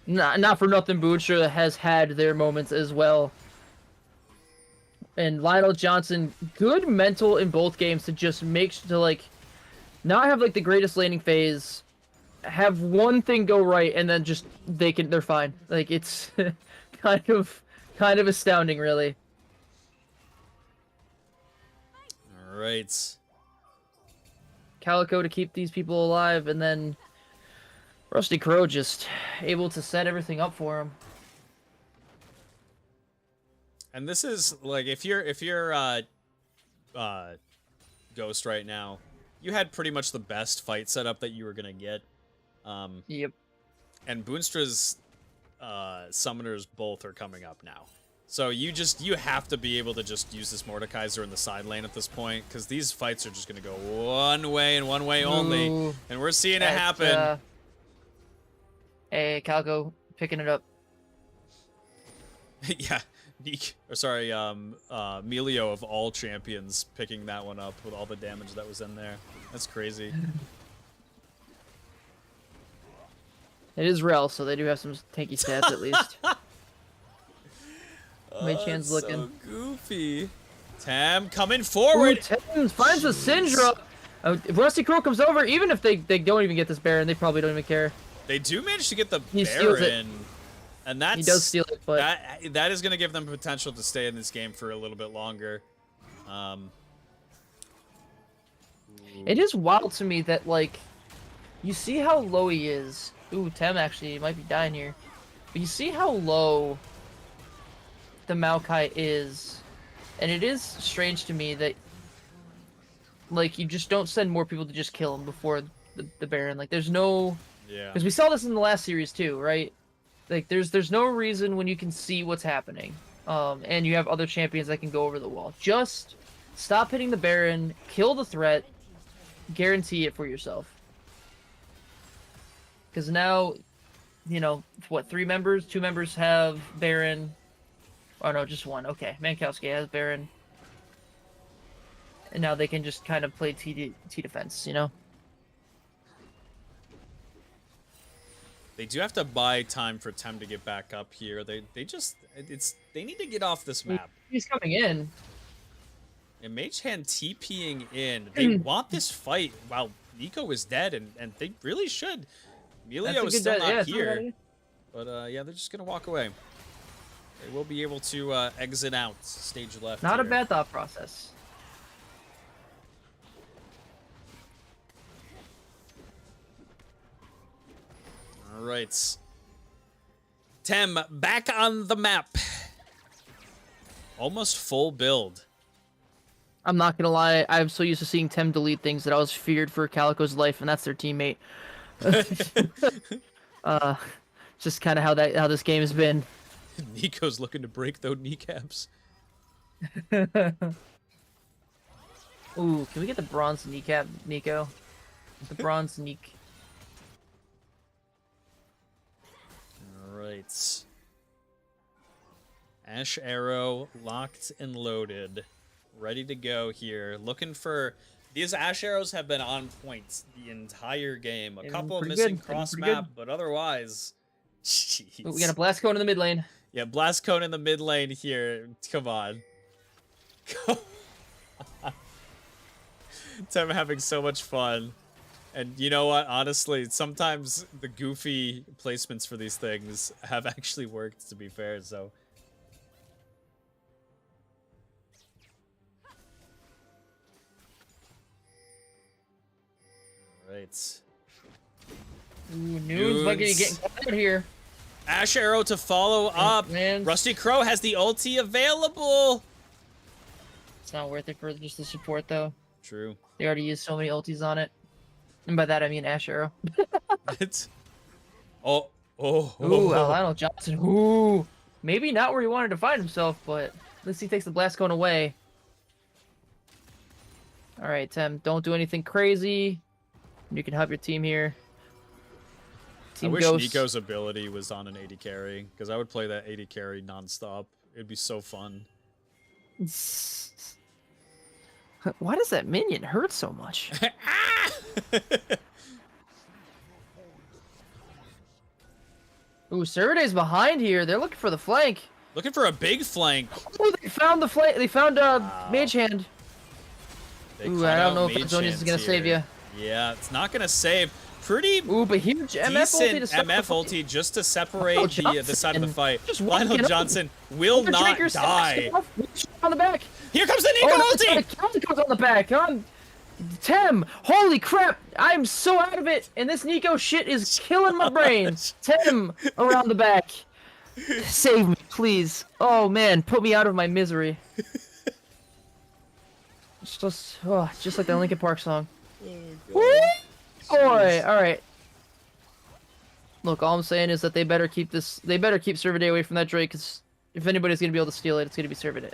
Not for nothing, Boonstra has had their moments as well. And Lionel Johnson, good mental in both games to just make sure to, like, not have, like, the greatest laning phase, have one thing go right, and then just, they're fine. Like, it's kind of astounding, really. Alright. Calico to keep these people alive, and then Rusty Crow just able to set everything up for him. And this is like if you're Ghost right now, you had pretty much the best fight setup that you were gonna get. Yep. And Boonstra's summoners both are coming up now. So you have to be able to just use this Mordekaiser in the side lane at this point, because these fights are just going to go one way and one way only, Ooh, and we're seeing it happen. Hey, Calco, picking it up. Yeah, Melio of all champions picking that one up with all the damage that was in there. That's crazy. It is Rel, so they do have some tanky stats at least. Mage Hand's looking. So goofy. Tam coming forward. Ooh, Tam finds a Syndra. If Rusty Crow comes over, even if they don't even get this Baron, they probably don't even care. They do manage to get the He steals it. Baron. And that's, he does steal it, but that is going to give them potential to stay in this game for a little bit longer. It is wild to me that, like, you see how low he is. Ooh, Tem actually might be dying here. But you see how low the Maokai is. And it is strange to me that, like, you just don't send more people to just kill him before the Baron. Like, there's no... Yeah. Because we saw this in the last series, too, right? Like, there's no reason when you can see what's happening. And you have other champions that can go over the wall. Just stop hitting the Baron, kill the threat, guarantee it for yourself. Because now, you know, what, 3 members? 2 members have Baron. Oh, no, just 1. Okay, Mankowski has Baron. And now they can just kind of play T defense, you know? They do have to buy time for Tem to get back up here. They need to get off this map. He's coming in. And Mage Hand TPing in. They want this fight while Nico is dead, and they really should. Emilio is still not here. But yeah, they're just gonna walk away. They will be able to exit out stage left. Not here. a bad thought process. All right. Tem back on the map. Almost full build. I'm not gonna lie, I'm so used to seeing Tem delete things that I was feared for Calico's life, and that's their teammate. Just kind of how this game has been. Nico's looking to break those kneecaps. Ooh, can we get the bronze kneecap, Nico? The bronze kneek. Alright. Ash Arrow locked and loaded. Ready to go here. Looking for... These Ash Arrows have been on point the entire game. A couple missing cross-map, but otherwise... Jeez. Ooh, we got a blast cone in the mid lane. Yeah, blast cone in the mid lane here. Come on. Come on. I'm having so much fun. And you know what? Honestly, sometimes the goofy placements for these things have actually worked, to be fair, so... Right. Ooh, Noon's lucky to get out here. Ash Arrow to follow up. Man. Rusty Crow has the ulti available. It's not worth it for just the support, though. True. They already used so many ultis on it. And by that, I mean Ash Arrow. It's... Oh. Ooh, Lionel Johnson. Ooh. Maybe not where he wanted to find himself, but at least he takes the blast cone away. Alright, Tem, don't do anything crazy. You can help your team here. I wish Nico's ability was on an 80 carry, because I would play that 80 carry non-stop. It'd be so fun. Why does that minion hurt so much? Ooh, Cerviday's behind here. They're looking for the flank. Looking for a big flank. Oh, they found the flank. They found Mage Hand. Ooh, I don't know if Zonius is gonna save you. Yeah, it's not gonna save. Pretty but huge decent MF ulti just to separate the side of the fight. Lionel Johnson will not die. On the back. Here comes the Nico ulti! Comes on the back. Tem, holy crap! I'm so out of it, and this Nico shit is killing my brain. Tem, around the back. Save me, please. Oh man, put me out of my misery. It's just like the Linkin Park song. Woo! Boy, all right. Look, all I'm saying is that they better keep Cervidae away from that Drake, because If anybody's gonna be able to steal it, it's gonna be Servant.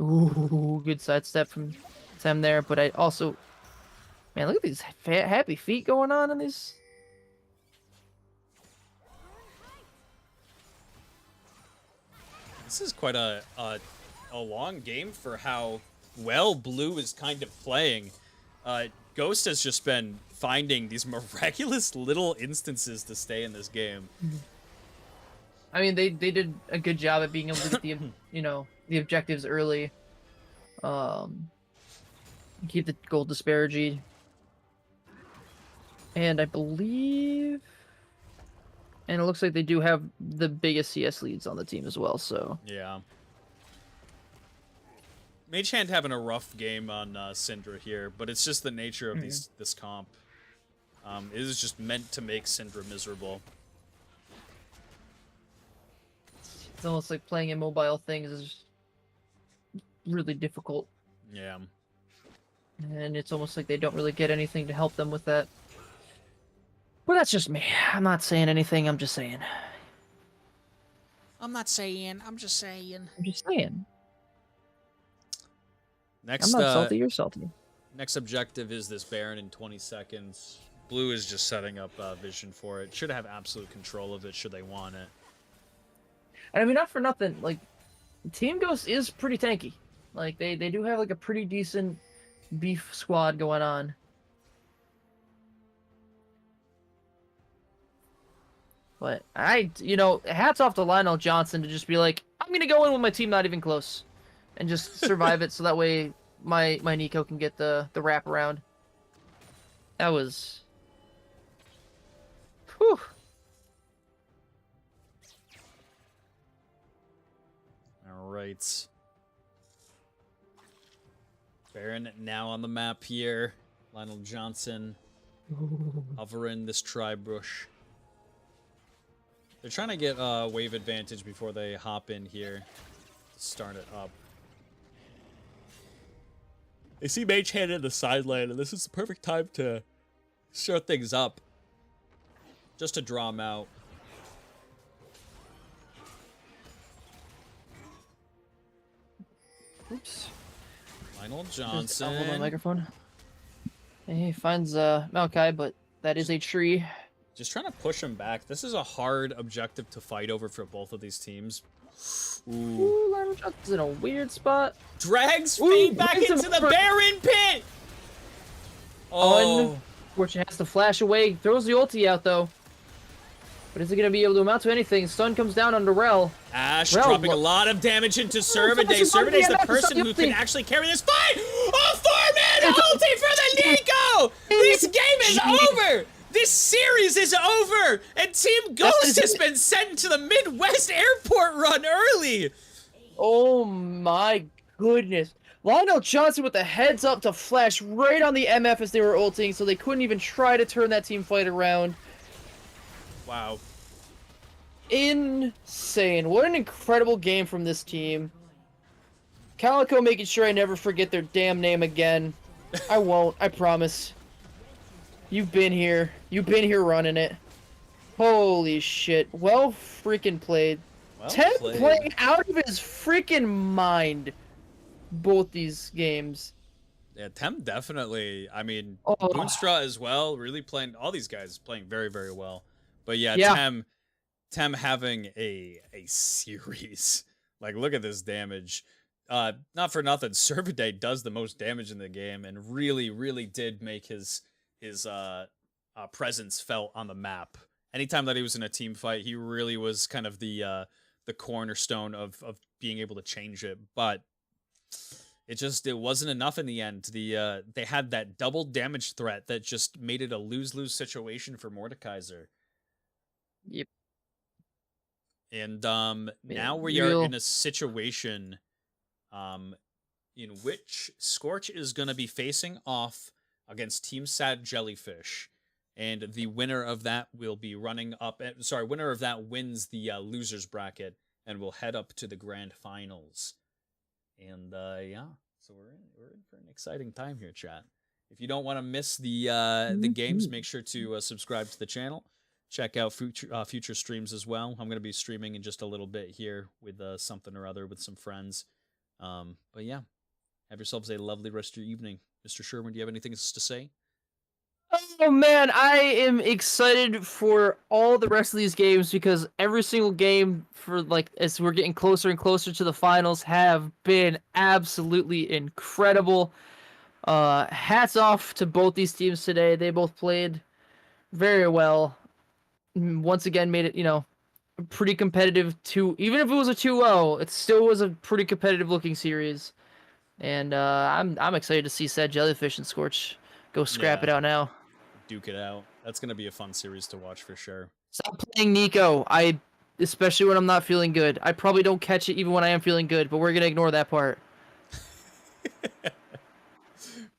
Ooh, good sidestep from Tem there. But I also, man, look at these happy feet going on in these. This is quite a long game for how well Blue is kind of playing. Ghost has just been finding these miraculous little instances to stay in this game. I mean, they did a good job at being able to get the the objectives early. Keep the gold disparity. And I believe, and it looks like they do have the biggest CS leads on the team as well. So yeah. Mage Hand having a rough game on Syndra here, but it's just the nature of this comp. It is just meant to make Syndra miserable. It's almost like playing immobile things is really difficult. Yeah. And it's almost like they don't really get anything to help them with that. But that's just me. I'm not saying anything, I'm just saying. I'm not saying, I'm just saying. I'm just saying. Next, I'm not salty, you're salty. Next objective is this Baron in 20 seconds. Blue is just setting up vision for it. Should have absolute control of it should they want it. And I mean, not for nothing, like, Team Ghost is pretty tanky. Like, they do have, like, a pretty decent beef squad going on. But hats off to Lionel Johnson to just be like, I'm going to go in with my team not even close. And just survive it so that way my Nico can get the wrap around. That was... Whew. Alright. Baron now on the map here. Lionel Johnson hovering this tri-bush. They're trying to get wave advantage before they hop in here to start it up. They see Mage Hand in the side lane, and this is the perfect time to start things up. Just to draw him out. Oops. Lionel Johnson. Hold on, microphone. He finds Maokai, but that is a tree. Just trying to push him back. This is a hard objective to fight over for both of these teams. Ooh, Lionel Johnson's in a weird spot. Drags feet back into the Baron pit! Oh. Unfortunately, has to flash away. Throws the ulti out, though. But is it going to be able to amount to anything? Stun comes down onto Rel. Ash dropping a lot of damage into Servaday. Servaday's the person who can actually carry this fight! Oh, 4-man ulti for the Nico! This game is over! This series is over! And Team Ghost has been sent to the Midwest airport run early! Oh my goodness. Lionel Johnson with the heads up to flash right on the MF as they were ulting, so they couldn't even try to turn that team fight around. Wow. Insane. What an incredible game from this team. Calico making sure I never forget their damn name again. I won't, I promise. You've been here. You've been here running it. Holy shit. Well freaking played. Well Ted played. playing out of his freaking mind both these games. Yeah, Tem definitely. I mean, Oh. Boonstra as well. Really playing. All these guys playing very, very well. But yeah, Tem having a series. Like, look at this damage. Not for nothing, Servaday does the most damage in the game and really, really did make his presence felt on the map. Anytime that he was in a team fight, he really was kind of the cornerstone of being able to change it. But it wasn't enough in the end. They had that double damage threat that just made it a lose-lose situation for Mordekaiser. Yep. And now we are in a situation in which Scorch is going to be facing off against Team Sad Jellyfish. And the winner of that will be running up. Winner of that wins the losers bracket and will head up to the grand finals. And yeah, so we're in for an exciting time here, chat. If you don't want to miss the games, make sure to subscribe to the channel. check out future streams as well. I'm going to be streaming in just a little bit here with something or other with some friends. But yeah, have yourselves a lovely rest of your evening. Mr. Sherman, do you have anything to say? Oh man, I am excited for all the rest of these games because every single game for like as we're getting closer and closer to the finals have been absolutely incredible. Hats off to both these teams today. They both played very well. Once again made it, pretty competitive too. Even if it was a 2-0, it still was a pretty competitive looking series. And I'm excited to see said Jellyfish and Scorch go scrap Yeah, it out now. duke it out. That's going to be a fun series to watch for sure. Stop playing Nico. Especially when I'm not feeling good. I probably don't catch it even when I am feeling good, but we're gonna ignore that part.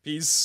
Peace.